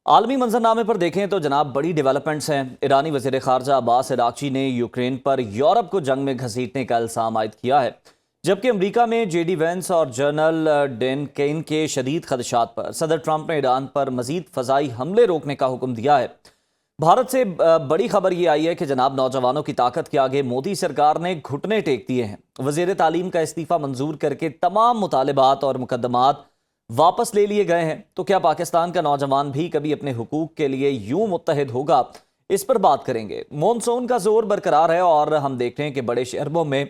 आलमी मंजरनामे पर देखें तो जनाब बड़ी डेवलपमेंट्स हैं। ईरानी वज़ीर ख़ारजा अब्बास अराग़ची ने यूक्रेन पर यूरोप को जंग में घसीटने का इल्ज़ाम आयद किया है, जबकि अमरीका में जेडी वेंस और जनरल डेन केन के शदीद खदशात पर सदर ट्रंप ने ईरान पर मजीद फ़ज़ाई हमले रोकने का हुक्म दिया है। भारत से बड़ी खबर यह आई है कि जनाब नौजवानों की ताकत के आगे मोदी सरकार ने घुटने टेक दिए हैं। वज़ीर तालीम का इस्तीफ़ा मंजूर करके तमाम मुतालबात और मुकदमात वापस ले लिए गए हैं। तो क्या पाकिस्तान का नौजवान भी कभी अपने हुकूक के लिए यूं मुत्तहिद होगा? इस पर बात करेंगे। मॉनसून का जोर बरकरार है और हम देख रहे हैं कि बड़े शहरों में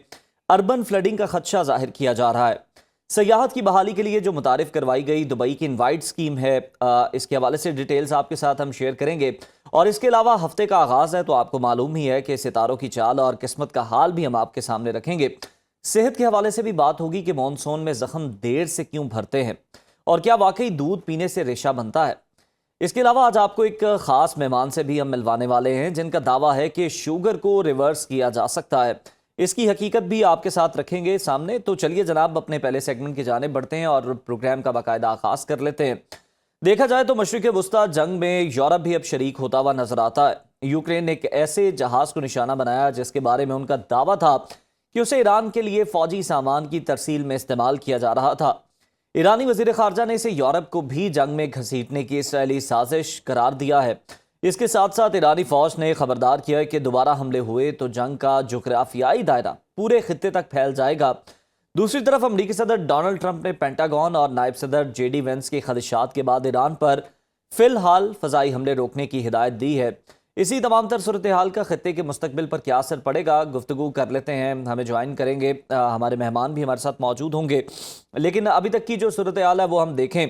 अर्बन फ्लडिंग का खदशा जाहिर किया जा रहा है। सयाहत की बहाली के लिए जो मुतारिफ करवाई गई दुबई की इनवाइट स्कीम है, इसके हवाले से डिटेल्स आपके साथ हम शेयर करेंगे। और इसके अलावा हफ्ते का आगाज है तो आपको मालूम ही है कि सितारों की चाल और किस्मत का हाल भी हम आपके सामने रखेंगे। सेहत के हवाले से भी बात होगी कि मॉनसून में जख्म देर से क्यों भरते हैं और क्या वाकई दूध पीने से रेशा बनता है। इसके अलावा आज आपको एक खास मेहमान से भी हम मिलवाने वाले हैं जिनका दावा है कि शुगर को रिवर्स किया जा सकता है। इसकी हकीकत भी आपके साथ रखेंगे सामने। तो चलिए जनाब अपने पहले सेगमेंट की जाने बढ़ते हैं और प्रोग्राम का बाकायदा आगाज कर लेते हैं। देखा जाए तो मशरिक वुस्ता जंग में यूरोप भी अब शरीक होता हुआ नजर आता है। यूक्रेन ने एक ऐसे जहाज को निशाना बनाया जिसके बारे में उनका दावा था कि उसे ईरान के लिए फौजी सामान की तरसील में इस्तेमाल किया जा रहा था। ईरानी वजीर खारजा ने इसे यूरोप को भी जंग में घसीटने की इसराइली साजिश करार दिया है। इसके साथ साथ ईरानी फौज ने खबरदार किया है कि दोबारा हमले हुए तो जंग का जोग्राफियाई दायरा पूरे खित्ते तक फैल जाएगा। दूसरी तरफ अमरीकी सदर डोनाल्ड ट्रंप ने पेंटागन और नायब सदर जेडी वेंस के खदशात के बाद ईरान पर फिलहाल फजाई हमले रोकने की हिदायत दी है। इसी तमाम तर सूरत हाल का खत्ते के मुस्तकबिल पर क्या असर पड़ेगा, गुफ्तगू कर लेते हैं। हमें ज्वाइन करेंगे, हमारे मेहमान भी हमारे साथ मौजूद होंगे। लेकिन अभी तक की जो सूरत हाल है वो हम देखें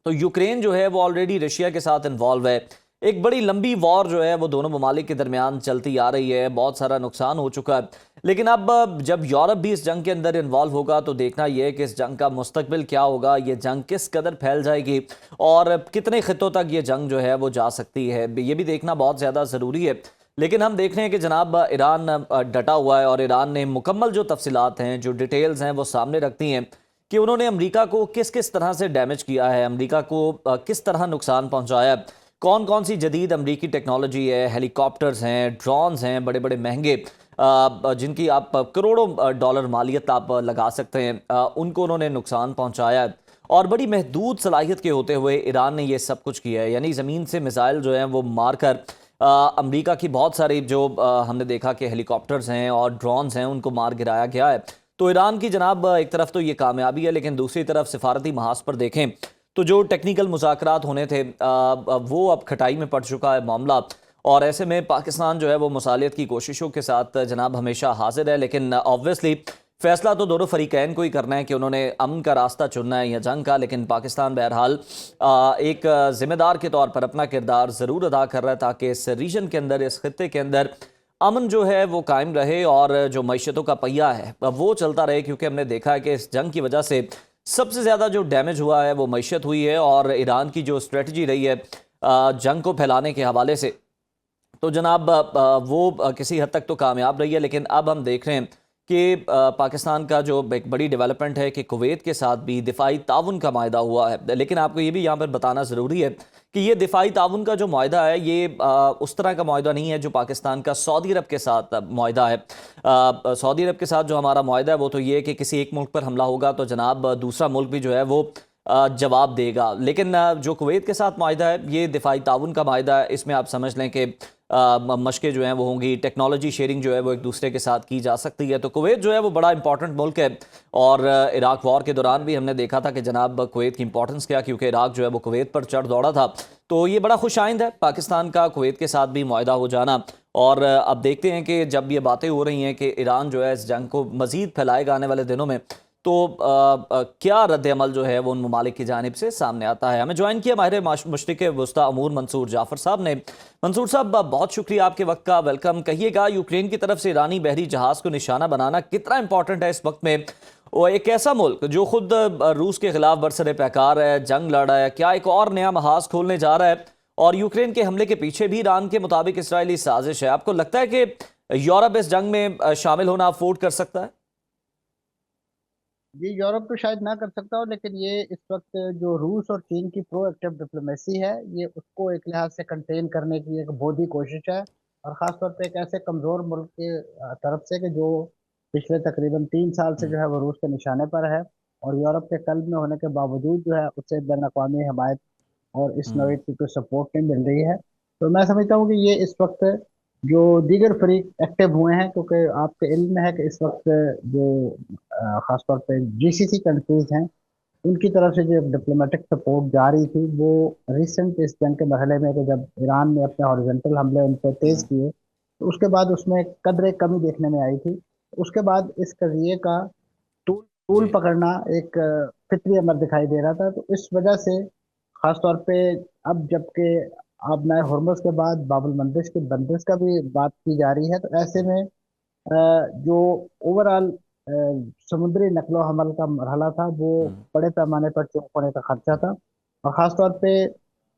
तो यूक्रेन जो है वो ऑलरेडी रशिया के साथ इन्वॉल्व है। एक बड़ी लंबी वॉर जो है वो दोनों ममालिक के दरमियान चलती आ रही है, बहुत सारा नुकसान हो चुका है। लेकिन अब जब यूरोप भी इस जंग के अंदर इन्वॉल्व होगा तो देखना यह है कि इस जंग का मुस्तकबिल क्या होगा, ये जंग किस कदर फैल जाएगी और कितने खितों तक ये जंग जो है वो जा सकती है, ये भी देखना बहुत ज़्यादा ज़रूरी है। लेकिन हम देख रहे हैं कि जनाब ईरान डटा हुआ है और ईरान ने मुकम्मल जो तफसीलात हैं, जो डिटेल्स हैं वो सामने रखती हैं कि उन्होंने अमरीका को किस किस तरह से डैमेज किया है, अमरीका को किस तरह नुकसान पहुँचाया है, कौन कौन सी जदीद अमरीकी टेक्नोलॉजी है, हेलीकॉप्टर्स हैं, ड्रोन्स हैं बड़े बड़े महंगे जिनकी आप करोड़ों डॉलर मालियत आप लगा सकते हैं, उनको उन्होंने नुकसान पहुंचाया है। और बड़ी महदूद सलाहियत के होते हुए ईरान ने ये सब कुछ किया है, यानी ज़मीन से मिसाइल जो हैं वो मारकर अमरीका की बहुत सारी जो हमने देखा कि हेलीकॉप्टर्स हैं और ड्रोन्स हैं उनको मार गिराया गया है। तो ईरान की जनाब एक तरफ तो ये कामयाबी है, लेकिन दूसरी तरफ सिफारती महाज पर देखें तो जो टेक्निकल मुज़ाकरात होने थे वो अब खटाई में पड़ चुका है मामला। और ऐसे में पाकिस्तान जो है वो मुसालियत की कोशिशों के साथ जनाब हमेशा हाजिर है। लेकिन ऑब्वियसली फ़ैसला तो दोनों फरीकैन को ही करना है कि उन्होंने अमन का रास्ता चुनना है या जंग का। लेकिन पाकिस्तान बहरहाल एक ज़िम्मेदार के तौर पर अपना किरदार ज़रूर अदा कर रहा है ताकि इस रीजन के अंदर, इस खत्ते के अंदर अमन जो है वो कायम रहे और जो मैशतों का पहिया है वो चलता रहे। क्योंकि हमने देखा है कि इस जंग की वजह से सबसे ज़्यादा जो डैमेज हुआ है वो मैशत हुई है और ईरान की जो स्ट्रेटजी रही है जंग को फैलाने के हवाले से तो जनाब वो किसी हद तक तो कामयाब रही है। लेकिन अब हम देख रहे हैं कि पाकिस्तान का जो एक बड़ी डेवलपमेंट है कि कुवैत के साथ भी दिफाई ताउन का मायदा हुआ है। लेकिन आपको ये भी यहाँ पर बताना ज़रूरी है कि ये दिफाई ताउन का जो मायदा है ये उस तरह का मायदा नहीं है जो पाकिस्तान का सऊदी अरब के साथ मायदा है। सऊदी अरब के साथ जो हमारा मायदा है वो तो ये है कि किसी एक मुल्क पर हमला होगा तो जनाब दूसरा मुल्क भी जो है वो जवाब देगा। लेकिन जो कुवैत के साथ मायदा है ये दिफाई ताउन का मायदा है। इसमें आप समझ लें कि मशक़ें जो हैं वो होंगी, टेक्नोलॉजी शेयरिंग जो है वो एक दूसरे के साथ की जा सकती है। तो कुवैत जो है वो बड़ा इंपॉर्टेंट मुल्क है और इराक वॉर के दौरान भी हमने देखा था कि जनाब कुवैत की इंपॉर्टेंस क्या, क्योंकि इराक जो है वो कुवैत पर चढ़ दौड़ा था। तो ये बड़ा खुशाइंद है पाकिस्तान का कुवैत के साथ भी मुआहदा हो जाना। और अब देखते हैं कि जब ये बातें हो रही हैं कि ईरान जो है इस जंग को मज़ीद फैलाएगा आने वाले दिनों में तो क्या रद्द-ए-अमल जो है वो उन ममालिक की जानिब से सामने आता है। हमें ज्वाइन किया माहिर मशरिक़ वुस्ता अमूर मंसूर जाफ़र साहब ने। मंसूर साहब बहुत शुक्रिया आपके वक्त का, वेलकम। कहिएगा यूक्रेन की तरफ से ईरानी बहरी जहाज़ को निशाना बनाना कितना इंपॉर्टेंट है इस वक्त में? और एक ऐसा मुल्क जो खुद रूस के खिलाफ बरसरे पैकार है, जंग लड़ रहा है, क्या एक और नया महाज खोलने जा रहा है? और यूक्रेन के हमले के पीछे भी ईरान के मुताबिक इसराइली साजिश है। आपको लगता है कि यूरोप इस जंग में शामिल होना अफोर्ड कर सकता है? जी, यूरोप तो शायद ना कर सकता हो, लेकिन ये इस वक्त जो रूस और चीन की प्रोएक्टिव डिप्लोमेसी है, ये उसको एक लिहाज से कंटेन करने की एक बोधी कोशिश है। और ख़ास तौर पे एक ऐसे कमज़ोर मुल्क के तरफ से कि जो पिछले तकरीबन 3 साल से हम्म। जो है वो रूस के निशाने पर है, और यूरोप के कल्ब में होने के बावजूद जो है उसे बैन अवी हमायत और इस हम्म। नोएट की कोई सपोर्ट नहीं मिल रही है। तो मैं समझता हूँ कि ये इस वक्त जो दीगर फरीक एक्टिव हुए हैं, क्योंकि आपके इल्म में है कि इस वक्त जो खासतौर पे जीसीसी कंट्रीज हैं, उनकी तरफ से जो डिप्लोमेटिक सपोर्ट जारी थी, वो रिसेंट इस जंग के मरहले में कि जब ईरान ने अपने हॉरिजॉन्टल हमले उन पर तेज हम्म। किए, तो उसके बाद उसमें कदरे कमी देखने में आई थी। उसके बाद इस कजिए का टूल टूल जी। पकड़ना एक फिक्री अमर दिखाई दे रहा था। तो इस वजह से खास तौर पे अब जबकि अब नए हुर्मुज के बाद बाबुल मंदिर की बंदिश का भी बात की जा रही है, तो ऐसे में जो ओवरऑल समुद्री नकलो हमल का मरहला था, वो हम्म। बड़े पैमाने पर चौक होने का खर्चा था। और ख़ास तौर पे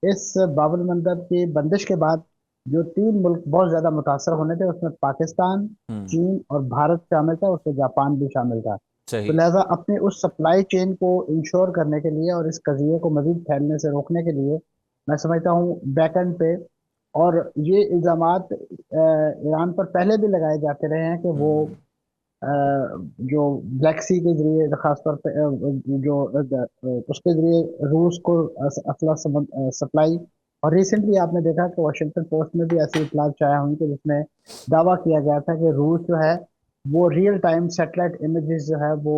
इस बाबुल मंदब की बंदिश के बाद जो 3 मुल्क बहुत ज़्यादा मुतासर होने थे, उसमें पाकिस्तान, हम्म। चीन और भारत शामिल था, उसमें जापान भी शामिल था। तो सही। लिहाजा अपने उस सप्लाई चेन को इंश्योर करने के लिए और इस कजिए को मजीद फैलने से रोकने के लिए मैं समझता हूँ बैक एंड पे, और ये इल्ज़ामात ईरान पर पहले भी लगाए जाते रहे हैं कि वो हम्म। अ, जो ब्लैक सी के जरिए खासतौर पे जो उसके जरिए रूस को असला सप्लाई। और रिसेंटली आपने देखा कि वॉशिंगटन पोस्ट में भी ऐसी इतलात शाया हुई थी, जिसमें दावा किया गया था कि रूस जो है वो रियल टाइम सैटेलाइट इमेजेस जो है वो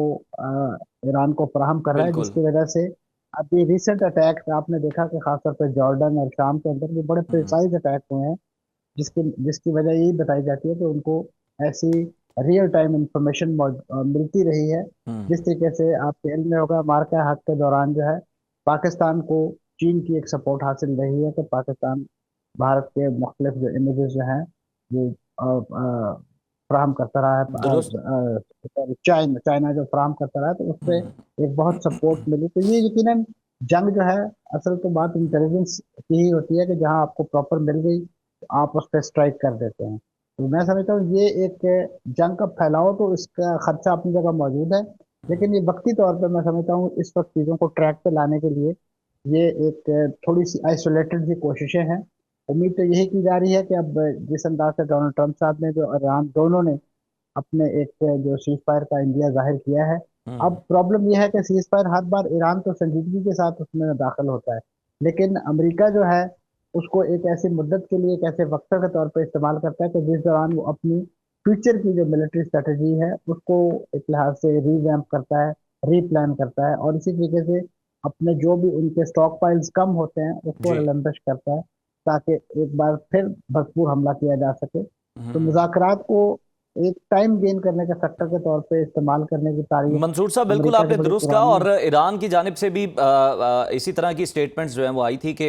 ईरान को फराहम कर रहा है, बिल्कुल। जिसकी वजह से अभी रिसेंट अटैक आपने देखा कि खासतौर पर जॉर्डन और शाम के अंदर भी बड़े हम्म। प्रिसाइज अटैक हुए हैं, जिसकी जिसकी वजह यही बताई जाती है कि उनको ऐसी रियल टाइम इंफॉर्मेशन मिलती रही है। हम्म। जिस तरीके से आपके इल्म में होगा, मार्का हक के दौरान जो है पाकिस्तान को चीन की एक सपोर्ट हासिल रही है कि पाकिस्तान भारत के मुख्तलिफ जो इमेजेस जो हैं वो फ्राहम करता रहा दुरुस्त। है। चाइना चाइना जो फ्राहम करता रहा है, तो उस हम्म। पर एक बहुत सपोर्ट मिली। तो ये यकीनन जंग जो है, असल तो बात इंटेलिजेंस की ही होती है कि जहां आपको प्रॉपर मिल गई तो आप उस पर स्ट्राइक कर देते हैं। तो मैं समझता हूँ ये एक जंग का फैलाव, तो इसका खर्चा अपनी जगह मौजूद है, लेकिन ये वक्ती तौर पे मैं समझता हूँ इस वक्त चीज़ों को ट्रैक पे लाने के लिए ये एक थोड़ी सी आइसोलेटेड सी कोशिशें हैं। उम्मीद तो यही की जा रही है कि अब जिस अंदाज से डोनाल्ड ट्रंप साहब ने जो ईरान दोनों ने अपने एक जो सीज फायर का इंडिया जाहिर किया है, अब हम्म। प्रॉब्लम यह है कि सीज फायर हर बार ईरान तो संजीदगी के साथ उसमें दाखिल होता है, लेकिन अमेरिका जो है उसको एक ऐसी मुद्दत के लिए, एक ऐसे वक्त के तौर पर इस्तेमाल करता है कि जिस दौरान वो अपनी फ्यूचर की जो मिलिट्री स्ट्रेटजी है उसको एक लिहाज से रीवैम्प करता है, रीप्लान करता है, और इसी तरीके से अपने जो भी उनके स्टॉक पाइल्स कम होते हैं उसको जी। रिलम्बिश करता है, ताकि एक बार फिर भरपूर हमला किया जा सके। तो हम्म। मुज़ाकरात को एक टाइम गेन करने के फैक्टर के तौर पे इस्तेमाल करने की तारीख मंसूर साहब, बिल्कुल अमेरिका की आपने बड़ी दुरुस्त कहा। पुरानी और है। ईरान की जानिब से भी इसी तरह की स्टेटमेंट्स जो हैं वो आई थी कि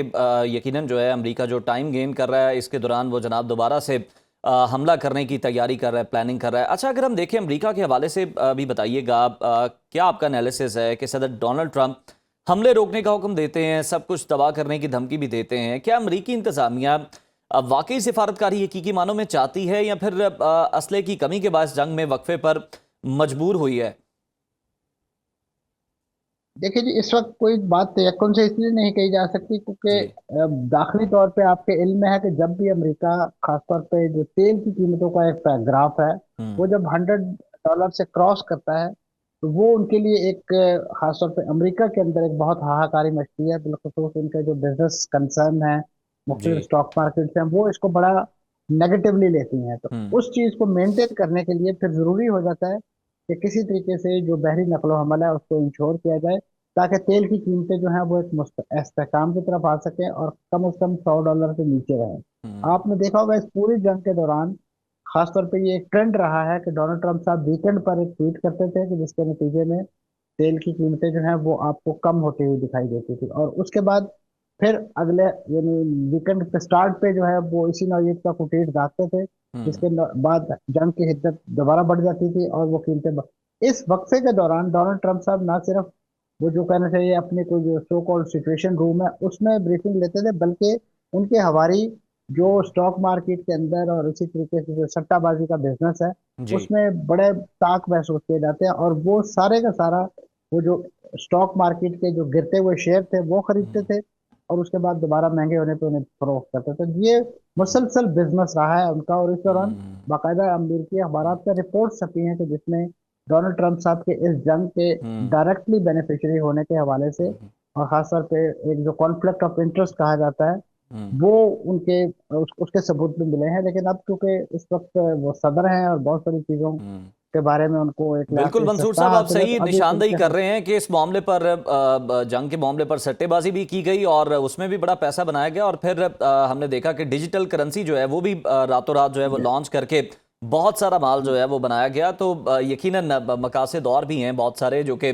यकीनन जो है अमेरिका जो टाइम गेन कर रहा है, इसके दौरान वो जनाब दोबारा से हमला करने की तैयारी कर रहा है, प्लानिंग कर रहा है। अच्छा, अगर हम देखें अमेरिका के हवाले से भी बताइएगा, क्या आपका एनालिसिस है कि सदर डोनाल्ड ट्रंप हमले रोकने का हुक्म देते हैं, सब कुछ तबाह करने की धमकी भी देते हैं, क्या अमरीकी इंतजामिया वाकई सिफारतकारी हकीकी मानों में चाहती है, या फिर असले की कमी के बाद जंग में वक्फे पर मजबूर हुई है? देखिए जी, इस वक्त कोई बात तयक्कुन से इसलिए नहीं कही जा सकती क्योंकि जी। दाखिली तौर पे आपके इल्म में है कि जब भी अमेरिका खासतौर पे जो तेल की कीमतों का एक ग्राफ है, हम्म। वो जब $100 से क्रॉस करता है, तो वो उनके लिए एक खासतौर पे अमेरिका के अंदर एक बहुत हाहाकारी मचती है। बिलखुसूस उनके जो बिजनेस कंसर्न है, जी। मुख्तलिफ स्टॉक मार्केट हैं, वो इसको बड़ा नेगेटिवली लेती हैं। तो हम्म। उस चीज़ को मेंटेन करने के लिए फिर ज़रूरी हो जाता है कि किसी तरीके से जो बहरी नकलो हमल है उसको इंश्योर किया जाए, ताकि तेल की कीमतें जो हैं वो एक इस्तेहकाम की तरफ आ सकें और कम से कम $100 के नीचे रहें। हम्म। आपने देखा होगा इस पूरी जंग के दौरान खासतौर पे ये एक ट्रेंड रहा है कि डोनाल्ड ट्रंप साहब वीकेंड पर एक ट्वीट करते थे कि जिसके नतीजे में तेल की कीमतें जो हैं वो आपको कम होती हुई दिखाई देती थी, और उसके बाद फिर अगले यानी वीकेंड के स्टार्ट पे जो है वो इसी नौयत का को ट्वीट दागते थे, हम्म। जिसके बाद जंग की हिद्दत दोबारा बढ़ जाती थी और वो कीमतें इस वक्फे के दौरान डोनाल्ड ट्रंप साहब ना सिर्फ वो जो कहना चाहिए अपने कोई जो सो कॉल्ड सिचुएशन रूम है उसमें ब्रीफिंग लेते थे, बल्कि उनके हवारी जो स्टॉक मार्केट के अंदर और इसी तरीके से जो सट्टाबाजी का बिजनेस है, जी। उसमें बड़े ताक महसूस किए जाते हैं, और वो सारे का सारा वो जो स्टॉक मार्केट के जो गिरते हुए शेयर थे वो खरीदते हम्म, थे, और उसके बाद दोबारा महंगे होने पे उन्हें फरोख्त करते थे। ये मुसलसल बिजनेस रहा है उनका, और इस दौरान हम्म, बाकायदा अमेरिकी अखबार में रिपोर्ट छपी हैं कि जिसमें डोनाल्ड ट्रंप साहब के इस जंग के हम्म, डायरेक्टली बेनिफिशियरी होने के हवाले से, हम्म, और खासतौर पे एक जो कॉन्फ्लिक्ट ऑफ इंटरेस्ट कहा जाता है, हम्म, वो उनके उसके सबूत भी मिले हैं। लेकिन अब क्योंकि इस वक्त वो सदर हैं और बहुत सारी चीजों हम्म। के बारे में उनको एक लिहाज बिल्कुल से मंसूर सत्ता साहब, आप हासिल है, सही तो अभी निशानदेही उनके कर रहे हैं कि इस मामले पर जंग के मामले पर सट्टेबाजी भी की गई और उसमें भी बड़ा पैसा बनाया गया, और फिर हमने देखा कि डिजिटल करेंसी जो है वो भी रातों रात जो है वो लॉन्च करके बहुत सारा माल जो है वो बनाया गया। तो यकीनन मकासद और भी हैं बहुत सारे जो कि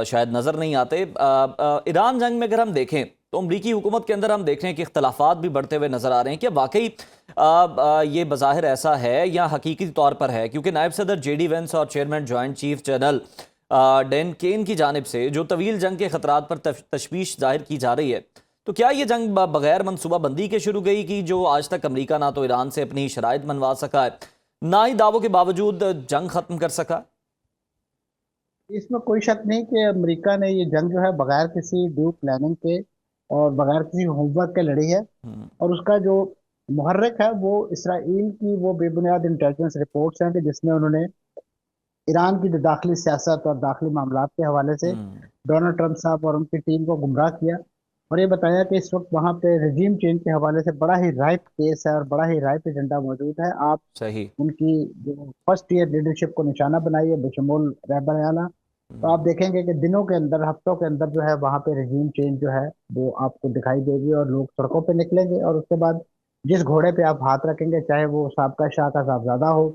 शायद नज़र नहीं आते। ईरान जंग में अगर हम देखें तो अमरीकी हुकूमत के अंदर हम देख रहे हैं कि इख्तलाफात भी बढ़ते हुए नजर आ रहे हैं। क्या वाकई ये बज़ाहिर ऐसा है या हकीकी तौर पर है? क्योंकि नायब सदर जेडी वेंस और chairman joint chief general Dan Caine की जानिब से जो तवील जंग के खतरात पर तशवीश जाहिर की जा रही है, तो क्या ये जंग बगैर मनसूबा बंदी के शुरू गई कि जो आज तक अमरीका ना तो ईरान से अपनी शराइत मनवा सका है, ना ही दावों के बावजूद जंग खत्म कर सका? इसमें कोई शक नहीं कि अमेरिका ने ये जंग जो है बगैर किसी ड्यू प्लानिंग के और बगैर किसी होमवर्क के लड़ी है। हम्म, और उसका जो मुहर्रिक है वो इसराइल की वो बेबुनियाद इंटेलिजेंस रिपोर्ट्स हैं कि जिसमें उन्होंने ईरान की जो दाखिली सियासत और दाखिली मामलात के हवाले से हम्म, डोनाल्ड ट्रंप साहब और उनकी टीम को गुमराह किया, और ये बताया कि इस वक्त वहाँ पे रजीम चेंज के हवाले से बड़ा ही राइप केस है और बड़ा ही राइप एजेंडा मौजूद है। आप सही। उनकी जो फर्स्ट ईयर लीडरशिप को निशाना बनाइए बशमूल रहबयाना, तो आप हम्म, देखेंगे कि दिनों के अंदर, हफ्तों के अंदर जो है वहाँ पे रजीम चेंज जो है वो आपको दिखाई देगी, और लोग सड़कों पे निकलेंगे, और उसके बाद जिस घोड़े पे आप हाथ रखेंगे, चाहे वो साबका शाह का साहबजादा हो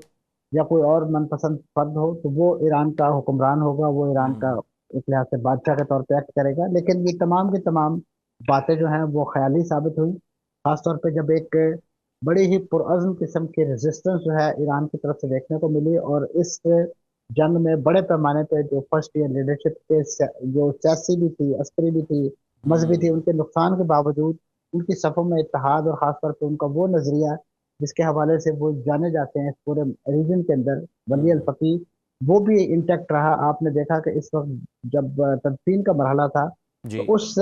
या कोई और मनपसंद फर्द हो, तो वो ईरान का हुक्मरान होगा, वो ईरान का हम्म, एक लिहाज से बादशाह के तौर पे एक्ट करेगा। लेकिन ये तमाम की तमाम बातें जो हैं वो ख्याली साबित हुई, खासतौर पे जब एक बड़ी ही पुरअज़्म किस्म की रेजिस्टेंस जो है ईरान की तरफ से देखने को मिली, और इस जंग में बड़े पैमाने पे जो फर्स्ट ईयर लीडरशिप के जो सियासी भी थी, अस्करी भी थी, मजहबी थी, हम्म, उनके नुकसान के बावजूद उनकी सफ़ों में इत्तेहाद, और खासतौर पे उनका वो नजरिया जिसके हवाले से वो जाने जाते हैं इस पूरे रीजन के अंदर, वली अल हम्म, फकीह, वो भी इंटैक्ट रहा। आपने देखा कि इस वक्त जब तदफीन का मरहला था, तो जी। उस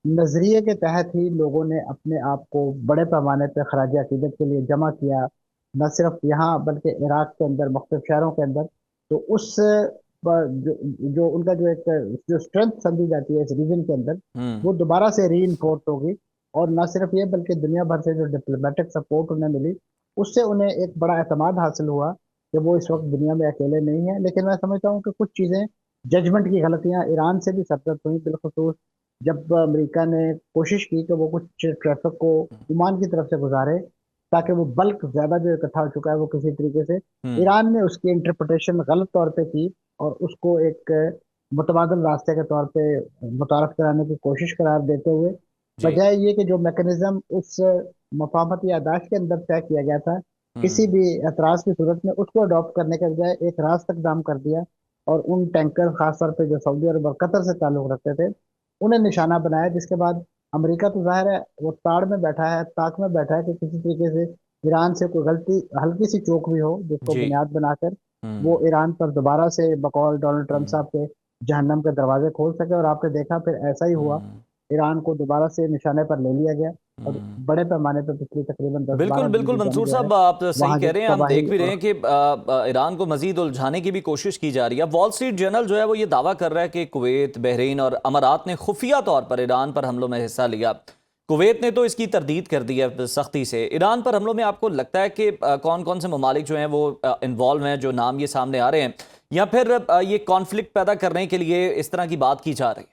नजरिए के तहत ही लोगों ने अपने आप को बड़े पैमाने पर खराज अकीदत के लिए जमा किया, न सिर्फ यहाँ बल्कि इराक के अंदर मुख्तलिफ शहरों के अंदर। तो उस जो उनका जो एक जो स्ट्रेंथ समझी जाती है इस रीजन के अंदर, हम्म, वो दोबारा से री इन्फोर्स होगी। और न सिर्फ ये बल्कि दुनिया भर से जो डिप्लोमेटिक सपोर्ट उन्हें मिली, उससे उन्हें एक बड़ा एतमाद हासिल हुआ कि वो इस वक्त दुनिया में अकेले नहीं है। लेकिन मैं समझता हूँ कि कुछ चीज़ें, जजमेंट की गलतियां ईरान से भी सरजद हुई, बिलखसूस जब अमेरिका ने कोशिश की कि वो कुछ ट्रैफिक को ओमान की तरफ से गुजारे, ताकि वो बल्क ज्यादा जो इकट्ठा हो चुका है वो किसी तरीके से, हम्म, ईरान ने उसकी इंटरप्रिटेशन गलत तौर पे की, और उसको एक मुतबादल रास्ते के तौर पे मुतारफ कराने की कोशिश करार देते हुए, जी। बजाय ये कि जो मैकेनिज्म उस मफाहमती यादाश्त के अंदर तय किया गया था, किसी हम्म, भी एतराज की सूरत में उसको अडॉप्ट करने के बजाय एक रास्त इकदाम कर दिया, और उन टैंकर खासतौर पे जो सऊदी अरब और कतर से ताल्लुक रखते थे उन्हें निशाना बनाया, जिसके बाद अमेरिका तो जाहिर है वो ताड़ में बैठा है, ताक में बैठा है कि किसी तरीके से ईरान से कोई गलती, हल्की सी चूक भी हो, जिसको जी। बुनियाद बनाकर वो हम्म, ईरान पर दोबारा से बकौल डोनाल्ड ट्रंप हम्म, साहब के जहन्नम के दरवाजे खोल सके। और आपने देखा फिर ऐसा ही हुआ, हम्म, ईरान को दोबारा से निशाने पर ले लिया गया, और हम्म। बड़े पैमाने पर पिछली तकरीबन दस बिल्कुल बारह दिन बिल्कुल की जंग मंसूर जो है साहब, आप सही वहां कह जो रहे हैं। हम तबाही देख भी रहे और हैं कि ईरान को मजीद उलझाने की भी कोशिश की जा रही है। वॉल स्ट्रीट जर्नल जो है वो ये दावा कर रहा है कि कुवैत, बहरीन और अमारात ने खुफिया तौर पर ईरान पर हमलों में हिस्सा लिया। कुवैत ने तो इसकी तरदीद कर दी है सख्ती से। ईरान पर हमलों में आपको लगता है कि कौन कौन से ममालिक जो हैं वो इन्वॉल्व हैं, जो नाम ये सामने आ रहे हैं, या फिर ये कॉन्फ्लिक्ट पैदा करने के लिए इस तरह की बात की जा रही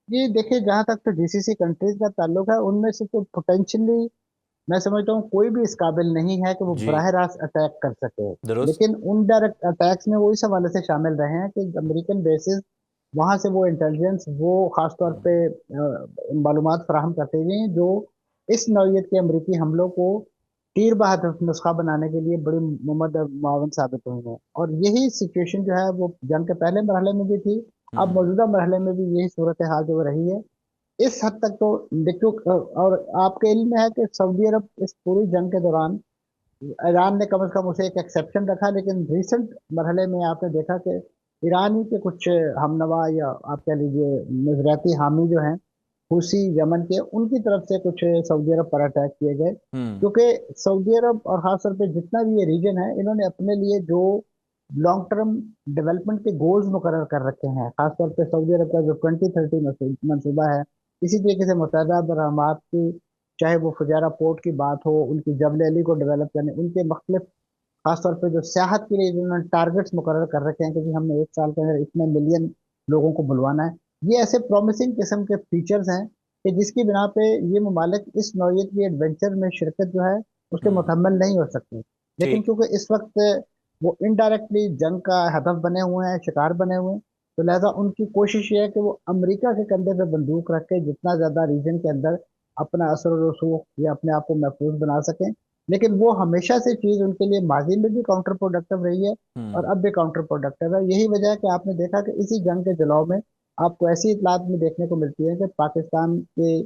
ये देखिए, जहां तक तो जीसीसी कंट्रीज का ताल्लुक है, उनमें से तो पोटेंशियली मैं समझता हूँ कोई भी इस काबिल नहीं है कि वो है? जी। बराह रास्त अटैक कर सके। दुरुस्त। लेकिन इनडायरेक्ट अटैक्स में वो इस हवाले से शामिल रहे हैं कि अमेरिकन बेसिस, वहां से वो इंटेलिजेंस, वो खास तौर पे मालूमात फराहम करते हुए हैं जो इस नौयत के अमरीकी हमलों को तीर बहादुर नुस्खा बनाने के लिए बड़ी मुमद मावन साबित हुई है। और यही सिचुएशन जो है वो जंग के पहले मरहले में भी थी, अब हम्म, मौजूदा मरहले में भी यही सूरत हाल जो रही है। इस हद तक तो देखो, और आपके इल्म में है कि सऊदी अरब इस पूरी जंग के दौरान, ईरान ने कम से कम उसे एक एक्सेप्शन रखा, लेकिन रिसेंट मरहले में आपने देखा कि ईरान ही के कुछ हमनवा या आप कह लीजिए नजरियाती हामी जो हैं, हुसी यमन के, उनकी तरफ से कुछ सऊदी अरब पर अटैक किए गए। हम्म। क्योंकि सऊदी अरब और खासतौर पे जितना भी ये रीजन है, इन्होंने अपने लिए जो लॉन्ग टर्म डेवलपमेंट के गोल्स मुकर्रर कर रखे हैं, खासतौर पे सऊदी अरब का जो 2030 मंसूबा है, इसी तरीके से मुत्तहदा अरब अमारात की, चाहे वो फुजायरा पोर्ट की बात हो, उनकी जबल अली को डेवलप करने, उनके मुख्तलिफ खासतौर पे जो सियाहत के लिए जिन्होंने टारगेट्स मुकर्रर कर रखे हैं कि जी हमने एक साल के अंदर इतने मिलियन लोगों को बुलवाना है, ये ऐसे प्रॉमिसिंग किस्म के फीचर्स हैं कि जिसकी बिना पे ये ममालिक इस नौयत की एडवेंचर में शिरकत जो है उसके हम्म। मुकम्मल नहीं हो सकते। लेकिन ठीक। क्योंकि इस वक्त वो इनडायरेक्टली जंग का हदफ बने हुए हैं, शिकार बने हुए हैं, तो लिहाजा उनकी कोशिश ये है कि वो अमेरिका के कंधे पे बंदूक रख के जितना ज्यादा रीजन के अंदर अपना असर और रसूख या अपने आप को महफूज बना सकें। लेकिन वो हमेशा से चीज उनके लिए माजी में भी काउंटर प्रोडक्टिव रही है और हम्म। अब भी काउंटर प्रोडक्टिव है। यही वजह है कि आपने देखा कि इसी जंग के जलाव में आपको ऐसी इतलात में देखने को मिलती है कि पाकिस्तान के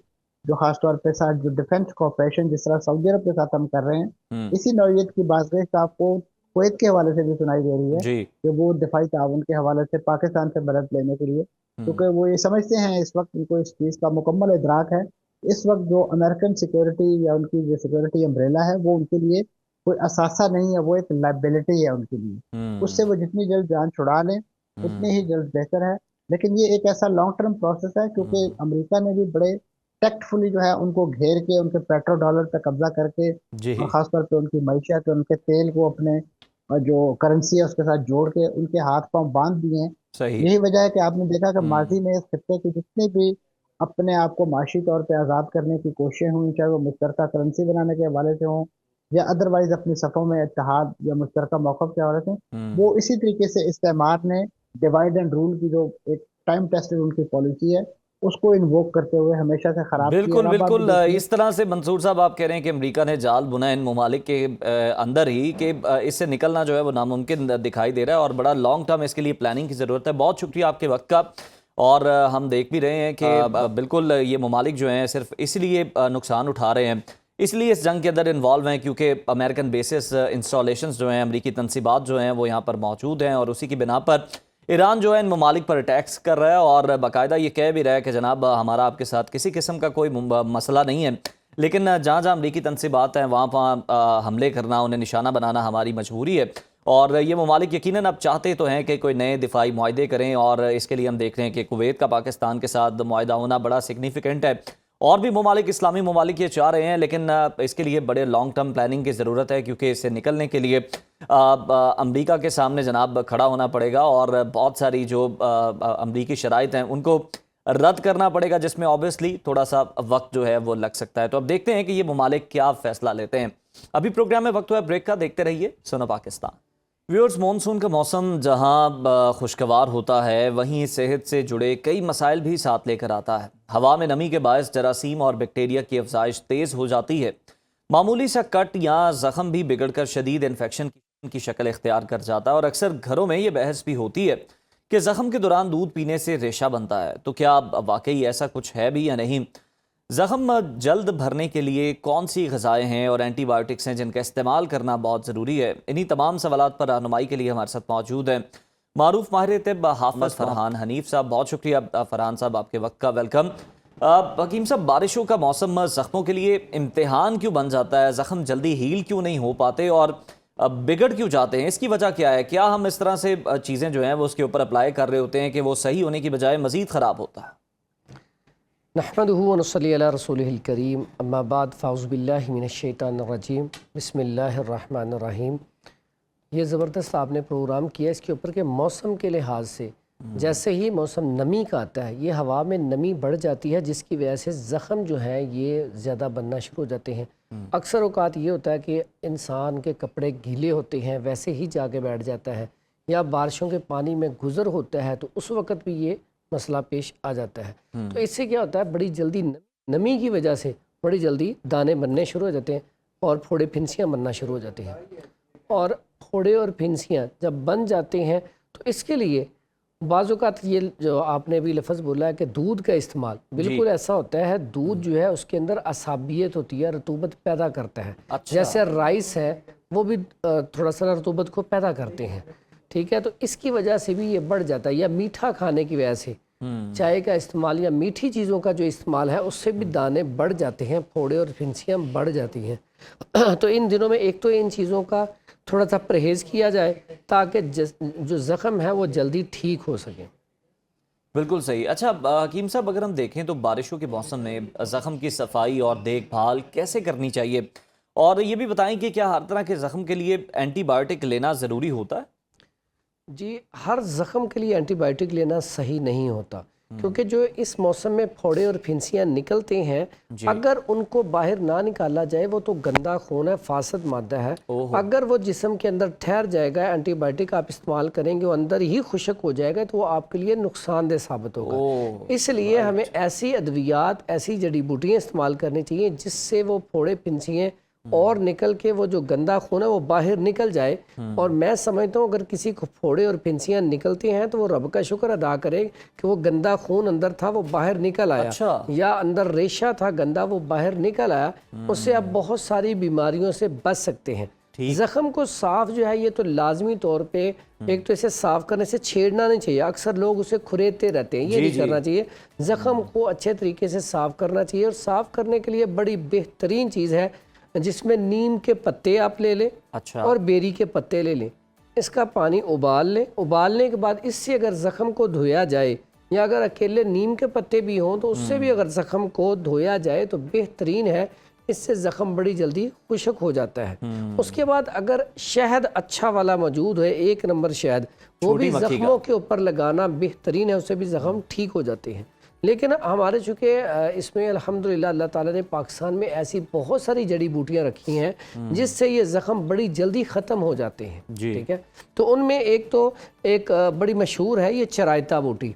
जो खासतौर पे साथ जो डिफेंस कॉपरेशन जिस तरह सऊदी अरब के साथ हम कर रहे हैं, हम्म। इसी नौयत की बातचीत आपको कुवैत के हवाले से भी सुनाई दे रही है जी। कि वो दिफाई ताउन के हवाले से पाकिस्तान से मदद लेने के लिए, हम्म। क्योंकि वो ये समझते हैं, इस वक्त उनको इस चीज़ का मुकम्मल इदराक है, इस वक्त जो अमेरिकन सिक्योरिटी या उनकी जो सिक्योरिटी अम्ब्रेला है वो उनके लिए कोई असासा नहीं है, वो एक लाइबिलिटी है उनके लिए। हम्म। उससे वो जितनी जल्द जान छुड़ा लें उतनी ही हम्म। जल्द बेहतर है। लेकिन ये एक ऐसा लॉन्ग टर्म प्रोसेस है, क्योंकि हम्म। अमेरिका ने भी बड़े टेक्टफुली जो है उनको घेर के उनके पेट्रो डॉलर पर कब्जा करके और जी। खासतौर पे उनकी मईशत, उनके तेल को अपने जो करेंसी है उसके साथ जोड़ के उनके हाथ पांव बांध दिए हैं। सही। यही वजह है कि आपने देखा कि हम्म। माजी में इस खत्ते की जितनी भी अपने आप को माशी तौर पे आज़ाद करने की कोशिशें हुई, चाहे वो मुश्तरका करेंसी बनाने के हवाले से हों या अदरवाइज अपनी सफ़ों में इत्तेहाद या मुश्तरका मौक़िफ़ के हवाले से, हम्म। वो इसी तरीके से इस्तेमार ने डिवाइड एंड रूल की जो एक टाइम टेस्टेड उनकी पॉलिसी है उसको इन्वोक करते हुए हमेशा से ख़राब की है। बिल्कुल और अब आप भी बिल्कुल, देखिए। इस तरह से मंसूर साहब आप कह रहे हैं कि अमेरिका ने जाल बुना है इन ममालिक के अंदर ही कि इससे निकलना जो है वो नामुमकिन दिखाई दे रहा है और बड़ा लॉन्ग टर्म इसके लिए प्लानिंग की ज़रूरत है। बहुत शुक्रिया आपके वक्त का। और हम देख भी रहे हैं कि बिल्कुल ये ममालिक जो हैं सिर्फ इसलिए नुकसान उठा रहे हैं, इसलिए इस जंग के अंदर इन्वॉल्व हैं क्योंकि अमेरिकन बेसिस इंस्टॉलेशंस जो हैं, अमरीकी तनसीबात जो हैं वो यहाँ पर मौजूद हैं और उसी की बिना पर ईरान जो है इन ममालिक पर अटैक्स कर रहा है और बाकायदा ये कह भी रहा है कि जनाब हमारा आपके साथ किसी किस्म का कोई मसला नहीं है, लेकिन जहाँ जहाँ अमरीकी तनसीबात हैं वहाँ वहाँ हमले करना, उन्हें निशाना बनाना हमारी मजबूरी है। और ये ममालिक यकीनन अब चाहते तो हैं कि कोई नए दिफाई मुआहदे करें और इसके लिए हम देख रहे हैं कि कुवैत का पाकिस्तान के साथ मुआहदा होना बड़ा सिग्निफिकेंट है। और भी ममालिक, इस्लामी ममालिक ये चाह रहे हैं, लेकिन इसके लिए बड़े लॉन्ग टर्म प्लानिंग की ज़रूरत है क्योंकि इससे निकलने के लिए अमरीका के सामने जनाब खड़ा होना पड़ेगा और बहुत सारी जो अमरीकी शराइत हैं उनको रद्द करना पड़ेगा, जिसमें ऑब्वियसली थोड़ा सा वक्त जो है वो लग सकता है। तो अब देखते हैं कि ये ममालिक क्या फ़ैसला लेते हैं। अभी प्रोग्राम में वक्त हुआ ब्रेक का, देखते रहिए सुनो पाकिस्तान। व्यूअर्स, मानसून का मौसम जहां खुशगवार होता है वहीं सेहत से जुड़े कई मसाइल भी साथ लेकर आता है। हवा में नमी के बायस जरासीम और बैक्टीरिया की अफजाइश तेज़ हो जाती है। मामूली सा कट या ज़ख़म भी बिगड़कर शदीद इन्फेक्शन की शक्ल इख्तियार कर जाता है और अक्सर घरों में ये बहस भी होती है कि ज़ख़म के दौरान दूध पीने से रेशा बनता है। तो क्या वाकई ऐसा कुछ है भी या नहीं? ज़ख़म जल्द भरने के लिए कौन सी ग़िज़ाएँ हैं और एंटीबायोटिक्स हैं जिनका इस्तेमाल करना बहुत ज़रूरी है? इन्हीं तमाम सवालात पर रहनुमाई के लिए हमारे साथ मौजूद हैं मारूफ माहिर तिब हाफ़िज़ फ़रहान हनीफ साहब। बहुत शुक्रिया फ़रहान साहब आपके वक्त का, वेलकम। हकीम साहब, बारिशों का मौसम ज़ख़्मों के लिए इम्तिहान क्यों बन जाता है? ज़ख़्म जल्दी हील क्यों नहीं हो पाते और बिगड़ क्यों जाते हैं? इसकी वजह क्या है? क्या हम इस तरह से चीज़ें जो हैं वो उसके ऊपर अप्लाई कर रहे होते हैं कि वो सही होने की बजाय मज़ीद ख़राब होता है? नहमदुहु व नसल्ली अला रसूलिहिल करीम, अम्मा बाद, फ़ाउज़ु बिल्लाहि मिनश्शैतानिर रजीम, बिस्मिल्लाहिर रहमानिर रहीम। ये ज़बरदस्त आपने प्रोग्राम किया इसके ऊपर के मौसम के लिहाज से। जैसे ही मौसम नमी का आता है, ये हवा में नमी बढ़ जाती है जिसकी वजह से ज़ख़म जो है ये ज़्यादा बनना शुरू हो जाते हैं। अक्सर औक़ात ये होता है कि इंसान के कपड़े गीले होते हैं, वैसे ही जाके बैठ जाता है, या बारिशों के पानी में गुज़र होता है तो उस वक़्त भी ये मसला पेश आ जाता है। तो इससे क्या होता है, बड़ी जल्दी नमी की वजह से बड़ी जल्दी दाने बनने शुरू हो जाते हैं और फोड़े फिंसियाँ बनना शुरू हो जाते हैं। और फोड़े और फिंसियाँ जब बन जाते हैं तो इसके लिए बाज़-औक़ात ये जो आपने अभी लफ्ज़ बोला है कि दूध का इस्तेमाल, बिल्कुल ऐसा होता है। दूध जो है उसके अंदर असाबियत होती है, रतूबत पैदा करता है। अच्छा। जैसे राइस है वो भी थोड़ा सा रतूबत को पैदा करते हैं, ठीक है। तो इसकी वजह से भी ये बढ़ जाता है, या मीठा खाने की वजह से चाय का इस्तेमाल या मीठी चीज़ों का जो इस्तेमाल है उससे भी दाने बढ़ जाते हैं, फोड़े और फिंसियाँ बढ़ जाती हैं। तो इन दिनों में एक तो इन चीज़ों का थोड़ा सा परहेज़ किया जाए ताकि जो ज़ख़म है वो जल्दी ठीक हो सके। बिल्कुल सही। अच्छा हकीम साहब, अगर हम देखें तो बारिशों के मौसम में ज़ख़म की सफाई और देखभाल कैसे करनी चाहिए, और ये भी बताएं कि क्या हर तरह के ज़ख़म के लिए एंटीबायोटिक लेना ज़रूरी होता है? जी, हर ज़ख़म के लिए एंटीबायोटिक लेना सही नहीं होता, क्योंकि जो इस मौसम में फोड़े और फिंसियाँ निकलते हैं, अगर उनको बाहर ना निकाला जाए वो तो गंदा खून है, फासद मादा है। अगर वो जिस्म के अंदर ठहर जाएगा, एंटीबायोटिक आप इस्तेमाल करेंगे, वो अंदर ही खुशक हो जाएगा, तो वो आपके लिए नुकसानदेह साबित होगा। इसलिए हमें ऐसी अद्वियात, ऐसी जड़ी बूटियाँ इस्तेमाल करनी चाहिए जिससे वो फोड़े फिंसियाँ और निकल के वो जो गंदा खून है वो बाहर निकल जाए। और मैं समझता हूँ अगर किसी को फोड़े और फिंसियाँ निकलती हैं तो वो रब का शुक्र अदा करे कि वो गंदा खून अंदर था वो बाहर निकल आया। अच्छा। या अंदर रेशा था गंदा वो बाहर निकल आया। उससे आप बहुत सारी बीमारियों से बच सकते हैं। ज़ख़म को साफ जो है ये तो लाजमी तौर पे, एक तो इसे साफ करने से छेड़ना नहीं चाहिए, अक्सर लोग उसे खुरेदते रहते हैं, ये नहीं करना चाहिए। ज़ख़म को अच्छे तरीके से साफ करना चाहिए, और साफ करने के लिए बड़ी बेहतरीन चीज़ है जिसमें नीम के पत्ते आप ले लें। अच्छा। और बेरी के पत्ते ले लें, इसका पानी उबाल लें। उबालने के बाद इससे अगर ज़ख़म को धोया जाए, या अगर अकेले नीम के पत्ते भी हों तो उससे भी अगर ज़ख़म को धोया जाए तो बेहतरीन है, इससे ज़ख़म बड़ी जल्दी खुशक हो जाता है। उसके बाद अगर शहद अच्छा वाला मौजूद है, 1 नंबर शहद, वो भी ज़ख़मों के ऊपर लगाना बेहतरीन है, उससे भी ज़ख़म ठीक हो जाते हैं। लेकिन हमारे चूँकि इसमें अल्हम्दुलिल्लाह अल्लाह ताला ने पाकिस्तान में ऐसी बहुत सारी जड़ी बूटियाँ रखी हैं जिससे ये ज़ख़म बड़ी जल्दी ख़त्म हो जाते हैं, ठीक है। तो उनमें एक बड़ी मशहूर है ये चरायता बूटी।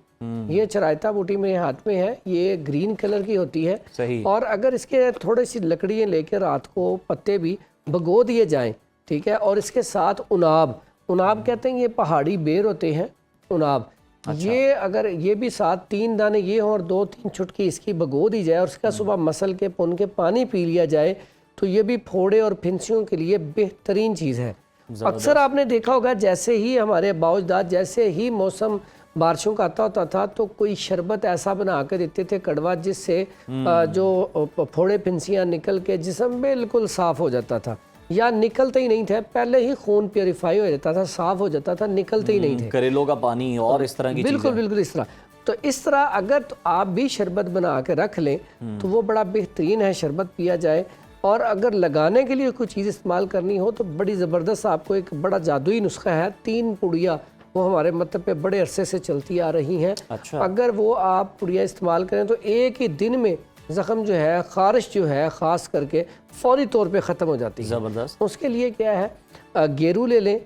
ये चरायता बूटी मेरे हाथ में है, ये ग्रीन कलर की होती है। सही। और अगर इसके थोड़ी सी लकड़ियाँ लेकर रात को पत्ते भी भगो दिए जाएँ, ठीक है, और इसके साथ उनाब कहते हैं, ये पहाड़ी बेर होते हैं उनाब। अच्छा। ये अगर ये भी साथ 3 दाने ये हों और 2-3 चुटकी इसकी भगो दी जाए और उसका सुबह मसल के पुन के पानी पी लिया जाए तो ये भी फोड़े और फिंसियों के लिए बेहतरीन चीज़ है। अक्सर आपने देखा होगा जैसे ही हमारे बाउजदाद, जैसे ही मौसम बारिशों का आता होता था तो कोई शरबत ऐसा बना कर देते थे कड़वा, जिससे जो फोड़े फिंसियाँ निकल के जिस्म बिल्कुल साफ़ हो जाता था, या निकलते ही नहीं थे। पहले ही खून प्योरीफाई हो जाता था, साफ हो जाता था, निकलते ही नहीं थे। करेलों का पानी और इस तरह की बिल्कुल इस तरह। तो इस तरह अगर तो आप भी शरबत बना के रख लें तो वो बड़ा बेहतरीन है, शरबत पिया जाए। और अगर लगाने के लिए कोई चीज़ इस्तेमाल करनी हो तो बड़ी ज़बरदस्त आपको एक बड़ा जादुई नुस्खा है, 3 पुड़िया, वो हमारे मतलब पे बड़े अरसे से चलती आ रही हैं। अच्छा। अगर वो आप पुड़िया इस्तेमाल करें तो एक ही दिन में ज़ख़म जो है, ख़ारिश जो है ख़ास करके फौरी तौर पे ख़त्म हो जाती है। ज़बरदस्त। उसके लिए क्या है, गेरू ले लें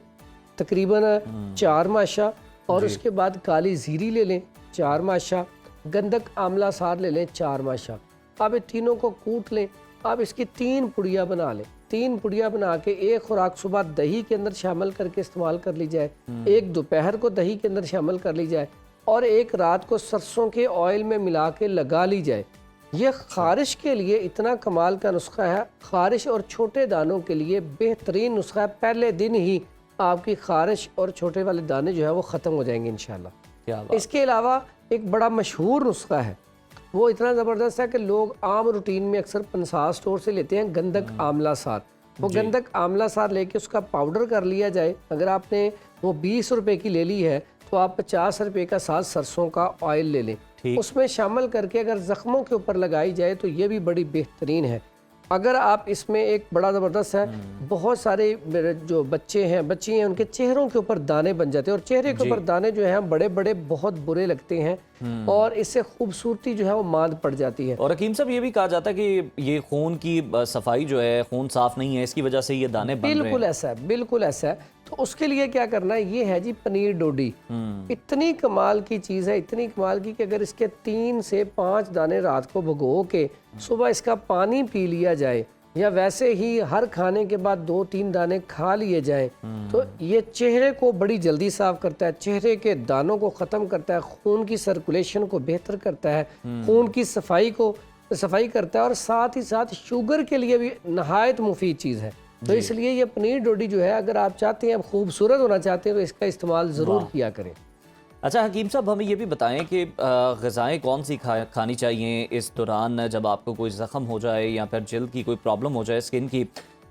तकरीबन 4 माशा, और उसके बाद काली ज़ीरी ले लें 4 माशा, गंधक आमला सार ले लें 4 माशा। आप इन तीनों को कूट लें। आप इसकी 3 पुड़िया बना लें। 3 पुड़िया बना के एक खुराक सुबह दही के अंदर शामिल करके इस्तेमाल कर ली जाए, एक दोपहर को दही के अंदर शामिल कर ली जाए, और एक रात को सरसों के ऑयल में मिला के लगा ली जाए। ये ख़ारिश के लिए इतना कमाल का नुस्खा है, ख़ारिश और छोटे दानों के लिए बेहतरीन नुस्खा है। पहले दिन ही आपकी ख़ारिश और छोटे वाले दाने जो है वो ख़त्म हो जाएंगे इंशाल्लाह। क्या बात। इसके अलावा एक बड़ा मशहूर नुस्खा है, वो इतना ज़बरदस्त है कि लोग आम रूटीन में अक्सर पंसार स्टोर से लेते हैं, गंधक आमला सार। वो गंधक आमला सार लेके उसका पाउडर कर लिया जाए। अगर आपने वो 20 रुपए की ले ली है तो आप 50 रुपए का साथ सरसों का ऑयल ले लें, उसमें शामिल करके अगर ज़ख्मों के ऊपर लगाई जाए तो ये भी बड़ी बेहतरीन है। अगर आप इसमें एक बड़ा ज़बरदस्त है, बहुत सारे जो बच्चे हैं, बच्ची हैं, उनके चेहरों के ऊपर दाने बन जाते हैं, और चेहरे के ऊपर दाने जो हैं बड़े बड़े बहुत बुरे लगते हैं, और इससे खूबसूरती जो है वो मांद पड़ जाती है। और हकीम साहब ये भी कहा जाता है कि ये खून की सफाई जो है, खून साफ नहीं है, इसकी वजह से ये दाने बन रहे हैं। बिल्कुल ऐसा है, बिल्कुल ऐसा है। तो उसके लिए क्या करना है, ये है जी पनीर डोडी। इतनी कमाल की चीज़ है, इतनी कमाल की कि अगर इसके 3 से 5 दाने रात को भिगो के सुबह इसका पानी पी लिया जाए या वैसे ही हर खाने के बाद 2-3 दाने खा लिए जाएं तो ये चेहरे को बड़ी जल्दी साफ करता है, चेहरे के दानों को ख़त्म करता है, खून की सर्कुलेशन को बेहतर करता है, खून की सफाई करता है और साथ ही साथ शुगर के लिए भी नहायत मुफीद चीज़ है। तो इसलिए ये पनीर डोडी जो है, अगर आप चाहते हैं, आप खूबसूरत होना चाहते हैं, तो इसका इस्तेमाल ज़रूर किया करें। अच्छा हकीम साहब, हमें ये भी बताएं कि ग़िज़ाएँ कौन सी खानी चाहिए इस दौरान जब आपको कोई ज़ख़म हो जाए या फिर जल्द की कोई प्रॉब्लम हो जाए स्किन की।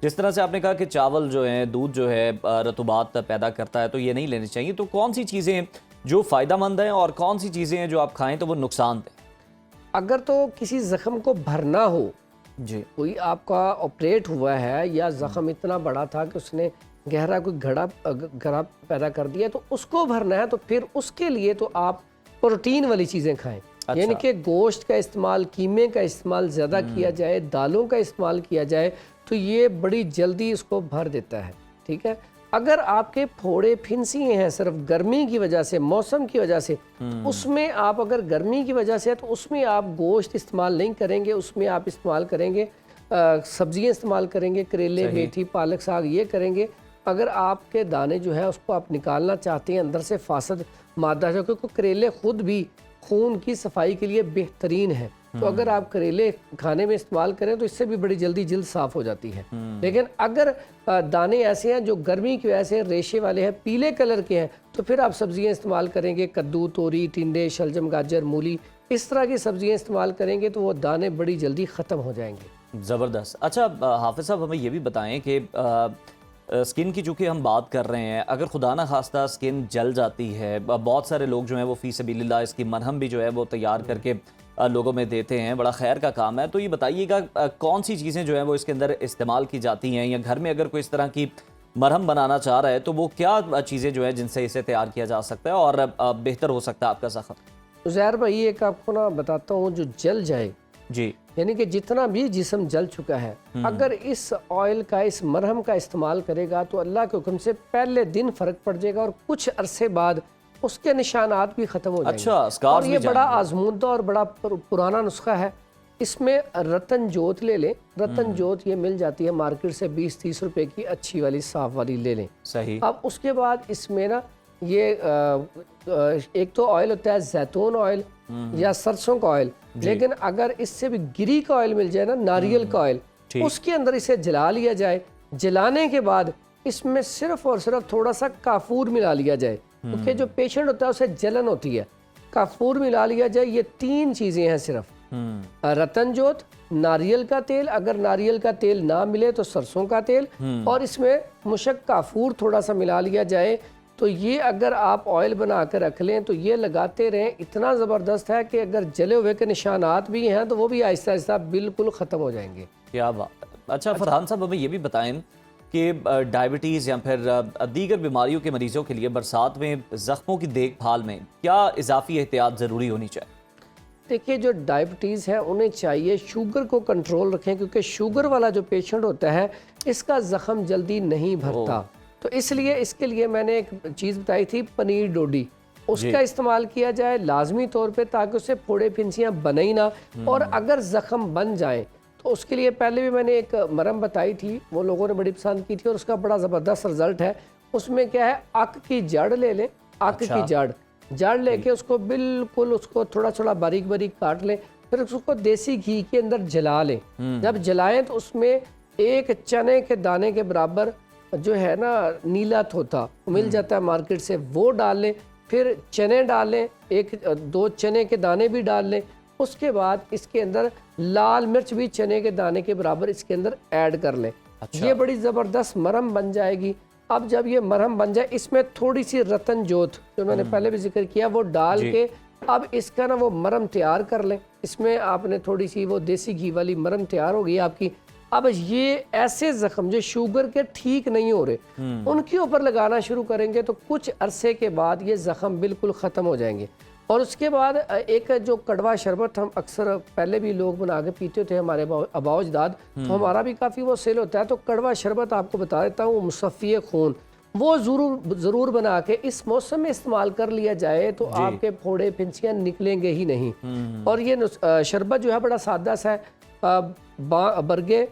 जिस तरह से आपने कहा कि चावल जो है, दूध जो है रतूबात पैदा करता है, तो ये नहीं लेनी चाहिए। तो कौन सी चीज़ें जो फ़ायदेमंद हैं और कौन सी चीज़ें हैं जो आप खाएँ तो वो नुकसानदेह? अगर तो किसी ज़ख़म को भरना हो, जी, कोई आपका ऑपरेट हुआ है या ज़ख़म इतना बड़ा था कि उसने गहरा कोई घड़ा पैदा कर दिया, तो उसको भरना है, तो फिर उसके लिए तो आप प्रोटीन वाली चीज़ें खाएं। अच्छा। यानी कि गोश्त का इस्तेमाल, कीमे का इस्तेमाल ज़्यादा किया जाए, दालों का इस्तेमाल किया जाए, तो ये बड़ी जल्दी इसको भर देता है। ठीक है, अगर आपके फोड़े फिंसी हैं सिर्फ गर्मी की वजह से, मौसम की वजह से, उसमें आप, अगर गर्मी की वजह से है तो उसमें आप गोश्त इस्तेमाल नहीं करेंगे, उसमें आप इस्तेमाल करेंगे सब्जियां इस्तेमाल करेंगे, करेले, मेथी, पालक, साग, ये करेंगे। अगर आपके दाने जो है उसको आप निकालना चाहते हैं अंदर से फासद मादा है, क्योंकि करेले खुद भी खून की सफाई के लिए बेहतरीन है, तो अगर आप करेले खाने में इस्तेमाल करें तो इससे भी बड़ी जल्दी जिल्द साफ़ हो जाती है। लेकिन अगर दाने ऐसे हैं जो गर्मी की वजह से रेशे वाले हैं, पीले कलर के हैं, तो फिर आप सब्जियां इस्तेमाल करेंगे, कद्दू, तोरी, टिंडे, शलजम, गाजर, मूली, इस तरह की सब्जियां इस्तेमाल करेंगे तो वो दाने बड़ी जल्दी ख़त्म हो जाएंगे। ज़बरदस्त। अच्छा हाफिज़ साहब, हमें ये भी बताएं कि स्किन की चूँकि हम बात कर रहे हैं, अगर खुदा ना खास्ता स्किन जल जाती है, बहुत सारे लोग जो हैं वो फ़ी सबीलिल्लाह इसकी मरहम भी जो है वो तैयार करके लोगों में देते हैं, बड़ा खैर का काम है। तो ये बताइएगा कौन सी चीज़ें जो हैं वो इसके अंदर इस्तेमाल की जाती हैं, या घर में अगर कोई इस तरह की मरहम बनाना चाह रहा है तो वो क्या चीज़ें जो है जिनसे इसे तैयार किया जा सकता है और बेहतर हो सकता है आपका ज़ख़म? ज़हर भाई, एक आपको ना बताता हूँ, जो जल जाए, जी, यानी कि जितना भी जिस्म जल चुका है, अगर इस ऑयल का, इस मरहम का इस्तेमाल करेगा तो अल्लाह के हुक्म से पहले दिन फ़र्क पड़ जाएगा और कुछ अरसे बाद उसके निशानात भी ख़त्म हो जाएंगे। अच्छा, स्कार्स और ये भी बड़ा जाएंगे। आजमूदा और बड़ा पुराना नुस्खा है। इसमें रतन जोत ले लें, रतन जोत ये मिल जाती है मार्केट से, 20-30 रुपए की अच्छी वाली साफ़ वाली ले लें। सही। अब उसके बाद इसमें ना ये एक तो ऑयल होता है जैतून ऑयल या सरसों का ऑयल, लेकिन अगर इससे भी गिरी का ऑयल मिल जाए ना, नारियल का ऑयल, उसके अंदर इसे जला लिया जाए। जलाने के बाद इसमें सिर्फ और सिर्फ थोड़ा सा काफूर मिला लिया जाए, क्योंकि जो पेशेंट होता है उसे जलन होती है। काफूर मिला लिया जाए। ये 3 चीज़ें हैं सिर्फ, रतन जोत, नारियल का तेल, अगर नारियल का तेल ना मिले तो सरसों का तेल, और इसमें मुशक काफूर थोड़ा सा मिला लिया जाए। तो ये अगर आप ऑयल बना कर रख लें तो ये लगाते रहें, इतना ज़बरदस्त है कि अगर जले हुए के निशानात भी हैं तो वो भी आहिस्ता आहिस्ता बिल्कुल ख़त्म हो जाएंगे। क्या बात। अच्छा फरहान साहब, हमें ये भी बताएं कि डायबिटीज़ या फिर दीगर बीमारियों के मरीज़ों के लिए बरसात में ज़ख्मों की देखभाल में क्या इजाफी एहतियात ज़रूरी होनी चाहिए? देखिए, जो डायबिटीज़ है उन्हें चाहिए शुगर को कंट्रोल रखें, क्योंकि शुगर वाला जो पेशेंट होता है इसका ज़ख्म जल्दी नहीं भरता। तो इसलिए इसके लिए मैंने एक चीज़ बताई थी, पनीर डोडी, उसका इस्तेमाल किया जाए लाजमी तौर पे, ताकि उससे फोड़े फिंसियाँ बने ही ना। और अगर ज़ख्म बन जाए तो उसके लिए पहले भी मैंने एक मरहम बताई थी, वो लोगों ने बड़ी पसंद की थी और उसका बड़ा ज़बरदस्त रिजल्ट है। उसमें क्या है, अक की जड़ ले लें, अक की जड़ लेके उसको बिल्कुल उसको थोड़ा थोड़ा बारीक बारीक काट लें, फिर उसको देसी घी के अंदर जला लें। जब जलाएं तो उसमें एक चने के दाने के बराबर जो है ना नीला थोथा मिल जाता है मार्केट से, वो डाल लें। फिर चने डाल लें, 1-2 चने के दाने भी डाल लें। उसके बाद इसके अंदर लाल मिर्च भी चने के दाने के बराबर इसके अंदर ऐड कर लें। अच्छा। ये बड़ी ज़बरदस्त मरहम बन जाएगी। अब जब ये मरहम बन जाए, इसमें थोड़ी सी रतन जोत जो मैंने पहले भी जिक्र किया वो डाल के अब इसका ना वो मरहम तैयार कर लें। इसमें आपने थोड़ी सी वो देसी घी वाली मरहम तैयार हो गई आपकी। अब ये ऐसे जख्म जो शुगर के ठीक नहीं हो रहे, उनके ऊपर लगाना शुरू करेंगे तो कुछ अरसे के बाद ये जख्म बिल्कुल ख़त्म हो जाएंगे। और उसके बाद एक जो कड़वा शरबत हम अक्सर पहले भी लोग बना के पीते थे, हमारे अबाउजदाद, तो हमारा भी काफ़ी वो सेल होता है। तो कड़वा शरबत आपको बता देता हूँ, मुसफ़ी खून, वो ज़रूर बना के इस मौसम में इस्तेमाल कर लिया जाए तो आपके फोड़े फिंसियाँ निकलेंगे ही नहीं। और ये शरबत जो है बड़ा सादा सा है, बरगे,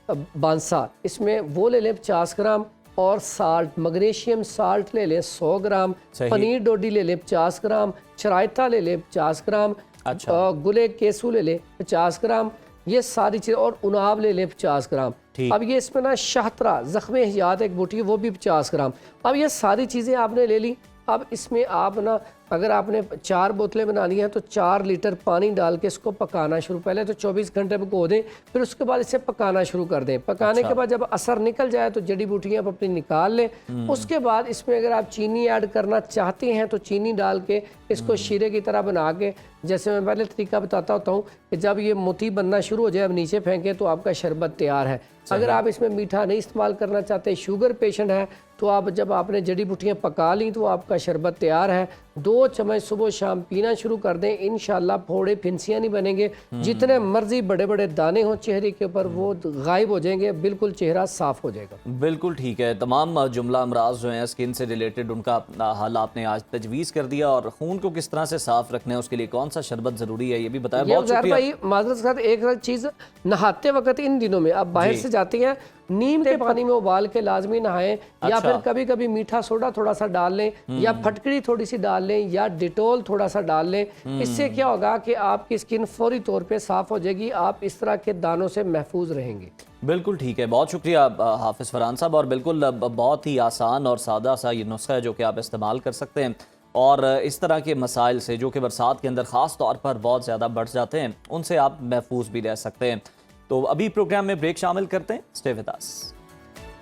बांसा, इसमें वो ले लें 50 ग्राम, और साल्ट, मैग्नीशियम साल्ट ले लें 100 ग्राम, सही। पनीर डोडी ले लें 50 ग्राम, चरायता ले लें 50 ग्राम, अच्छा। गुले केसू ले लें 50 ग्राम, ये सारी चीज़ें, और उनाब ले लें 50 ग्राम। ठीक। अब ये इसमें ना शाहतरा ज़ख्म हयात एक बूटी है, वो भी 50 ग्राम। अब ये सारी चीज़ें आपने ले ली। अब इसमें आप ना, अगर आपने 4 बोतलें बनानी हैं तो 4 लीटर पानी डाल के इसको पकाना शुरू, पहले तो 24 घंटे पको दें, फिर उसके बाद इसे पकाना शुरू कर दें। पकाने अच्छा। के बाद जब असर निकल जाए तो जड़ी बूटियाँ आप अपनी निकाल लें। उसके बाद इसमें अगर आप चीनी ऐड करना चाहते हैं तो चीनी डाल के इसको शीरे की तरह बना के, जैसे मैं पहले तरीका बताता होता हूँ कि जब ये मोती बनना शुरू हो जाए, अब नीचे फेंकें तो आपका शरबत तैयार है। अगर आप इसमें मीठा नहीं इस्तेमाल करना चाहते, शुगर पेशेंट है, तो आप जब आपने जड़ी बूटियाँ पका ली तो आपका शरबत तैयार है। 2 चम्मच सुबह शाम पीना शुरू कर दें, इंशाल्लाह फोड़े फिंसियाँ नहीं बनेंगे। जितने मर्जी बड़े बड़े दाने हों चेहरे के ऊपर वो गायब हो जाएंगे, बिल्कुल चेहरा साफ हो जाएगा। बिल्कुल ठीक है। तमाम जुमला अमराज जो हैं स्किन से रिलेटेड, उनका हल आपने आज तजवीज़ कर दिया, और खून को किस तरह से साफ रखना है उसके लिए कौन सा शरबत ज़रूरी है ये भी बताया। बहुत शुक्रिया भाई, माजरत के साथ एक चीज़, नहाते वक्त इन दिनों में आप बाहर से जाते हैं, नीम के पानी में उबाल के लाजमी नहाएं, या अच्छा। फिर कभी कभी मीठा सोडा थोड़ा सा डाल लें, या फटकड़ी थोड़ी सी डाल लें, या डिटोल थोड़ा सा डाल लें। इससे क्या होगा कि आपकी स्किन फौरी तौर पे साफ हो जाएगी, आप इस तरह के दानों से महफूज रहेंगे। बिल्कुल ठीक है। बहुत शुक्रिया हाफिज़ फरहान साहब, और बिल्कुल बहुत ही आसान और सादा सा ये नुस्खा है जो कि आप इस्तेमाल कर सकते हैं, और इस तरह के मसाइल से जो कि बरसात के अंदर ख़ास तौर पर बहुत ज़्यादा बढ़ जाते हैं, उनसे आप महफूज भी रह सकते हैं। तो अभी प्रोग्राम में ब्रेक शामिल करते हैं, स्टे विद अस।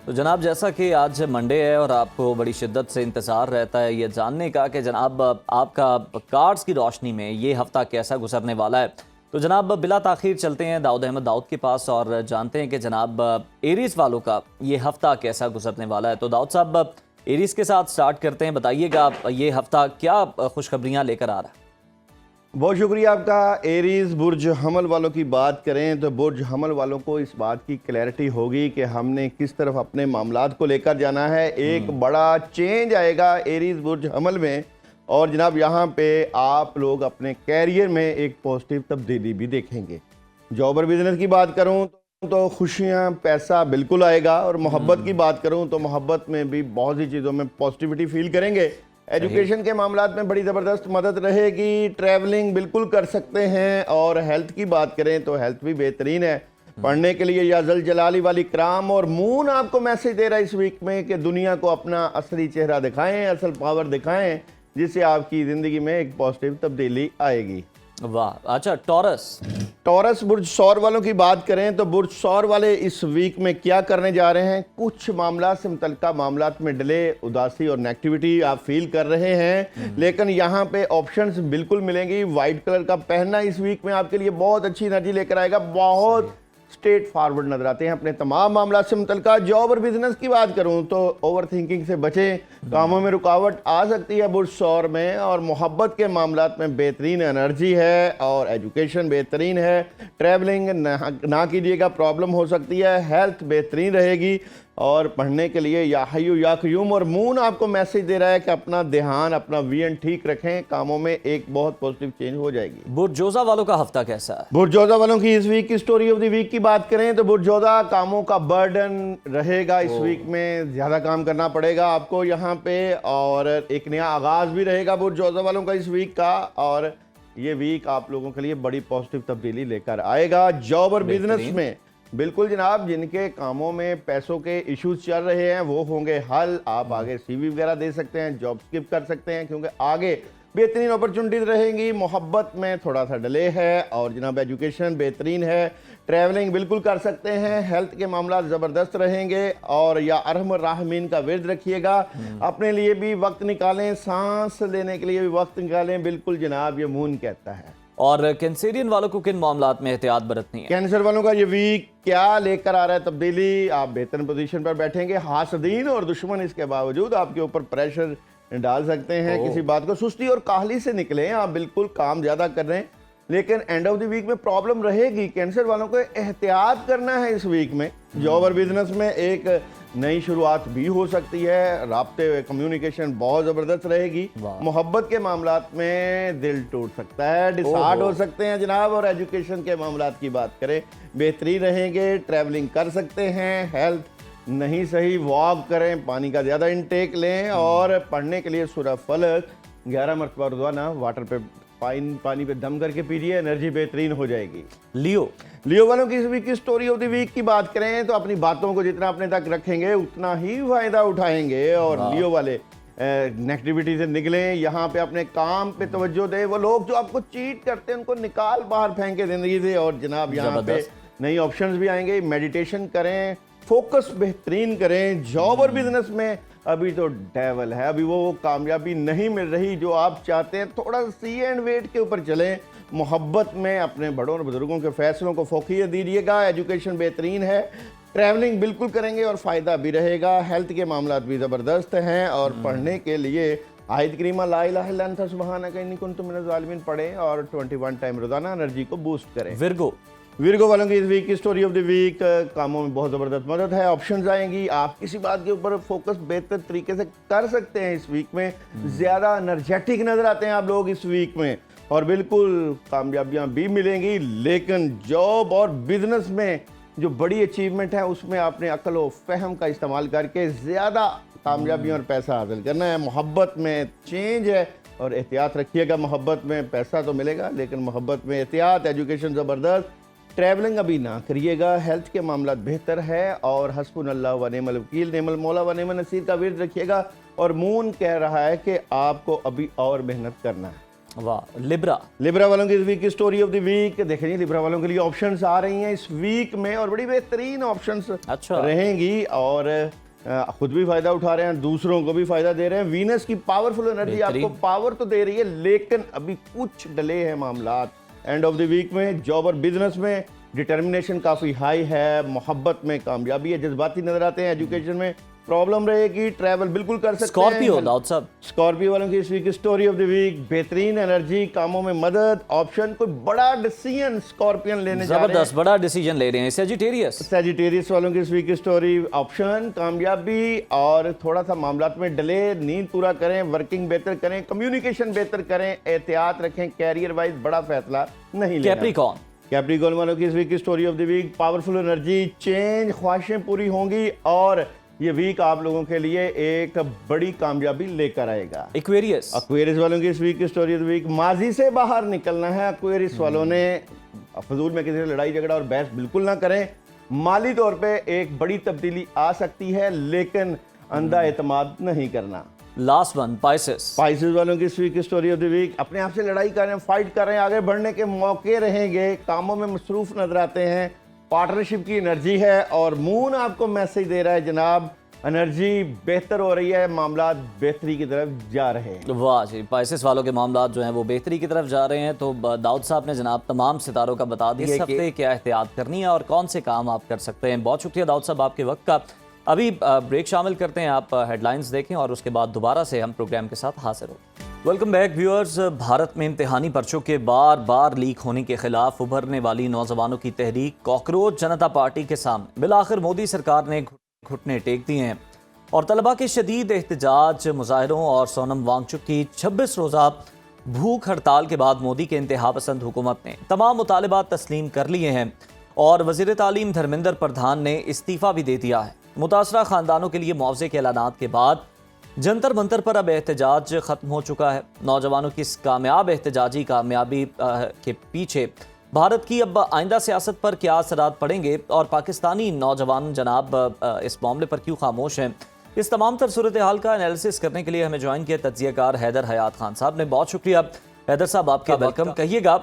तो जनाब, जैसा कि आज मंडे है और आपको बड़ी शिद्दत से इंतज़ार रहता है ये जानने का कि जनाब आपका कार्ड्स की रोशनी में ये हफ़्ता कैसा गुजरने वाला है, तो जनाब बिला ताख़ीर चलते हैं दाऊद अहमद दाऊद के पास और जानते हैं कि जनाब एरीज़ वालों का ये हफ़्ता कैसा गुजरने वाला है। तो दाऊद साहब, एरीज़ के साथ स्टार्ट करते हैं, बताइएगा ये हफ़्ता क्या खुशखबरियाँ लेकर आ रहा है। बहुत शुक्रिया आपका। एरीज़ बुर्ज हमल वालों की बात करें तो बुर्ज हमल वालों को इस बात की क्लैरिटी होगी कि हमने किस तरफ अपने मामलात को लेकर जाना है। एक बड़ा चेंज आएगा एरीज़ बुर्ज हमल में, और जनाब यहाँ पे आप लोग अपने कैरियर में एक पॉजिटिव तब्दीली भी देखेंगे। जॉब और बिजनेस की बात करूँ तो खुशियाँ, पैसा बिल्कुल आएगा, और मोहब्बत की बात करूँ तो मोहब्बत में भी बहुत सी चीज़ों में पॉजिटिविटी फील करेंगे। एजुकेशन के मामलात में बड़ी ज़बरदस्त मदद रहेगी। ट्रैवलिंग बिल्कुल कर सकते हैं, और हेल्थ की बात करें तो हेल्थ भी बेहतरीन है। पढ़ने के लिए या जल जलाली वाली कराम, और मून आपको मैसेज दे रहा है इस वीक में कि दुनिया को अपना असली चेहरा दिखाएं, असल पावर दिखाएं, जिससे आपकी ज़िंदगी में एक पॉजिटिव तब्दीली आएगी। वाह, अच्छा। टॉरस बुर्ज सौर वालों की बात करें तो बुर्ज सौर वाले इस वीक में क्या करने जा रहे हैं, कुछ मामला से मुतल्लिका मामलात में डिले, उदासी और नेगेटिविटी आप फील कर रहे हैं, लेकिन यहाँ पे ऑप्शंस बिल्कुल मिलेंगी। वाइट कलर का पहनना इस वीक में आपके लिए बहुत अच्छी एनर्जी लेकर आएगा। बहुत स्ट्रेट फॉरवर्ड नजर आते हैं अपने तमाम मामला से मुतल्लिका। जॉब और बिजनेस की बात करूं तो ओवर थिंकिंग से बचें, कामों में रुकावट आ सकती है बुर्ज सौर में, और मोहब्बत के मामलात में बेहतरीन एनर्जी है, और एजुकेशन बेहतरीन है। ट्रैवलिंग ना कीजिएगा, प्रॉब्लम हो सकती है। हेल्थ बेहतरीन रहेगी, और पढ़ने के लिए या हय्यू या क़य्यूम, और मून आपको मैसेज दे रहा है कि अपना ध्यान, अपना विजन ठीक रखें, कामों में एक बहुत पॉजिटिव चेंज हो जाएगी। बुर्जोज़ा वालों का हफ्ता कैसा है? बुर्जोज़ा वालों की इस वीक की स्टोरी ऑफ द वीक की बात करें तो बुर्जोज़ा कामों का बर्डन रहेगा इस वीक में, ज़्यादा काम करना पड़ेगा आपको यहाँ पे, और एक नया आगाज़ भी रहेगा बुर्जोज़ा वालों का इस वीक का, और ये वीक आप लोगों के लिए बड़ी पॉजिटिव तब्दीली लेकर आएगा। जॉब और बिजनेस में बिल्कुल जनाब, जिनके कामों में पैसों के इश्यूज चल रहे हैं वो होंगे हल। आप आगे सीवी वगैरह दे सकते हैं, जॉब स्किप कर सकते हैं, क्योंकि आगे बेहतरीन अपॉर्चुनिटीज रहेंगी। मोहब्बत में थोड़ा सा डिले है, और जनाब एजुकेशन बेहतरीन है। ट्रैवलिंग बिल्कुल कर सकते हैं। हेल्थ के मामला ज़बरदस्त रहेंगे, और या अरहम राहमीन का विर्द रखिएगा। अपने लिए भी वक्त निकालें, सांस लेने के लिए भी वक्त निकालें। बिल्कुल जनाब, ये मून कहता है। और कैंसेरियन वालों को किन मामलात में एहतियात बरतनी है? कैंसर वालों का ये वीक क्या लेकर आ रहा है तब्दीली, आप बेहतर पोजीशन पर बैठेंगे। हासदीन और दुश्मन इसके बावजूद आपके ऊपर प्रेशर डाल सकते हैं, किसी बात को सुस्ती और काहली से निकलें। आप बिल्कुल काम ज़्यादा कर रहे हैं, लेकिन एंड ऑफ द वीक में प्रॉब्लम रहेगी। कैंसर वालों को एहतियात करना है इस वीक में। जॉब और बिजनेस में एक नई शुरुआत भी हो सकती है, राब्ते कम्युनिकेशन बहुत ज़बरदस्त रहेगी। वाह। मोहब्बत के मामलात में दिल टूट सकता है, डिसहार्ट हो सकते हैं जनाब। और एजुकेशन के मामलात की बात करें, बेहतरीन रहेंगे, ट्रैवलिंग कर सकते हैं। हेल्थ नहीं सही, वॉक करें, पानी का ज़्यादा इंटेक लें और पढ़ने के लिए सूरह फलक 11 मरतबा रोज़ाना वाटर पे पानी पे दम करके पीजिए, एनर्जी बेहतरीन हो जाएगी। लियो वालों की इस वीक की स्टोरी ऑफ द वीक की बात करें तो अपनी बातों को जितना अपने तक रखेंगे उतना ही फायदा उठाएंगे। और लियो वाले नेगेटिविटी से निकलें, यहाँ पे अपने काम पे तवज्जो दें। वो लोग जो आपको चीट करते हैं उनको निकाल बाहर फेंके जिंदगी से। और जनाब यहाँ पे नई ऑप्शंस भी आएंगे। मेडिटेशन करें, फोकस बेहतरीन करें। जॉब और बिजनेस में अभी तो डेवल है, अभी वो कामयाबी नहीं मिल रही जो आप चाहते हैं। थोड़ा सी एंड वेट के ऊपर चलें। मोहब्बत में अपने बड़ों और बुजुर्गों के फैसलों को फोकियत दीजिएगा। एजुकेशन बेहतरीन है, ट्रैवलिंग बिल्कुल करेंगे और फ़ायदा भी रहेगा। हेल्थ के मामलात भी ज़बरदस्त हैं और पढ़ने के लिए आयत करीमा ला इलाहा इल्ला अंता सुब्हानका इन्नी कुन्तु मिनज़ ज़ालिमीन पढ़ें और 21 टाइम रोज़ाना एनर्जी को बूस्ट करें। विर्गो वालों की इस वीक की स्टोरी ऑफ द वीक, कामों में बहुत ज़बरदस्त मदद है, ऑप्शंस आएंगी। आप किसी बात के ऊपर फोकस बेहतर तरीके से कर सकते हैं इस वीक में। ज़्यादा एनर्जेटिक नज़र आते हैं आप लोग इस वीक में और बिल्कुल कामयाबियां भी मिलेंगी। लेकिन जॉब और बिजनेस में जो बड़ी अचीवमेंट है उसमें आपने अक्ल व फहम का इस्तेमाल करके ज़्यादा कामयाबी और पैसा हासिल करना है। मोहब्बत में चेंज है और एहतियात रखिएगा। मोहब्बत में पैसा तो मिलेगा लेकिन मोहब्बत में एहतियात। एजुकेशन ज़बरदस्त, ट्रैवलिंग अभी ना करिएगा। हेल्थ के मामला बेहतर है और हस्बुनल्लाह व निअमल वकील, निअमल मौला व निअमल नसीर का विर्द रखिएगा। और मून कह रहा है कि आपको अभी और मेहनत करना है। वाह। लिब्रा वालों की इस वीक की स्टोरी ऑफ द वीक देखें जी। लिब्रा वालों के लिए ऑप्शंस आ रही हैं इस वीक में और बड़ी बेहतरीन ऑप्शंस रहेंगी और खुद भी फायदा उठा रहे हैं, दूसरों को भी फायदा दे रहे हैं। वीनस की पावरफुल एनर्जी आपको पावर तो दे रही है लेकिन अभी कुछ डले हैं मामलात। एंड ऑफ द वीक में जॉब और बिजनेस में डिटर्मिनेशन काफ़ी हाई है। मोहब्बत में कामयाबी है, जज्बाती नजर आते हैं। एजुकेशन में प्रॉब्लम रहेगी, ट्रैवल बिल्कुल कर सकते हैं। स्कॉर्पियो वालों की इस वीक की स्टोरी ऑफ द वीक, बेहतरीन एनर्जी, कामों में मदद, ऑप्शन, कोई बड़ा डिसीजन स्कॉर्पियन लेने जा रहे हैं, बड़ा डिसीजन ले रहे हैं। सेजिटेरियस वालों की इस वीक की स्टोरी, ऑप्शन, कामयाबी और थोड़ा सा मामलात में डले। नींद पूरा करें, वर्किंग बेहतर करें, कम्युनिकेशन बेहतर करें, एहतियात रखें। कैरियर वाइज बड़ा फैसला नहीं लेना। कैप्रिकॉर्न वालों की इस वीक की story of the week, powerful energy, change, ख्वाहिशें पूरी होंगी और ये वीक आप लोगों के लिए एक बड़ी कामयाबी लेकर आएगा। एक्वेरियस वालों की इस वीक की स्टोरी ऑफ द वीक, माजी से बाहर निकलना है। एक्वेरियस वालों ने फजूल में किसी से लड़ाई झगड़ा और बहस बिल्कुल ना करें। माली तौर पे एक बड़ी तब्दीली आ सकती है लेकिन अंधा एतमाद नहीं करना। लास्ट वन, पाइसेस वालों की इस वीक की स्टोरी ऑफ द वीक, अपने आप से लड़ाई कर रहे हैं, फाइट कर रहे हैं, आगे बढ़ने के मौके रहेंगे, कामों में मसरूफ नजर आते हैं। पार्टनरशिप की एनर्जी है और मून आपको मैसेज दे रहा है जनाब एनर्जी बेहतर हो रही है, मामला बेहतरी की तरफ जा रहे हैं। वाह जी, पाइसेस वालों के मामला जो हैं वो बेहतरी की तरफ जा रहे हैं। तो दाऊद साहब ने जनाब तमाम सितारों का बता दिया इस हफ्ते क्या एहतियात करनी है और कौन से काम आप कर सकते हैं। बहुत शुक्रिया दाऊद साहब आपके वक्त का। अभी ब्रेक शामिल करते हैं, आप हेडलाइंस देखें और उसके बाद दोबारा से हम प्रोग्राम के साथ हाजिर हो। Welcome back viewers. भारत में इम्तिहानी पर्चों के बार बार लीक होने के खिलाफ उभरने वाली नौजवानों की तहरीक कॉकरोच जनता पार्टी के सामने बिलाखिर मोदी सरकार ने घुटने टेक दिए हैं और तलबा के शदीद एहतजाज, मुजाहरों और सोनम वांगचुक की 26 रोज़ा भूख हड़ताल के बाद मोदी के इंतहा पसंद हुकूमत ने तमाम मुतालबात तस्लीम कर लिए हैं और वज़ीर तालीम धर्मेंद्र प्रधान ने इस्तीफ़ा भी दे दिया है। मुतासरा ख़ानदानों के लिए मुआवजे के ऐलानात के बाद जंतर मंतर पर अब एहतजाज ख़त्म हो चुका है। नौजवानों की इस कामयाब एहतजाजी कामयाबी के पीछे भारत की अब आइंदा सियासत पर क्या असरात पड़ेंगे और पाकिस्तानी नौजवान जनाब इस मामले पर क्यों खामोश हैं, इस तमाम तर सूरत हाल का एनालिसिस करने के लिए हमें ज्वाइन किया तज्जियाकार हैदर हयात खान साहब ने। बहुत शुक्रिया हैदर साहब, आपका वेलकम। कहिएगा,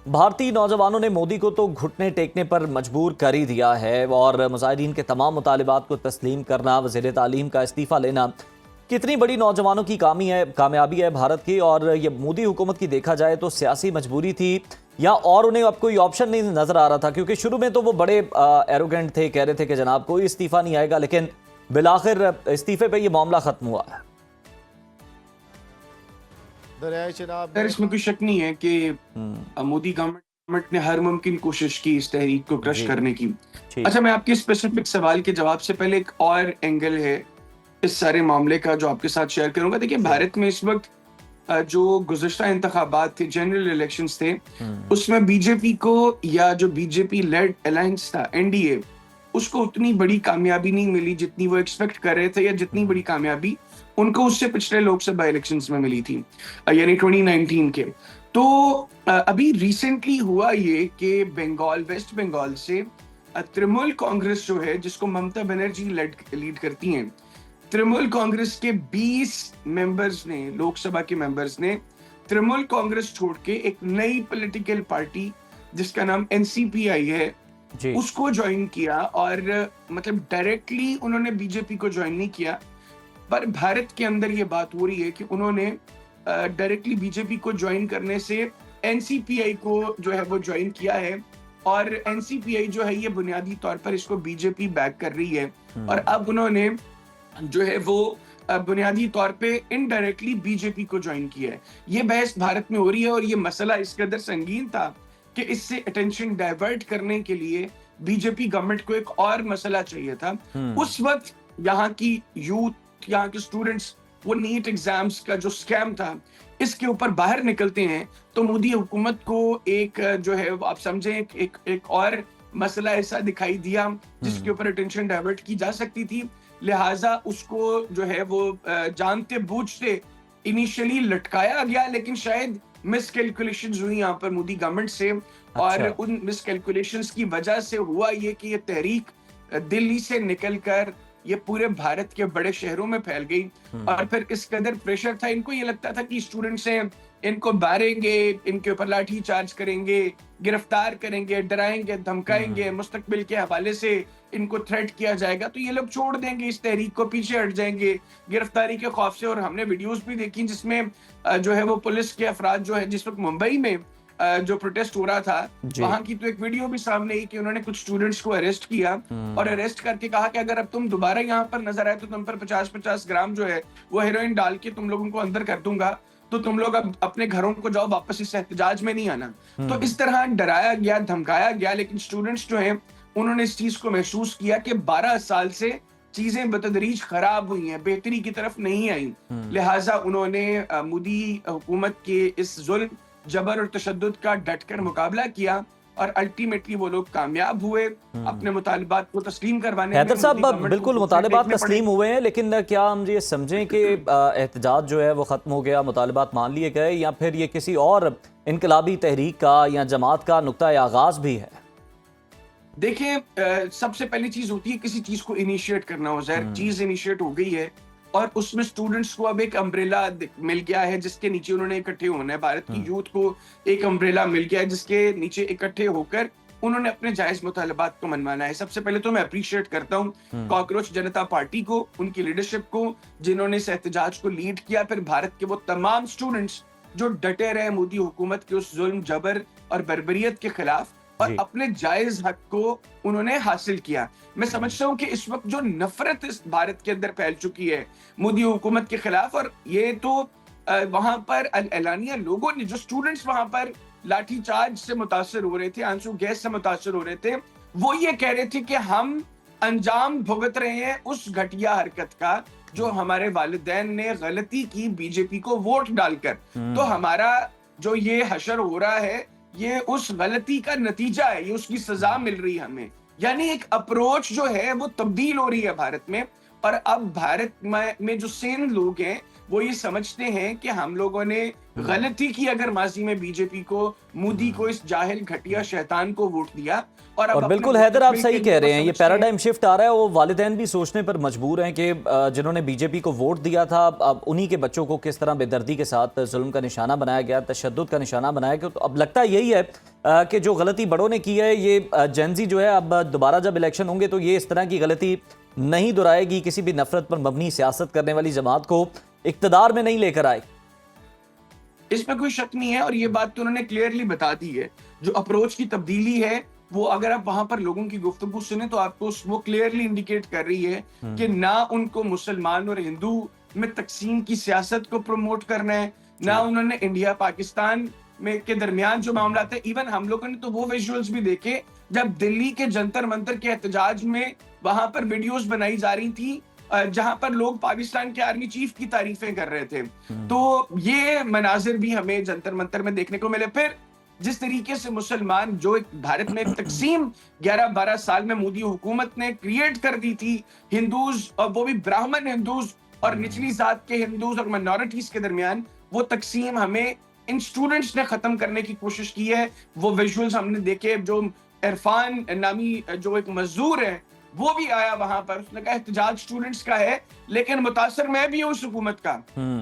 भारतीय नौजवानों ने मोदी को तो घुटने टेकने पर मजबूर कर ही दिया है और मुजाहिरीन के तमाम मुतालिबात को तस्लीम करना, वज़ीर तालीम का इस्तीफ़ा लेना कितनी बड़ी नौजवानों की कामयाबी है भारत की। और ये मोदी हुकूमत की देखा जाए तो सियासी मजबूरी थी या और उन्हें अब कोई ऑप्शन नहीं नज़र आ रहा था, क्योंकि शुरू में तो वो बड़े एरोगेंट थे, कह रहे थे कि जनाब कोई इस्तीफ़ा नहीं आएगा, लेकिन बिलाखिर इस्तीफे पे ये मामला खत्म हुआ है। इसमें कोई शक नहीं है कि मोदी गवर्नमेंट गवर्नमेंट ने हर मुमकिन कोशिश की इस तहरीक को क्रश जी। करने की। ठीक। अच्छा, मैं आपके स्पेसिफिक सवाल के जवाब से पहले एक और एंगल है इस सारे मामले का जो आपके साथ शेयर करूंगा। देखिए, जी। भारत में इस वक्त जो गुज़िश्ता इंतखाबात थे, जनरल इलेक्शंस थे, हम्म। उसमें बीजेपी को या जो बीजेपी लेड अलायंस था, एनडीए, उसको उतनी बड़ी कामयाबी नहीं मिली जितनी वो एक्सपेक्ट कर रहे थे, या जितनी बड़ी कामयाबी उनको उससे पिछले लोकसभा इलेक्शंस में मिली थी, यानी 2019 के। तो अभी रिसेंटली हुआ ये कि वेस्ट बंगाल से तृणमूल कांग्रेस जो है, जिसको ममता बनर्जी लीड करती हैं, तृणमूल कांग्रेस के 20 मेंबर्स ने, लोकसभा के मेंबर्स ने तृणमूल कांग्रेस छोड़ के एक नई पॉलिटिकल पार्टी जिसका नाम एनसीपीआई है, जी। उसको ज्वाइन किया। और मतलब डायरेक्टली उन्होंने बीजेपी को ज्वाइन नहीं किया, पर भारत के अंदर ये बात हो रही है कि उन्होंने डायरेक्टली बीजेपी को ज्वाइन करने से एनसीपीआई को जो है वो ज्वाइन किया है, और एनसीपीआई जो है ये बुनियादी तौर पर इसको बीजेपी बैक कर रही है। और अब उन्होंने जो है वो बुनियादी तौर पे इनडायरेक्टली बीजेपी को ज्वाइन किया है। ये बहस भारत में हो रही है, और ये मसला इस कदर संगीन था कि इससे अटेंशन डाइवर्ट करने के लिए बीजेपी गवर्नमेंट को एक और मसला चाहिए था। उस वक्त यहाँ की यूथ, यहाँ के स्टूडेंट्स, वो नीट एग्जाम्स का जो स्कैम था, इसके ऊपर बाहर निकलते हैं, तो मोदी हुकूमत को एक जो है आप समझें एक और मसला ऐसा दिखाई दिया जिसके ऊपर अटेंशन डाइवर्ट की जा सकती थी। लिहाजा उसको जो है वो जानते बूझते इनिशियली लटकाया गया, लेकिन शायद मिसकैलकुलेशंस हुई यहाँ पर मोदी गवर्नमेंट से। और उन मिसकैलकुलेशंस की वजह से हुआ ये कि ये तहरीक दिल्ली से निकलकर ये पूरे भारत के बड़े शहरों में फैल गई। और फिर इस कदर प्रेशर था, इनको ये लगता था कि स्टूडेंट्स हैं, इनको मारेंगे, इनके ऊपर लाठी चार्ज करेंगे, गिरफ्तार करेंगे, डराएंगे, धमकाएंगे, मुस्तकबिल के हवाले से इनको थ्रेट किया जाएगा, तो ये लोग छोड़ देंगे इस तहरीक को, पीछे हट जाएंगे गिरफ्तारी के खौफ से। और हमने वीडियोस भी देखी जिसमें जो है वो पुलिस के अफराद जो है, जिस वक्त मुंबई में जो प्रोटेस्ट हो रहा था, वहां की तो एक वीडियो भी सामने आई कि उन्होंने कुछ स्टूडेंट्स को अरेस्ट किया, और अरेस्ट करके कहा कि अगर अब तुम दोबारा यहाँ पर नजर आए तो तुम पर 50-50 ग्राम जो है वो हेरोइन डाल के तुम लोगों को अंदर कर दूंगा, तो तुम लोग अब अपने घरों को जाओ, वापस इस एहतजाज में नहीं आना। तो इस तरह डराया गया, धमकाया गया, लेकिन स्टूडेंट्स जो है उन्होंने इस चीज को महसूस किया कि 12 साल से चीजें बतदरीज खराब हुई हैं, बेहतरी की तरफ नहीं आई। लिहाजा उन्होंने मोदी हुकूमत के इस जुल्म, जबर और तशद्दुद का डटकर मुकाबला किया, और अल्टीमेटली वो लोग कामयाब हुए अपने मुतालिबात को तस्लीम करवाने में। हैदर साहब, मोदी गवर्नमेंट बिल्कुल को मुतालिबात देखने तस्लीम हुए हैं, लेकिन क्या हम ये समझें कि एहतजाज जो है वो ख़त्म हो गया, मुतालिबात मान लिए गए, या फिर ये किसी और इनकलाबी तहरीक का या जमात का नुक्ता आगाज भी है? देखिए, सबसे पहली चीज होती है किसी चीज को इनिशिएट करना हो जाए। चीज इनिशिएट हो गई है, और उसमें स्टूडेंट्स को अब एक अम्ब्रेला मिल गया है जिसके नीचे उन्होंने इकट्ठे होना है। भारत की यूथ को एक अम्ब्रेला मिल गया है जिसके नीचे इकट्ठे होकर उन्होंने अपने जायज मुतालबात को मनवाना है। सबसे पहले तो मैं अप्रिशिएट करता हूँ कॉकरोच जनता पार्टी को, उनकी लीडरशिप को, जिन्होंने इस एहतजाज को लीड किया। फिर भारत के वो तमाम स्टूडेंट्स जो डटे रहे मोदी हुकूमत के उस जुल्म, जबर और बर्बरियत के खिलाफ, और अपने जायज हक को उन्होंने हासिल किया। मैं समझता हूँ कि इस वक्त जो नफरत इस भारत के अंदर फैल चुकी है मोदी हुकूमत के खिलाफ, और ये तो वहां पर एलानिया लोगों ने, जो स्टूडेंट्स वहां पर लाठी चार्ज से मुतासर हो रहे थे, आंसू गैस से मुतासर हो रहे थे, वो ये कह रहे थे कि हम अंजाम भुगत रहे हैं उस घटिया हरकत का जो हमारे वालिदैन ने गलती की बीजेपी को वोट डालकर। तो हमारा जो ये हशर हो रहा है, ये उस गलती का नतीजा है, ये उसकी सजा मिल रही है हमें। यानी एक अप्रोच जो है वो तब्दील हो रही है भारत में। और अब भारत में जो सेन लोग हैं वो ये समझते हैं कि हम लोगों ने गलती की अगर माजी में बीजेपी को, मोदी को, इस जाहिल घटिया शैतान को वोट दिया। और बिल्कुल हैदर, आप सही कह रहे हैं, ये पैराडाइम शिफ्ट आ रहा है। वो वालिदैन भी सोचने पर मजबूर हैं कि जिन्होंने बीजेपी को वोट दिया था, अब उन्हीं के बच्चों को किस तरह बेदर्दी के साथ जुल्म का निशाना बनाया गया, तशद्दुद का निशाना बनाया गया। तो अब लगता यही है कि जो गलती बड़ों ने की है, ये जेनजी जो है अब दोबारा जब इलेक्शन होंगे तो ये इस तरह की गलती नहीं दोहराएगी, किसी भी नफरत पर मबनी सियासत करने वाली जमात को इक्तदार में नहीं लेकर आए। इसमें कोई शक नहीं है, और ये बात तो उन्होंने क्लियरली बता दी है। जो अप्रोच की तब्दीली है वो अगर आप वहां पर लोगों की गुफ्तगू सुने तो आपको वो क्लियरली इंडिकेट कर रही है कि ना उनको मुसलमान और हिंदू में तकसीम की सियासत को प्रमोट करना है, ना उन्होंने इंडिया पाकिस्तान में के दरमियान जो मामला थे, इवन हम लोगों ने तो वो विजुअल्स भी देखे जब दिल्ली के जंतर मंतर के एहतजाज में वहां पर वीडियोस बनाई जा रही थी जहां पर लोग पाकिस्तान के आर्मी चीफ की तारीफें कर रहे थे। तो ये मनाजिर भी हमें जंतर मंतर में देखने को मिले। फिर जिस तरीके से मुसलमान जो एक भारत में तकसीम 11-12 साल में मोदी हुकूमत ने क्रिएट कर दी थी, हिंदूज और वो भी ब्राह्मण हिंदूज और निचली जात के हिंदूज और माइनॉरिटीज के दरमियान, वो तकसीम हमें इन स्टूडेंट्स ने खत्म करने की कोशिश की है। वो विजुअल्स हमने देखे, जो इरफान नामी जो एक मजदूर है वो भी आया वहां पर, उसने कहा एहतजाज स्टूडेंट्स का है लेकिन मुतासर मैं भी हूं उस हुकूमत का।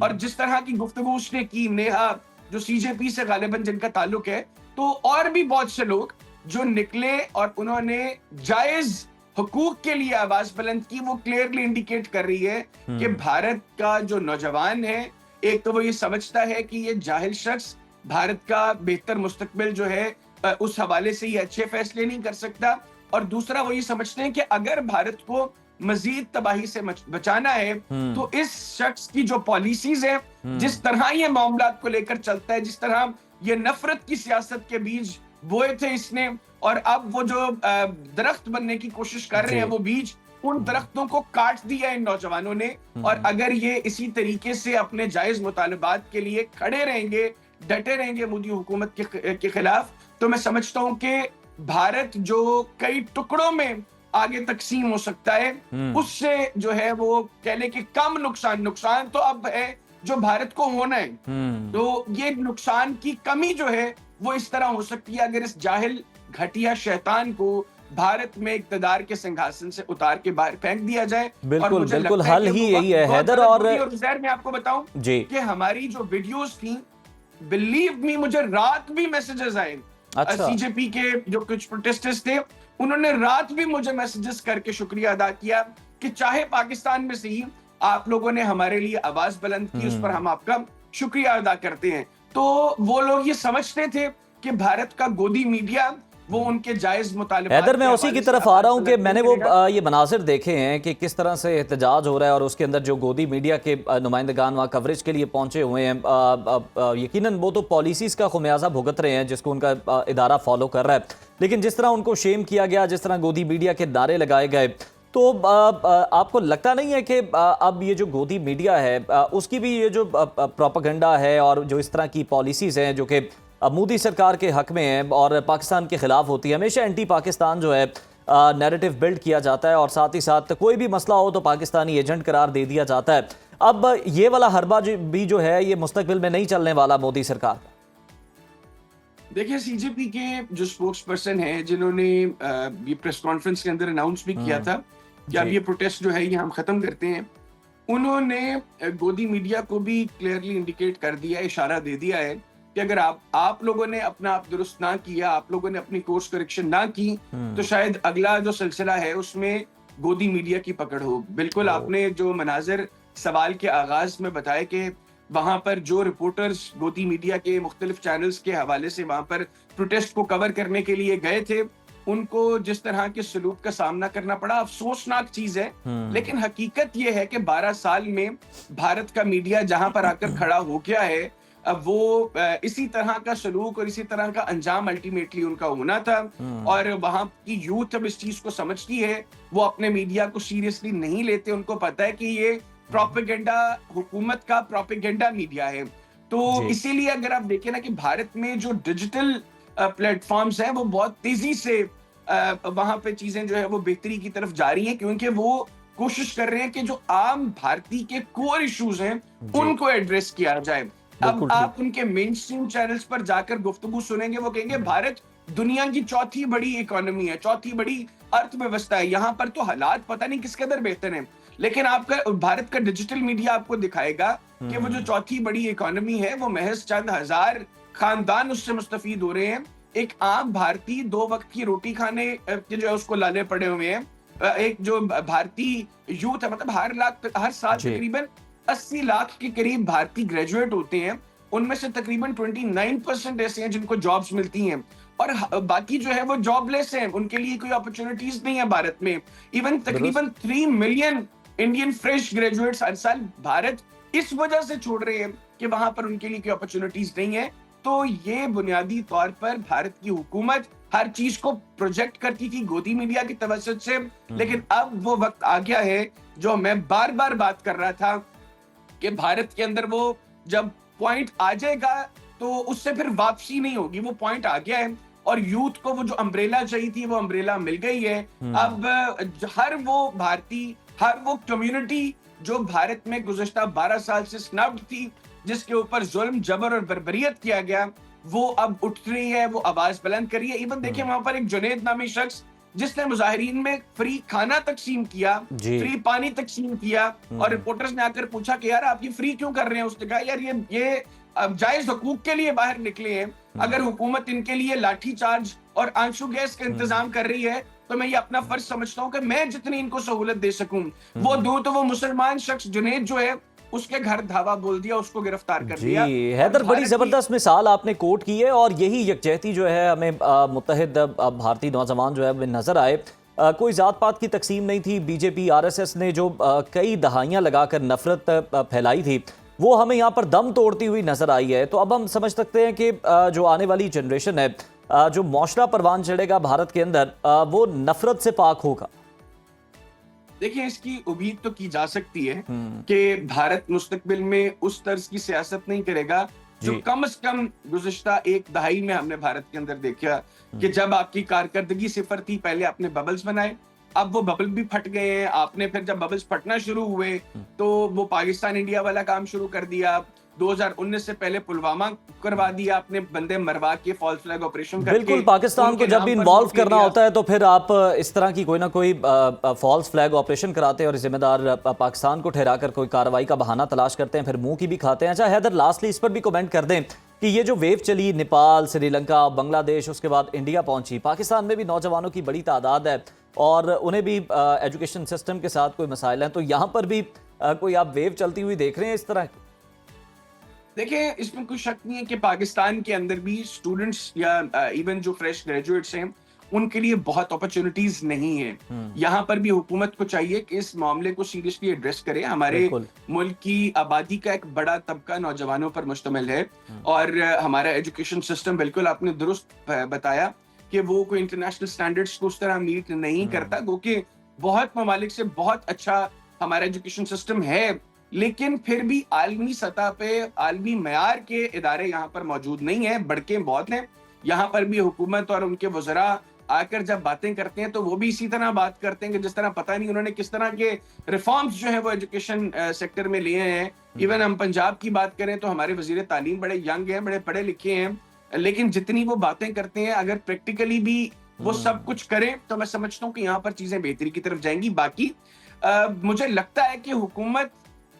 और जिस तरह की गुफ्तगू उसने की, नेहा जो सीजेपी से गालिबन जिनका ताल्लुक है, तो और भी बहुत से लोग जो निकले और उन्होंने जायज हुकूक के लिए आवाज बुलंद की, वो क्लियरली इंडिकेट कर रही है कि भारत का जो नौजवान है, एक तो वो ये समझता है कि ये जाहिल शख्स भारत का बेहतर मुस्तकबिल जो है उस हवाले से ये अच्छे फैसले नहीं कर सकता, और दूसरा वो ये समझते हैं कि अगर भारत को मजीद तबाही से बचाना है तो इस शख्स की जो पॉलिसीज है, जिस तरह ये मामला को लेकर चलता है, जिस तरह ये नफरत की सियासत के बीज बोए थे इसने, और अब वो जो दरख्त बनने की कोशिश कर रहे हैं वो बीज, उन दरख्तों को काट दिया इन नौजवानों ने। और अगर ये इसी तरीके से अपने जायज मुतालबात के लिए खड़े रहेंगे, डटे रहेंगे मोदी हुकूमत के खिलाफ, तो मैं समझता हूं कि भारत जो कई टुकड़ों में आगे तकसीम हो सकता है, उससे जो है वो कह ले कि कम नुकसान तो अब है जो भारत को होना है। तो ये नुकसान की कमी जो है वो इस तरह हो सकती है अगर इस जाहिल घटिया शैतान को भारत में इक़्तिदार के सिंहासन से उतार के बाहर फेंक दिया जाए। बिल्कुल बिल्कुल, हल ही यही है हैदर। और मैं आपको बताऊं जी कि हमारी जो वीडियोस थी, बिलीव मी, मुझे रात भी मैसेजेस आए। अच्छा। सीजेपी के जो कुछ प्रोटेस्टर्स थे, उन्होंने रात भी मुझे मैसेजेस करके शुक्रिया अदा किया कि चाहे पाकिस्तान में से ही आप लोगों ने हमारे लिए आवाज बुलंद की, उस पर हम आपका शुक्रिया अदा करते हैं। तो वो लोग ये समझते थे कि भारत का गोदी मीडिया वो उनके जायज मुतालिबात। हैदर, मैं उसी की तरफ आ रहा हूं कि मैंने वो ये मनासिर देखे हैं कि किस तरह से एहतजाज हो रहा है और उसके अंदर जो गोदी मीडिया के नुमाइंदगान वहाँ कवरेज के लिए पहुंचे हुए हैं, यकीनन वो तो पॉलिसीज़ का खुमियाजा भुगत रहे हैं जिसको उनका इदारा फॉलो कर रहा है, लेकिन जिस तरह उनको शेम किया गया, जिस तरह गोदी मीडिया के नारे लगाए गए, तो आपको लगता नहीं है कि अब ये जो गोदी मीडिया है उसकी भी ये जो प्रोपेगेंडा है और जो इस तरह की पॉलिसीज़ हैं जो कि मोदी सरकार के हक में है और पाकिस्तान के खिलाफ होती है, हमेशा एंटी पाकिस्तान जो है नैरेटिव बिल्ड किया जाता है और साथ ही साथ कोई भी मसला हो तो पाकिस्तानी एजेंट करार दे दिया जाता है। अब ये वाला हरबा भी जो है ये मुस्तकबिल में नहीं चलने वाला मोदी सरकार का। देखिए, सीजेपी के जो स्पोक्स पर्सन है जिन्होंने ये प्रेस कॉन्फ्रेंस के अंदर अनाउंस भी किया था कि अब ये प्रोटेस्ट जो है ये हम खत्म करते हैं, उन्होंने गोदी मीडिया को भी क्लियरली इंडिकेट कर दिया, इशारा दे दिया है कि अगर आप लोगों ने अपना आप दुरुस्त ना किया, आप लोगों ने अपनी कोर्स करेक्शन ना की, तो शायद अगला जो सिलसिला है उसमें गोदी मीडिया की पकड़ हो। बिल्कुल आपने जो मनाजिर सवाल के आगाज में बताया कि वहां पर जो रिपोर्टर्स गोदी मीडिया के मुख्तलिफ चैनल्स के हवाले से वहां पर प्रोटेस्ट को कवर करने के लिए गए थे, उनको जिस तरह के सलूक का सामना करना पड़ा, अफसोसनाक चीज है। लेकिन हकीकत यह है कि 12 साल में भारत का मीडिया जहां पर आकर खड़ा हो गया है, अब वो इसी तरह का सलूक और इसी तरह का अंजाम अल्टीमेटली उनका होना था। और वहां की यूथ अब इस चीज को समझती है, वो अपने मीडिया को सीरियसली नहीं लेते, उनको पता है कि ये प्रोपेगेंडा, हुकूमत का प्रोपेगेंडा मीडिया है। तो इसीलिए अगर आप देखें ना कि भारत में जो डिजिटल प्लेटफॉर्म्स हैं वो बहुत तेजी से वहां पे चीजें जो है वो बेहतरी की तरफ जा रही हैं, क्योंकि वो कोशिश कर रहे हैं कि जो आम भारतीय के कोर इश्यूज हैं उनको एड्रेस किया जाए। अब आप उनके मेन स्ट्रीम चैनल्स पर जाकर गुफ्तगू सुनेंगे, वो कहेंगे भारत दुनिया की चौथी बड़ी इकोनॉमी है, चौथी बड़ी अर्थव्यवस्था है, यहाँ पर तो हालात पता नहीं किस कदर बेहतर हैं, लेकिन आपका भारत का डिजिटल मीडिया आपको दिखाएगा कि वो जो चौथी बड़ी इकोनॉमी है वो महज चंद हजार खानदान उससे मुस्तफीद हो रहे हैं। एक आम भारतीय 2 वक्त की रोटी खाने के जो है उसको लाने पड़े हुए हैं। एक जो भारतीय यूथ है, मतलब हर साल तकरीबन 80 लाख के करीब भारतीय ग्रेजुएट होते हैं, उनमें से तकरीबन 29% ऐसे हैं जिनको जॉब्स मिलती हैं, और बाकी जो है वो जॉबलेस हैं, उनके लिए कोई अपॉर्चुनिटीज नहीं है भारत में। इवन तकरीबन 3 मिलियन इंडियन फ्रेश ग्रेजुएट्स हर साल भारत इस वजह से छोड़ रहे हैं कि वहां पर उनके लिए कोई अपॉर्चुनिटीज नहीं है। तो ये बुनियादी तौर पर भारत की हुकूमत हर चीज को प्रोजेक्ट करती थी गोदी मीडिया की तवज्जो से, लेकिन अब वो वक्त आ गया है जो मैं बार बार बात कर रहा था कि भारत के अंदर वो जब पॉइंट आ जाएगा तो उससे फिर वापसी नहीं होगी। वो पॉइंट आ गया है और यूथ को वो जो अम्ब्रेला चाहिए थी वो अम्ब्रेला मिल गई है। अब हर वो भारतीय, हर वो कम्युनिटी जो भारत में गुज़श्ता 12 साल से स्नब्ड थी, जिसके ऊपर जुल्म, जबर और बर्बरियत किया गया, वो अब उठ रही है, वो आवाज बुलंद कर रही है। इवन देखिए वहां पर एक जुनैद नामी शख्स जिसने मुजाहिरीन में फ्री खाना तकसीम किया, फ्री पानी तकसीम किया, और रिपोर्टर्स ने आकर पूछा कि यार आप ये फ्री क्यों कर रहे हैं? उसने कहा यार ये जायज हकूक के लिए बाहर निकले हैं। अगर हुकूमत इनके लिए लाठी चार्ज और आंसू गैस का इंतजाम कर रही है तो मैं ये अपना फर्ज समझता हूँ कि मैं जितनी इनको सहूलत दे सकूं वो दूं। तो वो मुसलमान शख्स जुनैद जो है उसके घर धावा बोल दिया, उसको गिरफ्तार कर दिया। हैदर, बड़ी जबरदस्त मिसाल आपने कोट की है और यही यकजहती जो है हमें मुत्तहिद भारतीय नौजवान जो है हमें नजर आए। कोई जात पात की तकसीम नहीं थी। बीजेपी आरएसएस ने जो कई दहाइयां लगाकर नफरत फैलाई थी वो हमें यहाँ पर दम तोड़ती हुई नजर आई है। तो अब हम समझ सकते हैं कि जो आने वाली जनरेशन है, जो मौशरा परवान चढ़ेगा भारत के अंदर, वो नफरत से पाक होगा। देखिए इसकी उम्मीद तो की जा सकती है कि भारत मुस्तकबिल में उस तर्ज की सियासत नहीं करेगा जो कम से कम गुज़श्ता एक दहाई में हमने भारत के अंदर देखा कि जब आपकी कारकर्दगी सिफर थी, पहले आपने बबल्स बनाए, अब वो बबल भी फट गए हैं। आपने फिर जब बबल्स फटना शुरू हुए तो वो पाकिस्तान इंडिया वाला काम शुरू कर दिया। 2019 से पहले पुलवामा करवा दिया आपने, बंदे मरवा के फॉल्स फ्लैग ऑपरेशन करके। बिल्कुल, पाकिस्तान को जब भी इन्वॉल्व करना होता है तो फिर आप इस तरह की कोई ना कोई फॉल्स फ्लैग ऑपरेशन कराते हैं और जिम्मेदार पाकिस्तान को ठहराकर कोई कार्रवाई का बहाना तलाश करते हैं, फिर मुंह की भी खाते हैं। अच्छा हैदर, लास्टली इस पर भी कमेंट कर दें कि ये जो वेव चली नेपाल, श्रीलंका, बांग्लादेश, उसके बाद इंडिया पहुंची, पाकिस्तान में भी नौजवानों की बड़ी तादाद है और उन्हें भी एजुकेशन सिस्टम के साथ कोई मसाइल हैं, तो यहाँ पर भी कोई आप वेव चलती हुई देख रहे हैं इस तरह? देखिए इसमें कोई शक नहीं है कि पाकिस्तान के अंदर भी स्टूडेंट्स या इवन जो फ्रेश ग्रेजुएट्स हैं उनके लिए बहुत अपॉर्चुनिटीज नहीं है। यहाँ पर भी हुकूमत को चाहिए कि इस मामले को सीरियसली एड्रेस करे। हमारे मुल्क की आबादी का एक बड़ा तबका नौजवानों पर मुश्तमिल है और हमारा एजुकेशन सिस्टम, बिल्कुल आपने दुरुस्त बताया कि वो कोई इंटरनेशनल स्टैंडर्ड्स को उस तरह मीट नहीं करता, क्योंकि बहुत ममालिक से बहुत अच्छा हमारा एजुकेशन सिस्टम है, लेकिन फिर भी आलमी सतह पे आलमी मयार के इदारे यहाँ पर मौजूद नहीं है। बढ़के बहुत हैं। यहाँ पर भी हुकूमत और उनके वज़रा आकर जब बातें करते हैं तो वो भी इसी तरह बात करते हैं कि जिस तरह पता नहीं उन्होंने किस तरह के रिफॉर्म्स जो है वो एजुकेशन सेक्टर में लिए हैं। इवन हम पंजाब की बात करें तो हमारे वजीर तालीम बड़े यंग हैं, बड़े पढ़े लिखे हैं, लेकिन जितनी वो बातें करते हैं अगर प्रैक्टिकली भी वो सब कुछ करें तो मैं समझता हूँ कि यहाँ पर चीजें बेहतरी की तरफ जाएंगी। बाकी मुझे लगता है कि हुकूमत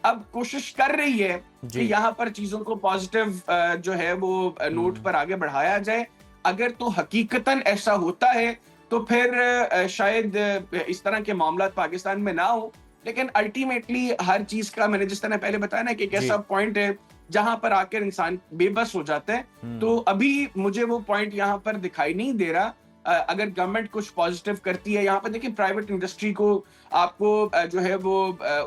अब कोशिश कर रही है कि यहाँ पर चीजों को पॉजिटिव जो है वो नोट पर आगे बढ़ाया जाए। अगर तो हकीकतन ऐसा होता है तो फिर शायद इस तरह के मामला पाकिस्तान में ना हो, लेकिन अल्टीमेटली हर चीज का, मैंने जिस तरह पहले बताया ना कि एक ऐसा पॉइंट है जहां पर आकर इंसान बेबस हो जाता है। तो अभी मुझे वो पॉइंट यहाँ पर दिखाई नहीं दे रहा। अगर गवर्नमेंट कुछ पॉजिटिव करती है, यहाँ पर देखिए प्राइवेट इंडस्ट्री को आपको जो है वो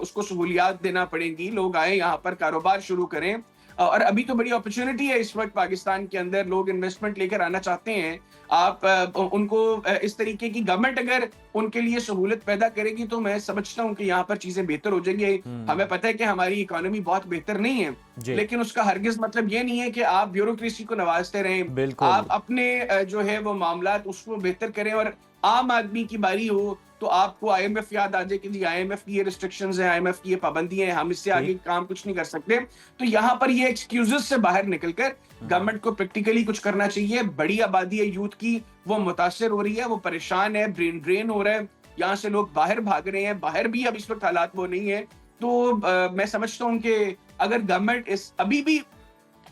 उसको सहूलियात देना पड़ेगी, लोग आए यहाँ पर कारोबार शुरू करें। और अभी तो बड़ी अपॉर्चुनिटी है इस वक्त पाकिस्तान के अंदर, लोग इन्वेस्टमेंट लेकर आना चाहते हैं। आप उनको इस तरीके की गवर्नमेंट अगर उनके लिए सहूलत पैदा करेगी तो मैं समझता हूँ कि यहाँ पर चीजें बेहतर हो जाएंगी। हमें पता है कि हमारी इकोनॉमी बहुत बेहतर नहीं है, लेकिन उसका हरगिज मतलब ये नहीं है कि आप ब्यूरोक्रेसी को नवाजते रहें। आप अपने जो है वो मामलात उसको बेहतर करें और आम आदमी की बारी हो तो आपको IMF याद आ जाए कि जी IMF की ये रिस्ट्रिक्शंस हैं, IMF की ये पाबंदियां हैं, हम इससे आगे काम कुछ नहीं कर सकते। तो यहाँ पर ये एक्सक्यूजेस से बाहर निकलकर गवर्नमेंट को प्रैक्टिकली कुछ करना चाहिए। बड़ी आबादी है यूथ की, वो मुतासर हो रही है, वो परेशान है, ब्रेन ड्रेन हो रहा है, यहाँ से लोग बाहर भाग रहे हैं, बाहर भी अब इस वक्त हालात वो नहीं है। तो मैं समझता हूँ कि अगर गवर्नमेंट इस अभी भी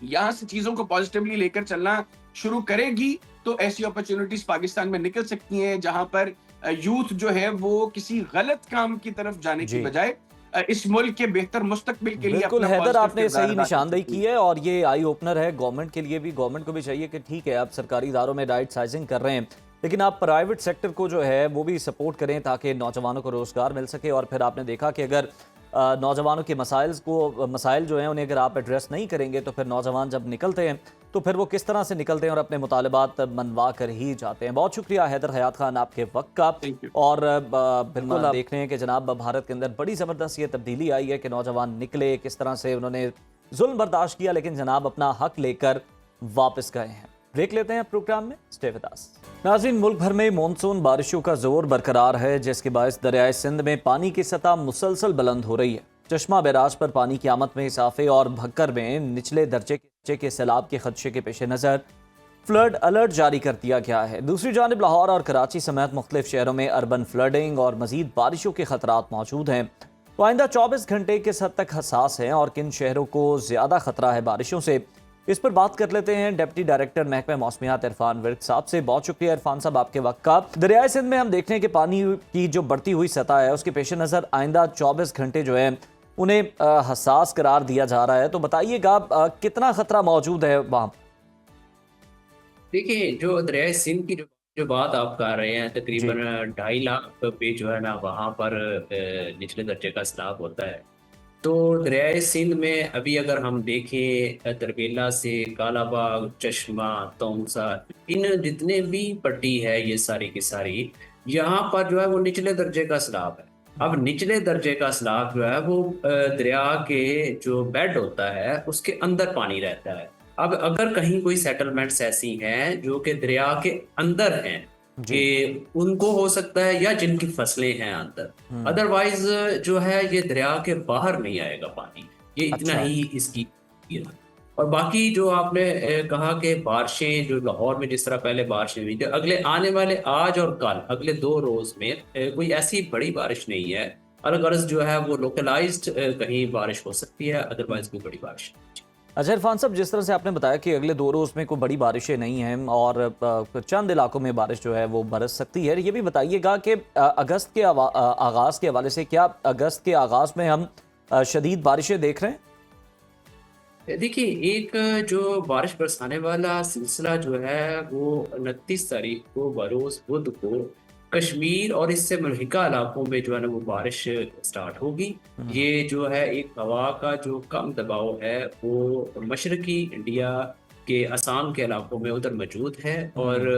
यहाँ से चीजों को पॉजिटिवली लेकर चलना शुरू करेगी तो ऐसी अपॉर्चुनिटीज पाकिस्तान में निकल सकती हैं जहां पर यूथ जो है वो किसी गलत काम की तरफ जाने की बजाय इस मुल्क के बेहतर मुस्तकबिल के लिए। बिल्कुल हैदर, आपने सही निशानदेही की है और ये आई ओपनर है गवर्नमेंट के लिए भी। गवर्नमेंट को भी चाहिए कि ठीक है आप सरकारी इदारों में राइट साइजिंग कर रहे हैं, लेकिन आप प्राइवेट सेक्टर को जो है वो भी सपोर्ट करें ताकि नौजवानों को रोजगार मिल सके। और फिर आपने देखा कि अगर नौजवानों के मसाइल जो हैं उन्हें अगर आप एड्रेस नहीं करेंगे तो फिर नौजवान जब निकलते हैं तो फिर वो किस तरह से निकलते हैं और अपने मुतालबात मनवा कर ही जाते हैं। बहुत शुक्रिया हैदर हयात खान आपके वक्त का। Thank you. और बिल्कुल आप देख रहे हैं कि जनाब भारत के अंदर बड़ी ज़बरदस्त ये तब्दीली आई है कि नौजवान निकले, किस तरह से उन्होंने जुल्म बर्दाश्त किया लेकिन जनाब अपना हक लेकर वापस गए हैं। ब्रेक लेते हैं प्रोग्राम में, स्टे विद अस। नाज़रीन, मुल्क भर में मानसून बारिशों का जोर बरकरार है जिसके बायस दरियाए सिंध में पानी की सतह मुसलसल बुलंद हो रही है। चश्मा बैराज पर पानी की आमद में इजाफे और भक्कर में निचले दर्जे के सैलाब के खदशे के पेश नज़र फ्लड अलर्ट जारी कर दिया गया है। दूसरी जानिब लाहौर और कराची समेत मुख्तलिफ शहरों में अर्बन फ्लडिंग और मजीद बारिशों के खतरात मौजूद हैं। तो आइंदा 24 घंटे किस हद तक हसास हैं और किन शहरों को ज़्यादा खतरा है बारिशों से, इस पर बात कर लेते हैं डिप्टी डायरेक्टर महकमा मौसमियात इरफान विर्क साहब से। बहुत शुक्रिया इरफान साहब आपके वक्त का। दरियाए सिंध में हम देख रहे हैं कि पानी की जो बढ़ती हुई सतह है उसके पेश नज़र आइंदा 24 घंटे जो है उन्हें हसास करार दिया जा रहा है। तो बताइएगा कितना खतरा मौजूद है वहाँ? देखिए, जो दरियाए सिंध की जो जो बात आप कर रहे हैं, तकरीबन 2.5 लाख पे जो है ना वहाँ पर निचले दर्जे का सैलाब होता है। तो दरियाए सिंध में अभी अगर हम देखें तरबेला से कालाबाग, चश्मा, तोमसा, इन जितने भी पट्टी है ये सारी की सारी, यहाँ पर जो है वो निचले दर्जे का सैलाब है। अब निचले दर्जे का सैलाब जो है वो दरिया के जो बेड होता है उसके अंदर पानी रहता है। अब अगर कहीं कोई सेटलमेंट्स ऐसी हैं जो कि दरिया के अंदर हैं कि उनको हो सकता है, या जिनकी फसलें हैं अंदर, अदरवाइज जो है ये दरिया के बाहर नहीं आएगा पानी, ये इतना अच्छा। ही इसकी ये है। और बाकी जो आपने कहा कि बारिशें जो लाहौर में जिस तरह पहले बारिशें हुई थी, अगले आने वाले आज और कल अगले 2 रोज में कोई ऐसी बड़ी बारिश नहीं है। अलगर्ज जो है वो लोकलाइज्ड कहीं बारिश हो सकती है, अदरवाइज कोई बड़ी बारिश नहीं। अच्छा इरफान साहब, जिस तरह से आपने बताया कि अगले 2 रोज़ में कोई बड़ी बारिशें नहीं हैं और चंद इलाकों में बारिश जो है वो बरस सकती है, ये भी बताइएगा कि अगस्त के आगाज़ के हवाले से क्या अगस्त के आगाज़ में हम शदीद बारिशें देख रहे हैं? देखिए, एक जो बारिश बरसाने वाला सिलसिला जो है वो 29 तारीख को बरोज़ बुध को कश्मीर और इससे मुल्हिका इलाकों में जो है ना वो बारिश स्टार्ट होगी। ये जो है एक हवा का जो कम दबाव है वो मशरकी इंडिया के असम के इलाकों में उधर मौजूद है, और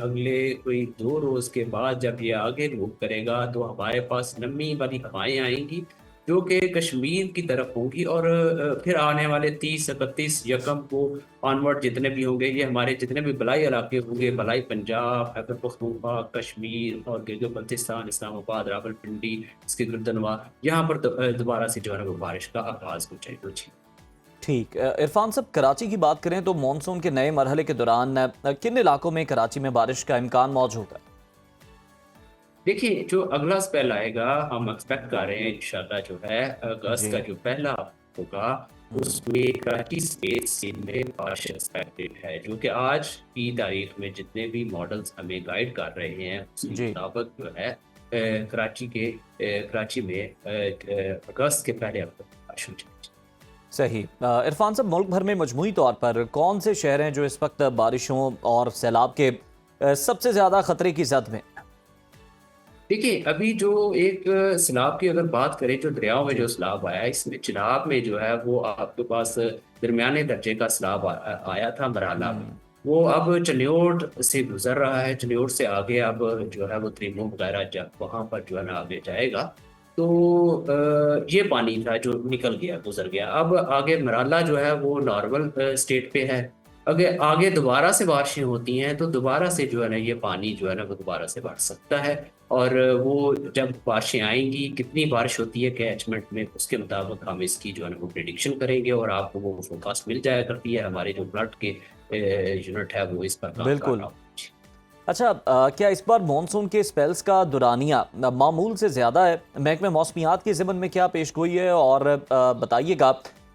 अगले कोई 2 रोज़ के बाद जब ये आगे मूव करेगा तो हमारे पास नमी वाली हवाएं आएंगी जो कि कश्मीर की तरफ होंगी, और फिर आने वाले 30, 31 यकम को ऑनवर्ड जितने भी होंगे, ये हमारे जितने भी बलाई इलाके होंगे, बलाई पंजाब, खैबर पख्तूनख्वा, कश्मीर और गिलगित बल्तिस्तान, इस्लामाबाद, रावलपिंडी, इसके गिरदनवा, यहाँ पर दोबारा से जो है वो बारिश का आगाज़ हो जाएगा। ठीक। इरफान साहब, कराची की बात करें तो मानसून के नए मरहले के दौरान किन इलाकों में कराची में बारिश का इम्कान मौजूद है? देखिए, जो अगला स्पेल आएगा हम एक्सपेक्ट कर रहे हैं इंशाल्लाह जो है अगस्त का जो पहला होगा उसमें कराची स्पेस सिंध में बारिश एक्सपेक्टेड है, जो कि आज की तारीख में जितने भी मॉडल्स हमें गाइड कर रहे हैं उसके मुताबिक जो है कराची में अगस्त के पहले हफ्ते बारिश हो जाएगी। सही। इरफान साहब, मुल्क भर में मजमूई तौर पर कौन से शहर हैं जो इस वक्त बारिशों और सैलाब के सबसे ज़्यादा खतरे की जद में? देखिए, अभी जो एक सैलाब की अगर बात करें, जो दरियाओं में जो सैलाब आया है, इसमें चिनाब में जो है वो आपके पास दरमियाने दर्जे का सैलाब आया था मराला में, वो अब चन्योट से गुजर रहा है। चन्योट से आगे अब जो है वो त्रिमो वगैरह जब वहाँ पर जो है ना आगे जाएगा तो ये पानी था जो निकल गया, गुजर गया। अब आगे मराला जो है वो नॉर्मल स्टेट पे है। अगर आगे दोबारा से बारिशें होती हैं तो दोबारा से जो है ना ये पानी जो है ना वो दोबारा से बढ़ सकता है, और वो जब बारिशें आएंगी, कितनी बारिश होती है कैचमेंट में, उसके मुताबिक हम इसकी जो है ना वो प्रेडिक्शन करेंगे और आपको वो फोरकास्ट मिल जाया करती है। हमारे जो फ्लड के यूनिट है वो इस पर काम कर रहा है। अच्छा, क्या इस बार मानसून के स्पेल्स का दुरानिया मामूल से ज़्यादा है? महकमे मौसमियात के ज़िम्मन में क्या पेशगोई है? और बताइएगा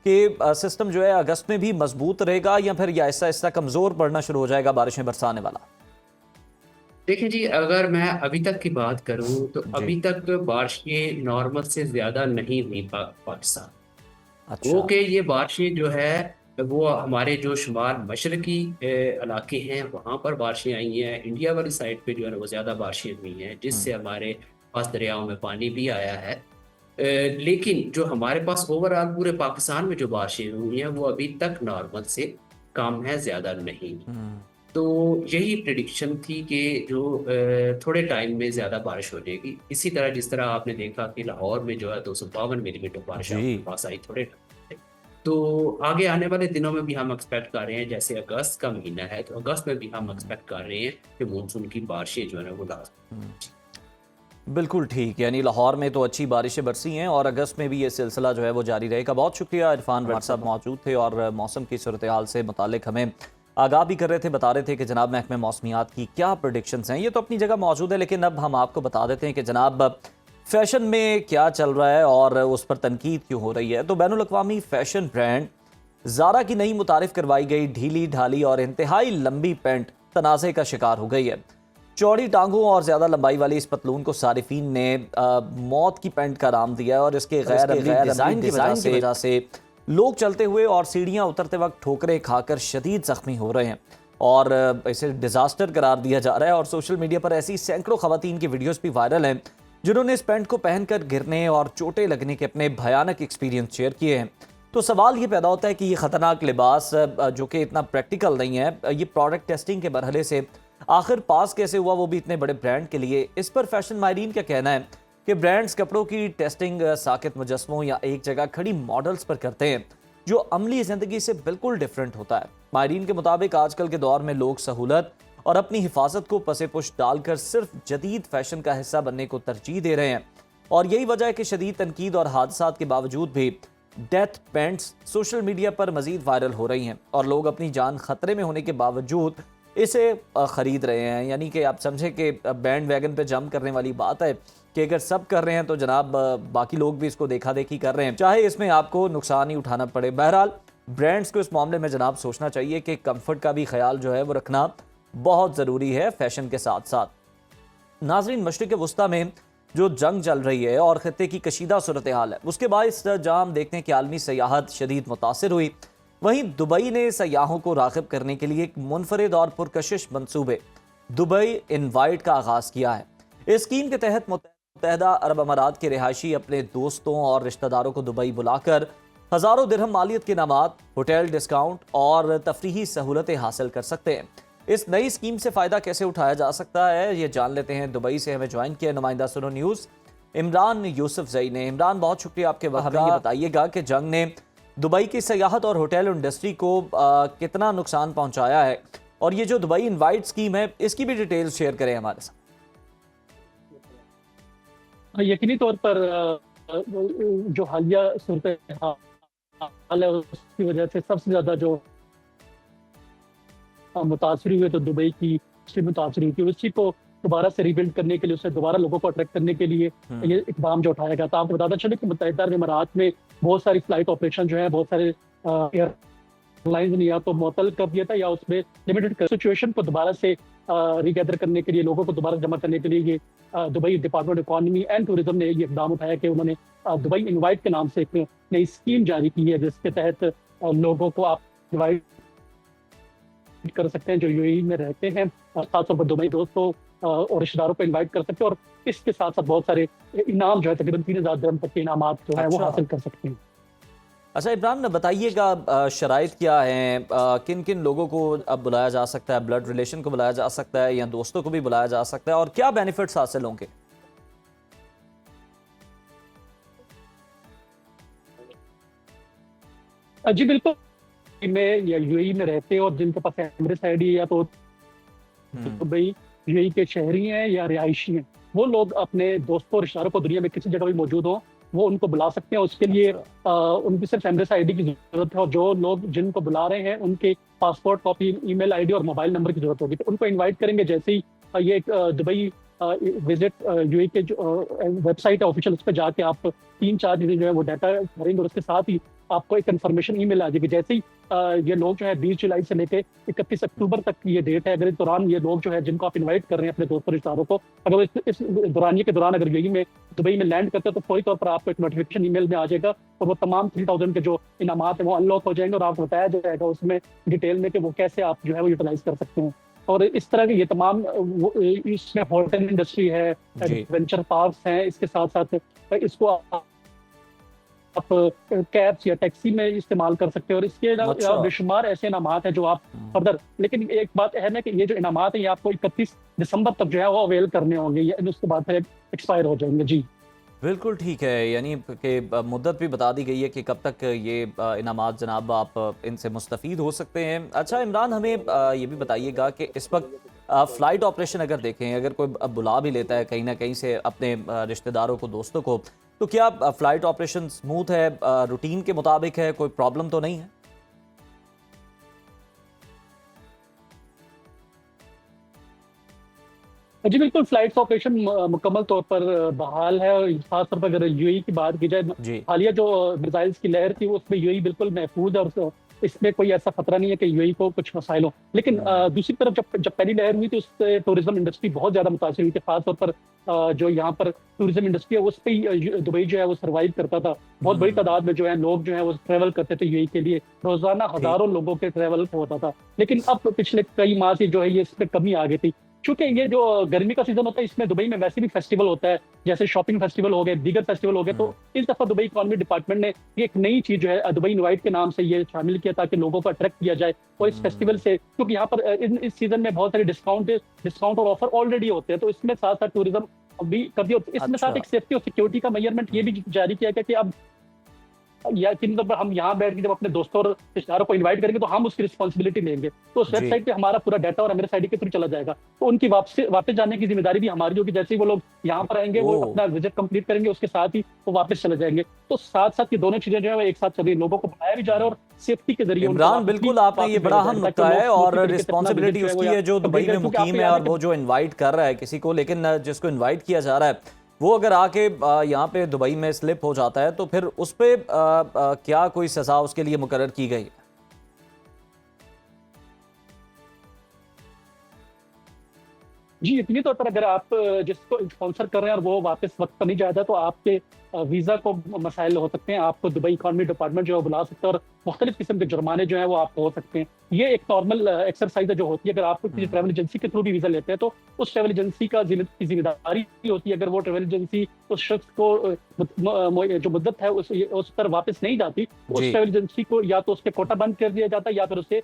कि सिस्टम जो है अगस्त में भी मजबूत रहेगा या फिर यह ऐसा ऐसा कमज़ोर पड़ना शुरू हो जाएगा बारिशें बरसाने वाला? देखिए जी, अगर मैं अभी तक की बात करूं तो अभी तक बारिशें नॉर्मल से ज़्यादा नहीं हुई पाकिस्तान। अच्छा। वो कि ये बारिशें जो है वो हमारे जो शुमाल मशरकी इलाके हैं वहाँ पर बारिशें आई हैं। इंडिया वाली साइड पे जो है ना वो ज़्यादा बारिशें हुई हैं, जिससे हमारे पास दरियाओं में पानी भी आया है। लेकिन जो हमारे पास ओवरऑल पूरे पाकिस्तान में जो बारिशें हुई हैं वो अभी तक नॉर्मल से कम है, ज़्यादा नहीं। तो यही प्रिडिक्शन थी कि जो थोड़े टाइम में ज़्यादा बारिश हो जाएगी। इसी तरह जिस तरह आपने देखा कि लाहौर में जो है 252 मिलीमीटर बारिश आपके जी पास आई थोड़े टाइम में। तो आगे आने वाले दिनों में भी हम एक्सपेक्ट कर रहे हैं, जैसे अगस्त का महीना है तो अगस्त में भी हम एक्सपेक्ट कर रहे हैं कि मानसून की बारिशें जो है ना वो बिल्कुल ठीक, यानी लाहौर में तो अच्छी बारिशें बरसी हैं और अगस्त में भी ये सिलसिला जो है वो जारी रहेगा। बहुत शुक्रिया, इरफान भट्ट साहब मौजूद थे और मौसम की सूरत हाल से मुतालिक हमें आगाह भी कर रहे थे, बता रहे थे कि जनाब महकमे मौसमियात की क्या प्रेडिक्शंस हैं। ये तो अपनी जगह मौजूद है, लेकिन अब हम आपको बता देते हैं कि जनाब फैशन में क्या चल रहा है और उस पर तनकीद क्यों हो रही है। तो बैनुल अक़वामी फैशन ब्रांड ज़ारा की नई मुतारिफ करवाई गई ढीली ढाली और इंतहाई लंबी पैंट तनाज़े का शिकार हो गई है। चौड़ी टांगों और ज़्यादा लंबाई वाली इस पतलून को सारिफीन ने मौत की पैंट का नाम दिया है और इसके गैर अमली डिज़ाइन की वजह से लोग चलते हुए और सीढ़ियां उतरते वक्त ठोकरें खाकर शदीद जख्मी हो रहे हैं और इसे डिज़ास्टर करार दिया जा रहा है। और सोशल मीडिया पर ऐसी सैकड़ों खवातीन की वीडियोस भी वायरल हैं जिन्होंने इस पैंट को पहनकर गिरने और चोटें लगने के अपने भयानक एक्सपीरियंस शेयर किए हैं। तो सवाल ये पैदा होता है कि ये ख़तरनाक लिबास जो कि इतना प्रैक्टिकल नहीं है, ये प्रोडक्ट टेस्टिंग के मरहले से आखिर पास कैसे हुआ, वो भी इतने बड़े ब्रांड के लिए। इस पर फैशन माहिरीन का कहना है कि ब्रांड्स कपड़ों की टेस्टिंग साकित मुजस्मों या एक जगह खड़ी मॉडल्स पर करते हैं जो अमली ज़िंदगी से बिल्कुल डिफरेंट होता है। माहिरीन के मुताबिक आजकल के दौर में लोग सहूलत और अपनी हिफाजत को पसे पुश डालकर सिर्फ जदीद फैशन का हिस्सा बनने को तरजीह दे रहे हैं और यही वजह है कि शदीद तनकीद और हादसात के बावजूद भी डेथ पैंट्स सोशल मीडिया पर मजीद वायरल हो रही हैं और लोग अपनी जान खतरे में होने के बावजूद इसे ख़रीद रहे हैं। यानी कि आप समझें कि बैंड वैगन पे जंप करने वाली बात है कि अगर सब कर रहे हैं तो जनाब बाकी लोग भी इसको देखा देखी कर रहे हैं, चाहे इसमें आपको नुकसान ही उठाना पड़े। बहरहाल ब्रांड्स को इस मामले में जनाब सोचना चाहिए कि कंफर्ट का भी ख्याल जो है वो रखना बहुत ज़रूरी है फैशन के साथ साथ। नाज़रीन, मशरिक़ वस्ता में जो जंग चल रही है और खत्ते की कशीदा सूरत हाल है, उसके बायस जहाँ हम देखते हैं कि आलमी सयाहत शदीद मुतासिर हुई, वहीं दुबई ने सयाहों को राग़िब करने के लिए एक मुनफरिद और पुरकशिश मंसूबे दुबई इनवाइट का आगाज़ किया है। इस स्कीम के तहत मुत्तहदा अरब अमारात के रिहायशी अपने दोस्तों और रिश्तेदारों को दुबई बुलाकर हज़ारों दिरहम मालियत के इनामात, होटल डिस्काउंट और तफरीही सहूलतें हासिल कर सकते हैं। इस नई स्कीम से फ़ायदा कैसे उठाया जा सकता है, ये जान लेते हैं। दुबई से हमें ज्वाइन किया नुमाइंदा सुनो न्यूज़ इमरान यूसुफजई ने। इमरान, बहुत शुक्रिया आपके वक्त। हमें ये बताइएगा कि जंग ने दुबई की सयाहत और होटल इंडस्ट्री को कितना नुकसान पहुंचाया है और ये जो दुबई इनवाइट स्कीम है इसकी भी डिटेल्स शेयर करें हमारे साथ। यकीनी तौर पर जो हालिया सूरत हाल है उसकी वजह से सबसे ज़्यादा जो मुतासरी हुए तो दुबई की मुतासरी हुई थी। उसी को दोबारा से रिबिल्ड करने के लिए, उससे दोबारा लोगों को अट्रैक्ट करने के लिए ये इकदाम जो उठाया गया था। आपको बताता चले कि मुत्तहिदा अरब अमारात में बहुत सारी फ्लाइट ऑपरेशन जो है, बहुत सारे एयरलाइंस ने या तो मुअत्तल कर दिया था या उसमें लिमिटेड सिचुएशन को दोबारा से रिगैदर करने के लिए, लोगों को दोबारा जमा करने के लिए ये Dubai department economy and tourism ने ये इकदाम उठाया कि उन्होंने दुबई इनवाइट के नाम से एक नई स्कीम जारी की है जिसके तहत लोगों को आप इनवाइट कर सकते हैं जो यूएई में रहते हैं, खासतौर पर दुबई दोस्तों और रिश्तेदारों को इनवाइट कर सकते हैं और इसके साथ साथ बहुत सारे इनाम जो है तकरीबन 3000 दिरहम तक के इनामात जो है वो हासिल कर सकते हैं। अच्छा इमरान, बताइएगा शराइत क्या हैं, किन किन लोगों को अब बुलाया जा सकता है, ब्लड रिलेशन को बुलाया जा सकता है या दोस्तों को भी बुलाया जा सकता है और क्या बेनिफिट्स हासिल होंगे? जी बिल्कुल, में या यूएई में रहते हैं और जिनके पास एमिरेट्स आईडी या तो दुबई यूएई के शहरी हैं या रिहायशी हैं, वो लोग अपने दोस्तों और रिश्तेदारों को दुनिया में किसी जगह भी मौजूद हो वो उनको बुला सकते हैं। उसके लिए उनकी सिर्फ एमिरेट्स आईडी की जरूरत है और जो लोग जिनको बुला रहे हैं उनके पासपोर्ट कॉपी, ईमेल आईडी और मोबाइल नंबर की जरूरत होगी। तो उनको इन्वाइट करेंगे जैसे ही ये दुबई विजिट यूएई के जो वेबसाइट है ऑफिशियल, उस पर जाके आप 3-4 चीजें जो है वो डाटा भरेंगे और उसके साथ ही आपको एक इन्फॉर्मेशन ईमेल आ जाएगी। जैसे ही ये लोग जो है 20 जुलाई से लेकर 31 अक्टूबर तक ये डेट है, अगर इस दौरान ये लोग जो है जिनको आप इनवाइट कर रहे हैं अपने दोस्तों रिश्तेदारों को, अगर इस दौरानिए के दौरान अगर यूएई में दुबई में लैंड करते हैं तो फौरी तौर पर आपको एक नोटिफिकेशन ईमेल में आ जाएगा और वो तमाम 3000 के जो इनामात है वो अनलॉक हो जाएंगे और आपको बताया जाएगा उसमें डिटेल में कि वो कैसे आप जो है वो यूटिलाइज कर सकते हैं। और इस तरह के ये तमाम इसमें होटल इंडस्ट्री है, एडवेंचर पार्क्स हैं, इसके साथ साथ इसको आप कैब्स या टैक्सी में इस्तेमाल कर सकते हैं। और इसके अलावा अच्छा। बेशुमार ऐसे इनामात हैं जो आप फर्दर, लेकिन एक बात है ना कि ये जो इनामात है ये आपको 31 दिसंबर तक जो है वो अवेल करने होंगे, ये उसके बाद फिर एक्सपायर हो जाएंगे। जी बिल्कुल ठीक है, यानी कि मुद्दत भी बता दी गई है कि कब तक ये इनामात जनाब आप इनसे मुस्तफ़ीद हो सकते हैं। अच्छा इमरान, हमें ये भी बताइएगा कि इस वक्त फ़्लाइट ऑपरेशन अगर देखें, अगर कोई बुला भी लेता है कहीं ना कहीं से अपने रिश्तेदारों को, दोस्तों को, तो क्या फ़्लाइट ऑपरेशन स्मूथ है, रूटीन के मुताबिक है, कोई प्रॉब्लम तो नहीं है? जी बिल्कुल, फ्लाइट्स ऑपरेशन मुकम्मल तौर पर बहाल है। और खासतौर पर अगर यूएई की बात की जाए, जी। हालिया जो मिसाइल्स की लहर थी उसमें यूएई बिल्कुल महफूज है, और इसमें कोई ऐसा खतरा नहीं है कि यूएई को कुछ मसाइल हो। लेकिन दूसरी तरफ जब जब पहली लहर हुई थी उससे टूरिज्म इंडस्ट्री बहुत ज्यादा मुतासर हुई थी। खासतौर पर जो यहाँ पर टूरिज्म इंडस्ट्री है उस पर दुबई जो है वो सर्वाइव करता था। बहुत बड़ी तादाद में जो है लोग जो है वो ट्रेवल करते थे यूएई के लिए, रोजाना हजारों लोगों के ट्रेवल होता था। लेकिन अब पिछले कई माह से जो है ये इसमें कमी आ गई थी, क्योंकि ये जो गर्मी का सीजन होता है इसमें दुबई में वैसे भी फेस्टिवल होता है, जैसे शॉपिंग फेस्टिवल हो गए, दीगर फेस्टिवल हो गए। तो इस दफा दुबई इकोनॉमी डिपार्टमेंट ने ये एक नई चीज जो है दुबई इनवाइट के नाम से ये शामिल किया ताकि लोगों को अट्रैक्ट किया जाए। और इस फेस्टिवल से, क्योंकि यहाँ पर इस सीजन में बहुत सारे डिस्काउंट और ऑफर ऑलरेडी होते हैं, तो इसमें साथ साथ टूरिज्म भी कर दिया। इसमें साथ अच्छा। एक सेफ्टी और सिक्योरिटी का मेजरमेंट ये भी जारी किया गया कि अब या कि मतलब हम यहाँ बैठ के जब अपने दोस्तों और रिश्तेदारों को इनवाइट करेंगे तो हम उसकी रिस्पॉन्सिबिलिटी लेंगे। तो उस जी। वेबसाइट पे हमारा पूरा डाटा और एमएस आईडी के थ्रू चला जाएगा, तो उनकी वापस जाने की जिम्मेदारी भी हमारी होगी। जैसे ही वो लोग यहाँ पर आएंगे वो ओह। अपना विजिट कंप्लीट करेंगे, उसके साथ ही वो वापस चले जाएंगे। तो साथ साथ ये दोनों चीजें जो है वो एक साथ चल रही, लोगों को बनाया भी जा रहा है और सेफ्टी के जरिए उनको इमरान, वापस भी बिल्कुल आपने ये वापस बड़ा भेजा अहम जाए, नुक्ता ताकि है लोग और स्मूथली तरीके से अपना रिस्पॉन्सिबिलिटी visit जो है वो उसकी है जो complete दुबई में करें। क्योंकि मुकीम आपको है याद और है कि वो जो इनवाइट कर रहा है किसी को, लेकिन जिसको इनवाइट किया जा रहा है वो अगर आके यहाँ पे दुबई में स्लिप हो जाता है तो फिर उस पे क्या कोई सजा उसके लिए मुकर्रर की गई? जी, यकीनी तौर पर अगर आप जिसको स्पॉन्सर कर रहे हैं और वो वापस वक्त पर नहीं जाता तो आपके वीज़ा को मसाइल हो सकते हैं। आपको दुबई इकोनॉमी डिपार्टमेंट जो है वो बुला सकता है और मुख्तलिफ किस्म के जुर्माने जो हैं वो आपको हो सकते हैं। ये एक नॉर्मल एक्सरसाइज है जो होती है। अगर आप किसी ट्रैवल एजेंसी के थ्रू भी वीज़ा लेते हैं तो उस ट्रैवल एजेंसी की जिम्मेदारी होती है, अगर वो ट्रैवल एजेंसी उस शख्स को जो मुद्दत है उस पर वापस नहीं जाती, उस जी। ट्रैवल एजेंसी को या तो उसके कोटा बंद कर दिया जाता है या फिर उससे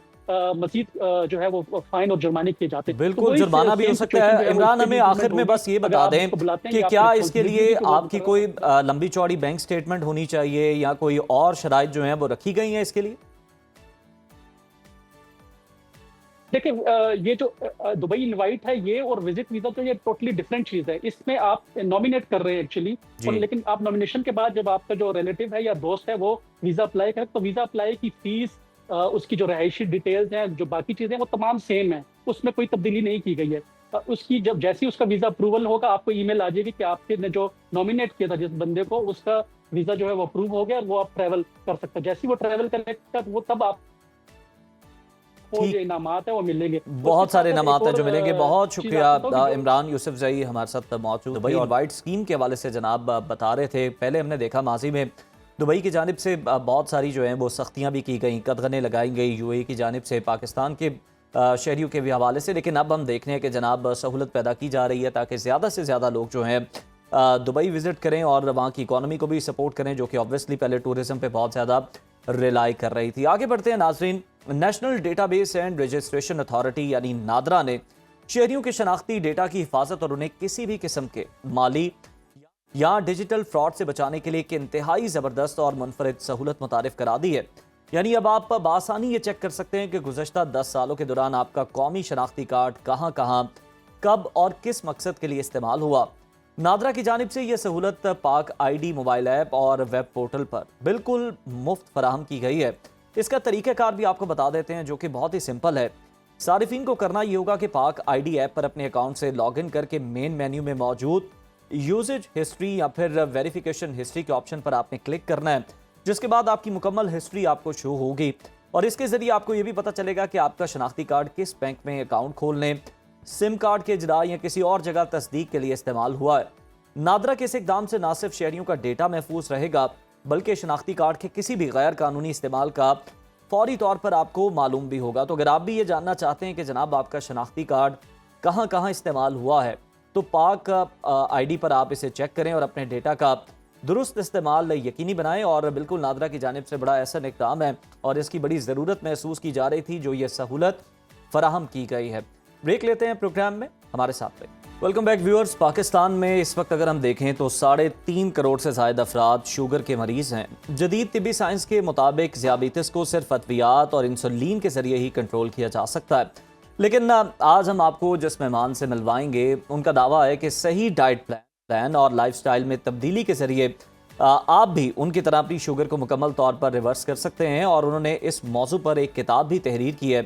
मज़ीद जो है वो फाइन और जुर्माने किए जाते हैं। तो बिल्कुल, वही जुर्माना भी हो सेम सकता सिचुएशन जो है। है वो इमरान, इसके हमें भी आखिर में होगी। बस ये अगर बता आप दें उसको बुलाते हैं कि या क्या आपकी इसके लिए responsibility को वो आपकी कोई लंबी चौड़ी बैंक स्टेटमेंट होनी चाहिए या कोई और शराइत जो हैं वो रखी गई हैं इसके लिए? देखिए, ये जो दुबई इनवाइट है ये और विजिट वीजा तो ये टोटली डिफरेंट चीज है। इसमें आप नॉमिनेट कर रहे हैं एक्चुअली, और जी। लेकिन आप नॉमिनेशन के बाद जब आपका जो रिलेटिव है या दोस्त है वो वीजा अप्लाई करे तो वीजा अप्लाई की फीस, उसकी जो रहायशी डिटेल्स हैं, जो बाकी चीजें हैं वो तमाम सेम है, उसमें कोई तब्दीली नहीं की गई है। उसकी जब जैसे ही उसका वीजा अप्रूवल होगा आपको ईमेल आ जाएगी कि आपके ने जो नॉमिनेट किया था जिस बंदे को, उसका वीजा जो है वो अप्रूव हो गया और वो आप ट्रैवल कर सकते हैं। जैसे ही वो ट्रैवल करेगा वो तब आप वो ठीक। जो इनामात है वो मिलेंगे। बहुत सारे इनामात हैं जो मिलेंगे। बहुत चीज़ शुक्रिया आपको बताऊं कि जो- इमरान यूसुफजई हमारे साथ मौजूद। दुबई इनवाइट स्कीम के हवाले से जनाब बता रहे थे। पहले हमने देखा माजी में दुबई की जानिब से बहुत सारी जो हैं वो सख्तियाँ भी की गई, कदगनें लगाई गई यूएई की जानिब से पाकिस्तान के शहरियों के भी हवाले से। लेकिन अब हम देख रहे हैं कि जनाब सहूलत पैदा की जा रही है ताकि ज़्यादा से ज़्यादा लोग जो हैं दुबई विज़िट करें और वहाँ की इकॉनमी को भी सपोर्ट करें, जो कि ऑब्वियसली पहले टूरिज़म पे बहुत ज़्यादा रिलाई कर रही थी। आगे बढ़ते हैं नाजरीन। National database and registration authority यानी नादरा ने शहरियों के शनाख्ती डेटा की हिफाजत और उन्हें किसी भी किस्म के माली या डिजिटल फ्रॉड से बचाने के लिए एक इंतहाई ज़बरदस्त और मुनफरिद सहूलत मुतारिफ करा दी है। यानी अब आप बआसानी ये चेक कर सकते हैं कि गुज़श्ता 10 सालों के दौरान आपका कौमी शनाख्ती कार्ड कहाँ कहाँ, कब और किस मकसद के लिए इस्तेमाल हुआ। नादरा की जानिब से यह सहूलत पाक आईडी मोबाइल ऐप और वेब पोर्टल पर बिल्कुल मुफ्त फराहम की गई है। इसका तरीक़ाकार भी आपको बता देते हैं जो कि बहुत ही सिंपल है। सारिफिन को करना ये होगा कि पाक आईडी ऐप पर अपने अकाउंट से लॉगिन करके मेन मेन्यू में मौजूद यूजेज हिस्ट्री या फिर वेरिफिकेशन हिस्ट्री के ऑप्शन पर आपने क्लिक करना है, जिसके बाद आपकी मुकम्मल हिस्ट्री आपको शो होगी और इसके ज़रिए आपको ये भी पता चलेगा कि आपका शनाख्ती कार्ड किस बैंक में अकाउंट खोलने, सिम कार्ड के इजरा या किसी और जगह तस्दीक के लिए इस्तेमाल हुआ है। नादरा के इस इक़दाम से न सिर्फ शहरियों का डेटा महफूज रहेगा बल्कि शनाख्ती कार्ड के किसी भी गैर कानूनी इस्तेमाल का फौरी तौर पर आपको मालूम भी होगा। तो अगर आप भी ये जानना चाहते हैं कि जनाब आपका शनाख्ती कार्ड कहाँ कहाँ इस्तेमाल हुआ है तो पाक आईडी पर आप इसे चेक करें और अपने डेटा का दुरुस्त इस्तेमाल यकीनी बनाएं। और बिल्कुल नादरा की जानिब से बड़ा ऐसा इक़दाम है और इसकी बड़ी ज़रूरत महसूस की जा रही थी जो ये सहूलत फराहम की गई है। ब्रेक लेते हैं प्रोग्राम में, हमारे साथ रहे। Welcome back viewers. पाकिस्तान में इस वक्त अगर हम देखें तो 3.5 करोड़ से ज़ायद अफराद शुगर के मरीज़ हैं। जदीद तिब्बी साइंस के मुताबिक ज़ियाबीतिस को सिर्फ अद्वियात और इंसुलिन के ज़रिए ही कंट्रोल किया जा सकता है। लेकिन आज हम आपको जिस मेहमान से मिलवाएंगे उनका दावा है कि सही डाइट प्लान और लाइफस्टाइल में तब्दीली के ज़रिए आप भी उनकी तरह अपनी शुगर को मुकम्मल तौर पर रिवर्स कर सकते हैं। और उन्होंने इस मौजू पर एक किताब भी तहरीर की है,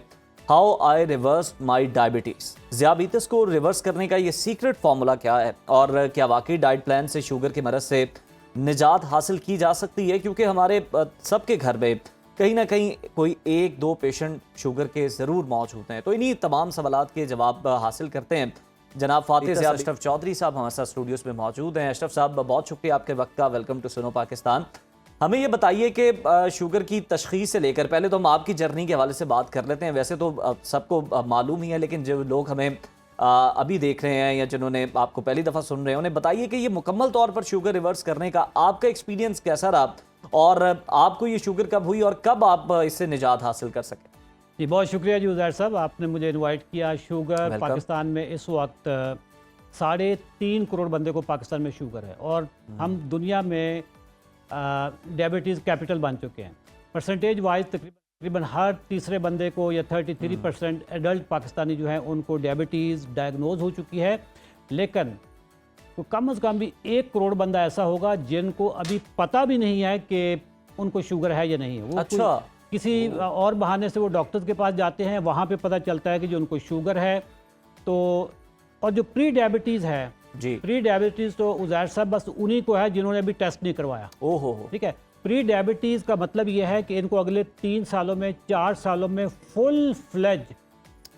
how I reverse my diabetes. ज़ियाबीतिस को रिवर्स करने का ये सीक्रेट फार्मूला क्या है और क्या वाकई डाइट प्लान से शुगर के मरज़ से निजात हासिल की जा सकती है, क्योंकि हमारे सबके घर में कहीं ना कहीं कोई 1-2 पेशेंट शुगर के ज़रूर मौजूद हैं। तो इन्हीं तमाम सवालात के जवाब हासिल करते हैं। जनाब फातिह ज़ियाद अशरफ चौधरी साहब हमारे साथ स्टूडियोज़ में मौजूद हैं। अशरफ साहब, बहुत शुक्रिया आपके वक्त का। वेलकम टू सुनो पाकिस्तान। हमें ये बताइए कि शुगर की तशख़ीस से लेकर, पहले तो हम आपकी जर्नी के हवाले से बात कर लेते हैं। वैसे तो सबको मालूम ही है, लेकिन जो लोग हमें अभी देख रहे हैं या जिन्होंने आपको पहली दफ़ा सुन रहे हैं, उन्हें बताइए कि ये मुकम्मल तौर पर शुगर रिवर्स करने का आपका एक्सपीरियंस कैसा रहा और आपको ये शुगर कब हुई और कब आप इससे निजात हासिल कर सकें। जी, बहुत शुक्रिया जी उज़ैर साहब, आपने मुझे इनवाइट किया। Sugar welcome. पाकिस्तान में इस वक्त 3.5 करोड़ बंदे को पाकिस्तान में शुगर है और हम दुनिया में डायबिटीज़ कैपिटल बन चुके हैं। परसेंटेज वाइज तकरीबन हर तीसरे बंदे को या 33% एडल्ट पाकिस्तानी जो हैं उनको डायबिटीज़ डायग्नोज हो चुकी है। लेकिन तो कम से कम भी 1 करोड़ बंदा ऐसा होगा जिनको अभी पता भी नहीं है कि उनको शुगर है या नहीं है। वो अच्छा। किसी और बहाने से वो डॉक्टर्स के पास जाते हैं, वहाँ पे पता चलता है कि जो उनको शुगर है। तो और जो प्री डायबिटीज़ है जी, प्री डायबिटीज़ तो उज़ैर साहब बस उन्हीं को है जिन्होंने अभी टेस्ट नहीं करवाया। ओहो, ठीक है, प्री डायबिटीज़ का मतलब ये है कि इनको अगले 3 सालों में 4 सालों में फुल फ्लेज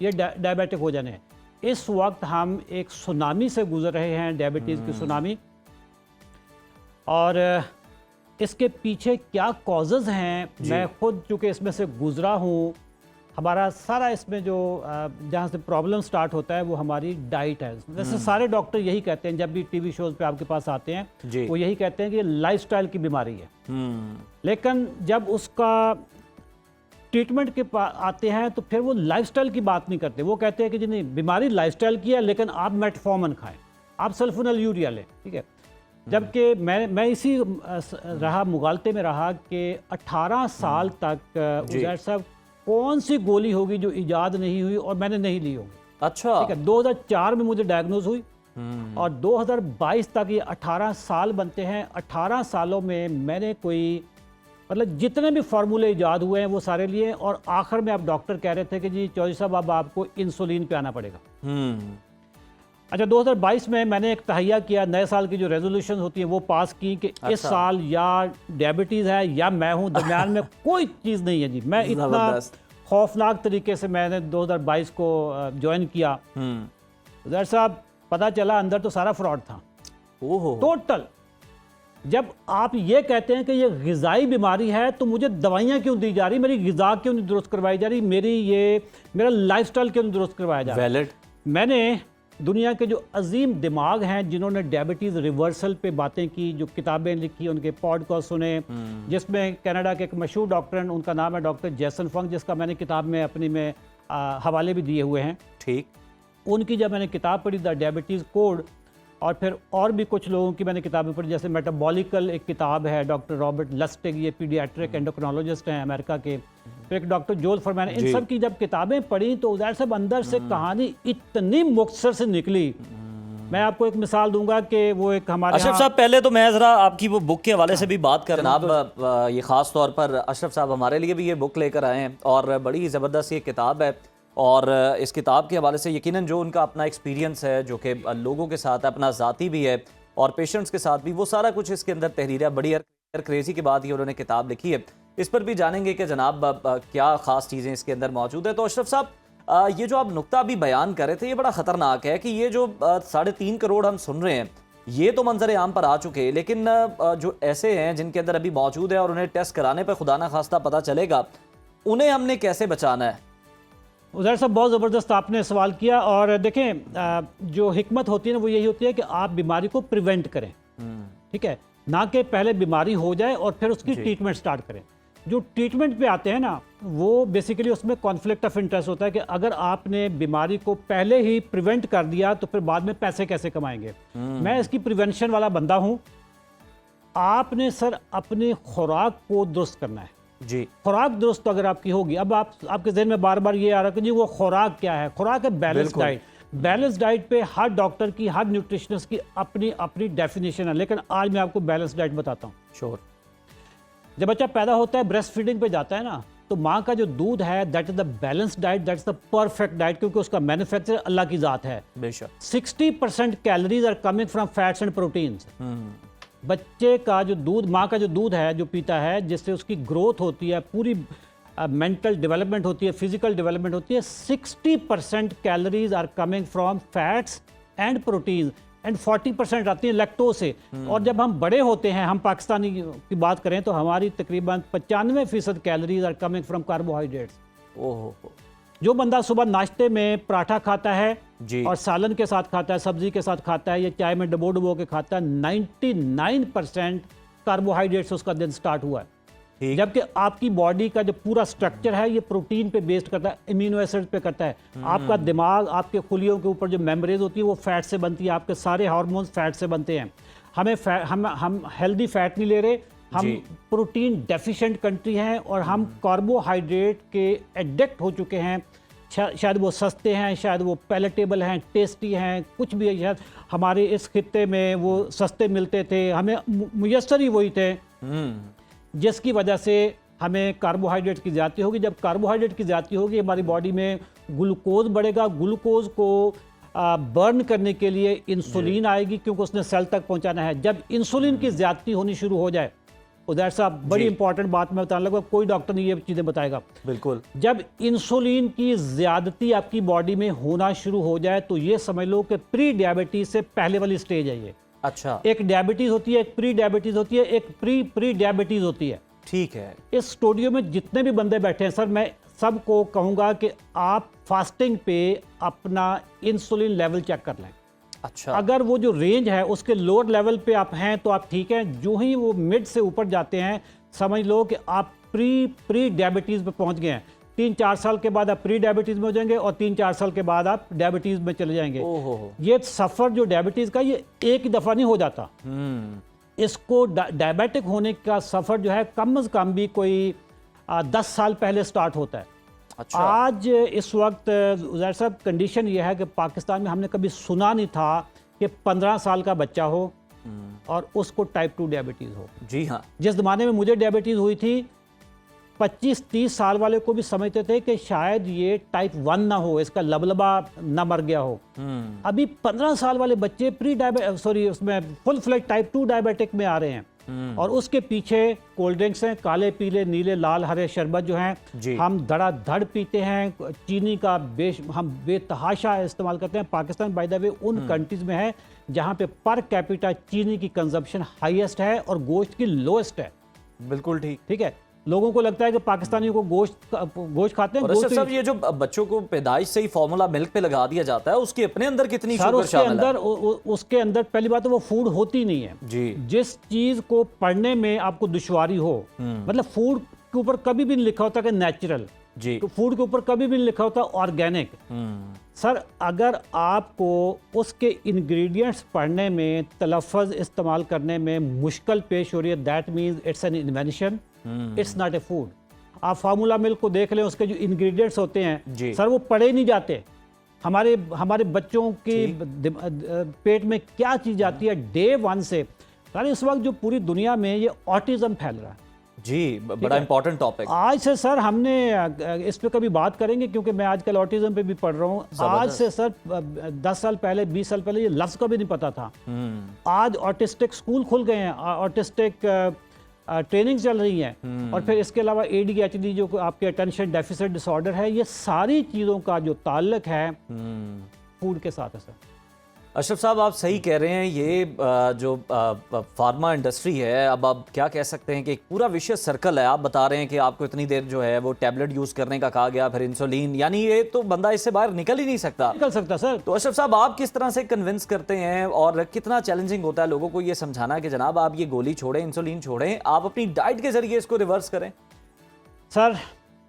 ये डायबिटिक हो जाने हैं। इस वक्त हम एक सुनामी से गुजर रहे हैं, डायबिटीज़ की सुनामी। और इसके पीछे क्या कॉजेज़ हैं, मैं खुद चूँकि इसमें से गुजरा हूँ। हमारा सारा इसमें जो जहाँ से प्रॉब्लम स्टार्ट होता है वो हमारी डाइट है। वैसे सारे डॉक्टर यही कहते हैं जब भी टीवी शोज़ पे आपके पास आते जी। हैं, वो यही कहते हैं कि लाइफस्टाइल की बीमारी है। लेकिन जब उसका ट्रीटमेंट के आते हैं तो फिर वो लाइफस्टाइल की बात नहीं करते। वो कहते हैं कि जी नहीं, बीमारी लाइफस्टाइल की है, लेकिन आप मेटफॉर्मन खाएं, आप सल्फोनल यूरिया लें। ठीक है, जबकि मैं इसी रहा मुगालते में रहा कि 18 साल तक उज़ैर साहब कौन सी गोली होगी जो इजाद नहीं हुई और मैंने नहीं ली होगी। अच्छा, ठीक है, 2004 में मुझे डायग्नोज हुई और 2022 तक ये 18 साल बनते हैं। 18 सालों में मैंने कोई मतलब जितने भी फार्मूले इजाद हुए हैं वो सारे लिए, और आखिर में अब डॉक्टर कह रहे थे कि जी चौधरी साहब अब आपको इंसुलिन पे आना पड़ेगा। अच्छा, 2022 में मैंने एक तहैया किया, नए साल की जो रेजोल्यूशन होती है वो पास की कि इस साल या डायबिटीज़ है या मैं हूँ, दरमियान में कोई चीज़ नहीं है जी। मैं इतना खौफनाक तरीके से मैंने 2022 को ज्वाइन किया। उज़ैर साहब, पता चला अंदर तो सारा फ्रॉड था, ओहो, टोटल। जब आप ये कहते हैं कि ये ग़िज़ाई बीमारी है तो मुझे दवाइयाँ क्यों दी जा रही, मेरी ग़िज़ा क्यों नहीं दुरुस्त करवाई जा रही, मेरा लाइफस्टाइल क्यों नहीं दुरुस्त करवाया जा रहा। वैलिड। मैंने दुनिया के जो अजीम दिमाग हैं जिन्होंने डायबिटीज़ रिवर्सल पे बातें की, जो किताबें लिखी, उनके पॉडकास्ट सुने, जिसमें कनाडा के एक मशहूर डॉक्टर हैं, उनका नाम है डॉक्टर जैसन फंग, जिसका मैंने किताब में अपनी में हवाले भी दिए हुए हैं। ठीक, उनकी जब मैंने किताब पढ़ी द डायबिटीज़ कोड, और फिर और भी कुछ लोगों की मैंने किताबें पढ़ी, जैसे मेटाबॉलिकल एक किताब है, डॉक्टर रॉबर्ट लस्टिग, ये पीडियाट्रिक एंडोक्रिनोलॉजिस्ट हैं अमेरिका के, फिर एक डॉक्टर जोल फरमैन। इन सब की जब किताबें पढ़ी तो उज़ैर साहब अंदर से कहानी इतनी मुख्तसर से निकली। मैं आपको एक मिसाल दूंगा कि वो एक हमारे अशरफ साहब, पहले तो मैं ज़रा आपकी वो बुक के हवाले से भी बात कर जनाब। ये ख़ास तौर पर अशरफ साहब हमारे लिए भी ये बुक लेकर आए हैं और बड़ी ज़बरदस्त ये किताब है। और इस किताब के हवाले से यकीनन जो उनका अपना एक्सपीरियंस है, जो कि लोगों के साथ अपना ज़ाती भी है और पेशेंट्स के साथ भी, वो सारा कुछ इसके अंदर तहरीर है। बड़ी क्रेज़ी के बाद ये उन्होंने किताब लिखी है। इस पर भी जानेंगे कि जनाब क्या ख़ास चीज़ें इसके अंदर मौजूद है। तो अशरफ साहब, ये जो आप नुक्ता अभी बयान कर रहे थे, ये बड़ा ख़तरनाक है कि ये जो 3.5 करोड़ हम सुन रहे हैं, ये तो मंजर आम पर आ चुके हैं, लेकिन जो ऐसे हैं जिनके अंदर अभी मौजूद है और उन्हें टेस्ट कराने पर खुदा ना खास्ता पता चलेगा, उन्हें हमने कैसे बचाना है? उज़ैर साहब, बहुत ज़बरदस्त आपने सवाल किया। और देखें, जो हिकमत होती है ना वो यही होती है कि आप बीमारी को प्रिवेंट करें। ठीक है, ना कि पहले बीमारी हो जाए और फिर उसकी ट्रीटमेंट स्टार्ट करें। जो ट्रीटमेंट पे आते हैं ना, वो बेसिकली उसमें कॉन्फ्लिक्ट ऑफ इंटरेस्ट होता है कि अगर आपने बीमारी को पहले ही प्रिवेंट कर दिया तो फिर बाद में पैसे कैसे कमाएंगे। मैं इसकी प्रिवेंशन वाला बंदा हूँ। आपने सर अपनी खुराक को दुरुस्त करना है जी। खुराक दुरुस्त अगर आपकी होगी, अब आपके जहन में बार बार ये आ रहा है कि जी वो खुराक क्या है। खुराक है बैलेंस डाइट। बैलेंस डाइट पे हर डॉक्टर की, हर न्यूट्रिशनिस्ट की अपनी अपनी डेफिनेशन है, लेकिन आज मैं आपको बैलेंस डाइट बताता हूँ। श्योर। जब बच्चा पैदा होता है, ब्रेस्ट फीडिंग पे जाता है ना, तो माँ का जो दूध है that is the balance diet, that is the perfect diet, क्योंकि उसका मैन्युफैक्चर अल्लाह की ज़ात है। बेशक। 60% calories are coming from fats and proteins. बच्चे का जो दूध, माँ का जो दूध है जो पीता है, जिससे उसकी ग्रोथ होती है, पूरी मेंटल डेवलपमेंट होती है, फिजिकल डेवलपमेंट होती है, 60% calories are coming from fats and protein and 40% आती है लैक्टोज से। और जब हम बड़े होते हैं, हम पाकिस्तानी की बात करें तो हमारी तकरीबन 95% calories are coming from carbohydrates. ओहो। जो बंदा सुबह नाश्ते में पराठा खाता है जी। और सालन के साथ खाता है, सब्जी के साथ खाता है, या चाय में डबो डबो के खाता है, 99% कार्बोहाइड्रेट से उसका दिन स्टार्ट हुआ है। जबकि आपकी बॉडी का जो पूरा स्ट्रक्चर है ये प्रोटीन पे बेस्ड करता है, इम्यूनो एसिड पे करता है। आपका दिमाग, आपके खुलियों के ऊपर जो मेमोरीज होती है वो फैट से बनती है, आपके सारे हार्मोन्स फैट से बनते हैं। हम हेल्दी फैट नहीं ले रहे, हम प्रोटीन डेफिशिएंट कंट्री हैं और हम कार्बोहाइड्रेट के एडिक्ट हो चुके हैं। शायद वो सस्ते हैं, शायद वो पैलेटेबल हैं, टेस्टी हैं, कुछ भी है। शायद हमारे इस खित्ते में वो सस्ते मिलते थे, हमें मुयस्सर ही वही थे, जिसकी वजह से हमें कार्बोहाइड्रेट की ज़्यादती होगी। जब कार्बोहाइड्रेट की ज़्यादती होगी, हमारी बॉडी में ग्लूकोज बढ़ेगा। ग्लूकोज को बर्न करने के लिए इंसुलिन आएगी, क्योंकि उसने सेल तक पहुंचाना है। जब इंसुलिन की ज़्यादती होनी शुरू हो जाए, उधर साहब बड़ी इंपॉर्टेंट बात मैं बताने लगा, कोई डॉक्टर नहीं ये चीज़ें बताएगा। बिल्कुल। जब इंसुलिन की ज़्यादती आपकी बॉडी में होना शुरू हो जाए तो ये समझ लो कि प्री डायबिटीज़ से पहले वाली स्टेज है ये। अच्छा। एक डायबिटीज होती है, एक प्री डायबिटीज होती है, एक प्री डायबिटीज होती है। ठीक है। इस स्टूडियो में जितने भी बंदे बैठे हैं सर, मैं सबको कहूंगा कि आप फास्टिंग पे अपना इंसुलिन लेवल चेक कर लें। अच्छा। अगर वो जो रेंज है उसके लोअर लेवल पे आप हैं तो आप ठीक हैं। जो ही वो मिड से ऊपर जाते हैं, समझ लो कि आप प्री डायबिटीज पे पहुंच गए हैं। 3-4 साल के बाद आप प्री डायबिटीज में हो जाएंगे और 3-4 साल के बाद आप डायबिटीज में चले जाएंगे। ये सफर जो डायबिटीज का, ये एक ही दफा नहीं हो जाता। इसको डायबिटिक होने का सफर जो है कम से कम भी कोई 10 साल पहले स्टार्ट होता है। अच्छा। आज इस वक्त उज़ैर साहब कंडीशन ये है कि पाकिस्तान में हमने कभी सुना नहीं था कि 15 साल का बच्चा हो और उसको टाइप 2 डायबिटीज हो। जी हाँ। जिस ज़माने में मुझे डायबिटीज़ हुई थी, 25-30 साल वाले को भी समझते थे कि शायद ये टाइप 1 ना हो, इसका लबलबा ना मर गया हो। अभी 15 साल वाले बच्चे उसमें फुल फ्लेज टाइप 2 डायबिटिक में आ रहे हैं। और उसके पीछे कोल्ड ड्रिंक्स हैं, काले पीले नीले लाल हरे शरबत जो हैं हम धड़ाधड़ पीते हैं। चीनी का हम बेतहाशा इस्तेमाल करते हैं। पाकिस्तान बाय द वे उन कंट्रीज में है जहाँ पे पर कैपिटा चीनी की कंजम्पशन हाईएस्ट है और गोश्त की लोएस्ट है। बिल्कुल ठीक है। लोगों को लगता है कि पाकिस्तानियों को गोश्त खाते हैं। और सब ये जो बच्चों को पैदाइश से ही फॉर्मूला मिल्क पे लगा दिया जाता है, उसके अपने अंदर कितनी शुगर शामिल है? उसके अंदर पहली बात तो वो फूड होती नहीं है जी। जिस चीज को पढ़ने में आपको दुश्वारी हो, मतलब फूड के ऊपर कभी भी नहीं लिखा होता कि नेचुरल जी, फूड के ऊपर कभी भी नहीं लिखा होता ऑर्गेनिक। सर अगर आपको उसके इंग्रेडिएंट्स पढ़ने में, तलफ़्फ़ुज़ इस्तेमाल करने में मुश्किल पेश हो रही है, that means it's an invention, it's not a food. आप फार्मूला मिल्क को देख लें, उसके जो इंग्रेडिएंट्स होते हैं सर वो पढ़े नहीं जाते। हमारे बच्चों के पेट में क्या चीज़ आती है डे 1 से। सर इस वक्त जो पूरी दुनिया में ये ऑटिज़म फैल रहा है जी, बड़ा इंपॉर्टेंट टॉपिक। आज से सर हमने इस पे कभी बात करेंगे क्योंकि मैं आजकल ऑटिज्म पे भी पढ़ रहा हूँ। आज से सर 10 साल पहले 20 साल पहले ये लफ्ज़ का भी नहीं पता था। आज ऑटिस्टिक स्कूल खुल गए हैं, ऑटिस्टिक ट्रेनिंग चल रही है। और फिर इसके अलावा ADHD जो आपके अटेंशन डेफिसिट डिसऑर्डर है, ये सारी चीज़ों का जो ताल्लुक है फूड के साथ है सर। अशरफ साहब, आप सही कह रहे हैं। ये जो फार्मा इंडस्ट्री है, अब आप क्या कह सकते हैं कि एक पूरा विशेष सर्कल है। आप बता रहे हैं कि आपको इतनी देर जो है वो टैबलेट यूज़ करने का कहा गया, फिर इंसुलिन, यानी ये तो बंदा इससे बाहर निकल ही नहीं सकता। निकल सकता सर। तो अशरफ साहब, आप किस तरह से कन्विंस करते हैं और कितना चैलेंजिंग होता है लोगों को ये समझाना कि जनाब आप ये गोली छोड़ें, इंसुलिन छोड़ें, आप अपनी डाइट के जरिए इसको रिवर्स करें? सर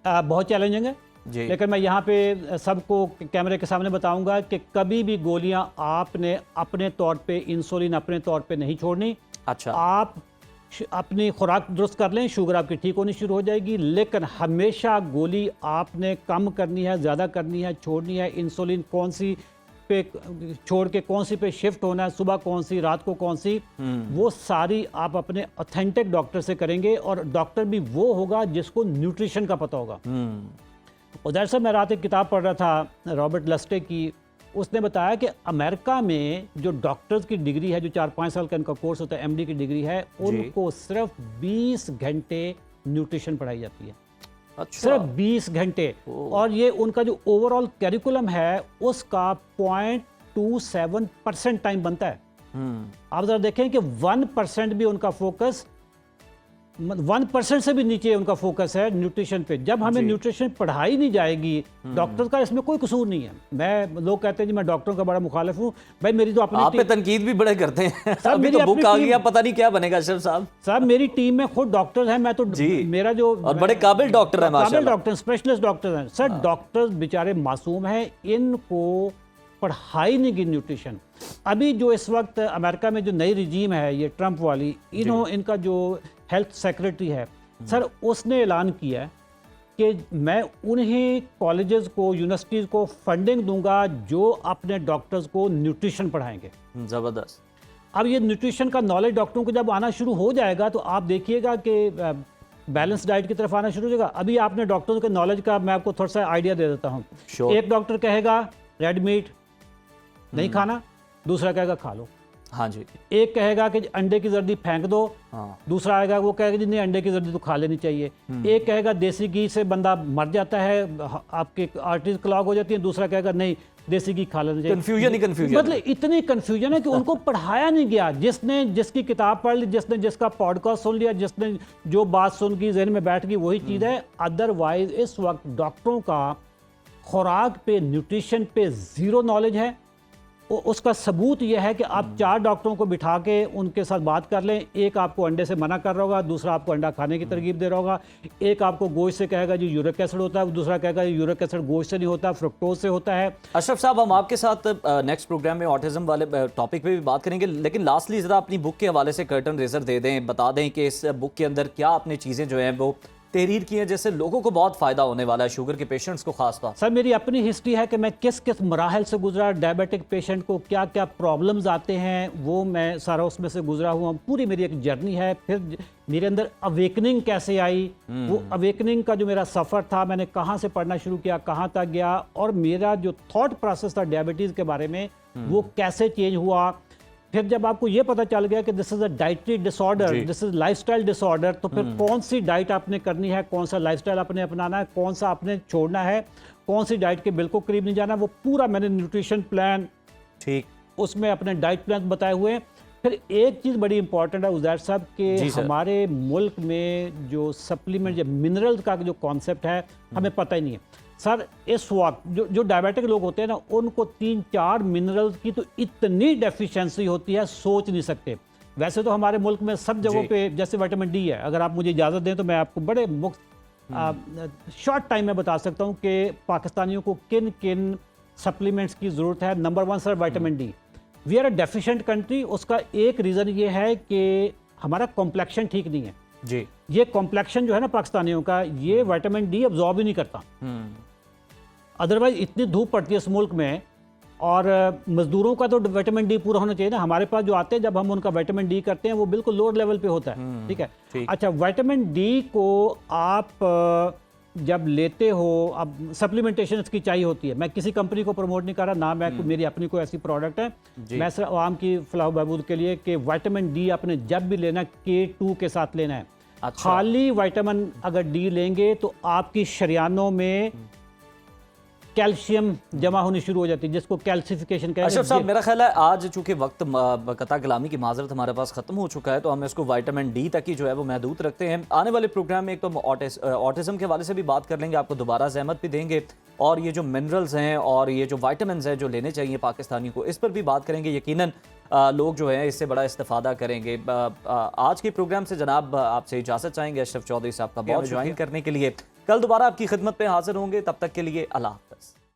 बहुत चैलेंजिंग है जी। लेकिन मैं यहाँ पे सबको कैमरे के सामने बताऊंगा कि कभी भी गोलियां आपने अपने तौर पे, इंसुलिन अपने तौर पे नहीं छोड़नी। अच्छा। आप अपनी खुराक दुरुस्त कर लें, शुगर आपकी ठीक होनी शुरू हो जाएगी, लेकिन हमेशा गोली आपने कम करनी है, ज़्यादा करनी है, छोड़नी है। इंसुलिन कौन सी पे छोड़ के कौन सी पे शिफ्ट होना है, सुबह कौन सी, रात को कौन सी, वो सारी आप अपने ऑथेंटिक डॉक्टर से करेंगे। और डॉक्टर भी वो होगा जिसको न्यूट्रिशन का पता होगा। उधर से मैं रात एक किताब पढ़ रहा था रॉबर्ट लस्टे की। उसने बताया कि अमेरिका में जो डॉक्टर्स की डिग्री है, जो 4-5 साल का इनका कोर्स होता है, एमडी की डिग्री है, उनको सिर्फ 20 घंटे न्यूट्रिशन पढ़ाई जाती है। अच्छा। सिर्फ 20 घंटे। और ये उनका जो ओवरऑल कैरिकुलम है उसका 0.27% टाइम बनता है। आप जरा देखें कि 1% भी उनका फोकस, 1% से भी नीचे उनका फोकस है न्यूट्रिशन पे। जब हमें न्यूट्रिशन पढ़ाई नहीं जाएगी, डॉक्टर का इसमें कोई कसूर नहीं है। मैं, लोग कहते हैं जी मैं डॉक्टरों का बड़ा मुखालिफ हूँ। भाई मेरी तो अपनी आप पे तनकीद भी बड़े करते हैं। सर, अभी मेरी तो बुक अपनी आ टीम- गया, पता नहीं क्या बनेगा अशरफ साहब। साहब मेरी टीम में खुद डॉक्टर हैं। मैं तो मेरा जो और बड़े काबिल डॉक्टर हैं, काबिल माशाल्लाह। डॉक्टर, स्पेशलिस्ट डॉक्टर हैं सर। डॉक्टर्स बेचारे मासूम हैं, इनको पढ़ाई नहीं की न्यूट्रिशन। अभी जो इस वक्त अमेरिका में जो नई रिजीम है, ये ट्रंप वाली, इनका जो हेल्थ सेक्रेटरी है सर, उसने ऐलान किया है कि मैं उन्हीं कॉलेजेस को, यूनिवर्सिटीज़ को फंडिंग दूंगा जो अपने डॉक्टर्स को न्यूट्रिशन पढ़ाएंगे। जबरदस्त। अब ये न्यूट्रिशन का नॉलेज डॉक्टरों को जब आना शुरू हो जाएगा तो आप देखिएगा कि बैलेंस डाइट की तरफ आना शुरू हो जाएगा। अभी आपने डॉक्टरों के नॉलेज का मैं आपको थोड़ा सा आइडिया दे देता हूँ। Sure. एक डॉक्टर कहेगा रेड मीट नहीं खाना, दूसरा कहेगा खा लो। हाँ जी। एक कहेगा कि अंडे की जर्दी फेंक दो, हाँ। दूसरा आएगा वो कहेगा जी नहीं अंडे की जर्दी तो खा लेनी चाहिए। एक कहेगा देसी घी से बंदा मर जाता है, आपके आर्टरीज क्लॉग हो जाती है, दूसरा कहेगा नहीं देसी घी खा लेना चाहिए। कंफ्यूजन ही कंफ्यूजन। मतलब इतनी कंफ्यूजन है कि उनको पढ़ाया नहीं गया। जिसने जिसकी किताब पढ़ ली, जिसने जिसका पॉडकास्ट सुन लिया, जिसने जो बात सुन की जहन में बैठ गई, वही चीज़ है। अदरवाइज इस वक्त डॉक्टरों का खुराक पे, न्यूट्रिशन पे ज़ीरो नॉलेज है। उसका सबूत यह है कि आप 4 डॉक्टरों को बिठा के उनके साथ बात कर लें। एक आपको अंडे से मना कर रहा होगा, दूसरा आपको अंडा खाने की तरकीब दे रहा होगा, एक आपको गोश्त से कहेगा जी यूरिक एसिड होता है, दूसरा कहेगा यूरिक एसिड गोश्त से नहीं होता, फ्रुक्टोज से होता है। अशरफ साहब, हम आपके साथ नेक्स्ट प्रोग्राम में ऑटिज्म वाले टॉपिक पे भी बात करेंगे, लेकिन लास्टली ज़रा अपनी बुक के हवाले से कर्टन रेजर दे दें, बता दें कि इस बुक के अंदर क्या आपने चीज़ें जो हैं वो तहरीर की हैं जिससे लोगों को बहुत फ़ायदा होने वाला है, शुगर के पेशेंट्स को खास तौर। सर मेरी अपनी हिस्ट्री है कि मैं किस किस मराहल से गुजरा, डायबिटिक पेशेंट को क्या क्या प्रॉब्लम्स आते हैं, वो मैं सारा उसमें से गुजरा हुआ। पूरी मेरी एक जर्नी है। फिर मेरे अंदर अवेकनिंग कैसे आई, वो अवेकनिंग का जो मेरा सफ़र था, मैंने कहाँ से पढ़ना शुरू किया, कहाँ तक गया, और मेरा जो थॉट प्रोसेस था डायबिटीज़ के बारे में वो कैसे चेंज हुआ। फिर जब आपको ये पता चल गया कि this is a dietary disorder, this is lifestyle disorder, तो फिर कौन सी डाइट आपने करनी है, कौन सा लाइफस्टाइल आपने अपनाना है, कौन सा आपने छोड़ना है, कौन सी डाइट के बिल्कुल करीब नहीं जाना, वो पूरा मैंने न्यूट्रिशन प्लान, ठीक, उसमें अपने डाइट प्लान बताए हुए हैं। फिर एक चीज़ बड़ी इंपॉर्टेंट है उज़ैर साहब कि हमारे मुल्क में जो सप्लीमेंट या मिनरल्स का जो कॉन्सेप्ट है हमें पता ही नहीं है सर। इस वक्त जो डायबिटिक लोग होते हैं ना, उनको 3-4 मिनरल्स की तो इतनी डेफिशिएंसी होती है, सोच नहीं सकते। वैसे तो हमारे मुल्क में सब जगहों पे, जैसे विटामिन डी है, अगर आप मुझे इजाज़त दें तो मैं आपको बड़े शॉर्ट टाइम में बता सकता हूँ कि पाकिस्तानियों को किन किन सप्लीमेंट्स की ज़रूरत है। Number 1 sir vitamin D. We are a deficient country. उसका एक रीज़न ये है कि हमारा कॉम्प्लेक्शन ठीक नहीं है जी। ये कॉम्प्लेक्शन जो है ना पाकिस्तानियों का, ये विटामिन डी अब्जॉर्ब ही नहीं करता। अदरवाइज इतनी धूप पड़ती है इस मुल्क में, और मजदूरों का तो विटामिन डी पूरा होना चाहिए ना। हमारे पास जो आते हैं, जब हम उनका विटामिन डी करते हैं, वो बिल्कुल लोअर लेवल पे होता है। ठीक है। अच्छा, विटामिन डी को आप जब लेते हो, अब सप्लीमेंटेशन इसकी चाहिए होती है। मैं किसी कंपनी को प्रमोट नहीं कर रहा ना, मैं मेरी अपनी कोई ऐसी प्रोडक्ट है। मैं सिर्फ आवाम की फलाह बहबूद के लिए कि विटामिन डी आपने जब भी लेना K2 के साथ लेना है। अच्छा। खाली विटामिन अगर डी लेंगे तो आपकी शरियानों में कैल्शियम जमा होनी शुरू हो जाती है, जिसको कैल्सिफिकेशन कहते अशरफ साहब, हैं। मेरा ख्याल है आज चूंकि वक्त कता कलामी की माजरत हमारे पास ख़त्म हो चुका है, तो हम इसको विटामिन डी तक ही जो है वो महदूद रखते हैं। आने वाले प्रोग्राम में एक तो ऑटिज़म के हवाले से भी बात कर लेंगे, आपको दोबारा ज़हमत भी देंगे, और ये जो मिनरल्स हैं और ये जो विटामिन हैं जो लेने चाहिए पाकिस्तानियों को, इस पर भी बात करेंगे। यकीनन लोग जो हैं इससे बड़ा इस्तेफादा करेंगे। आज के प्रोग्राम से जनाब आपसे इजाज़त चाहेंगे। अशरफ चौधरी साहब का बहुत ज्वाइन करने के लिए। कल दोबारा आपकी खिदमत में हाजिर होंगे, तब तक के लिए अल्लाह।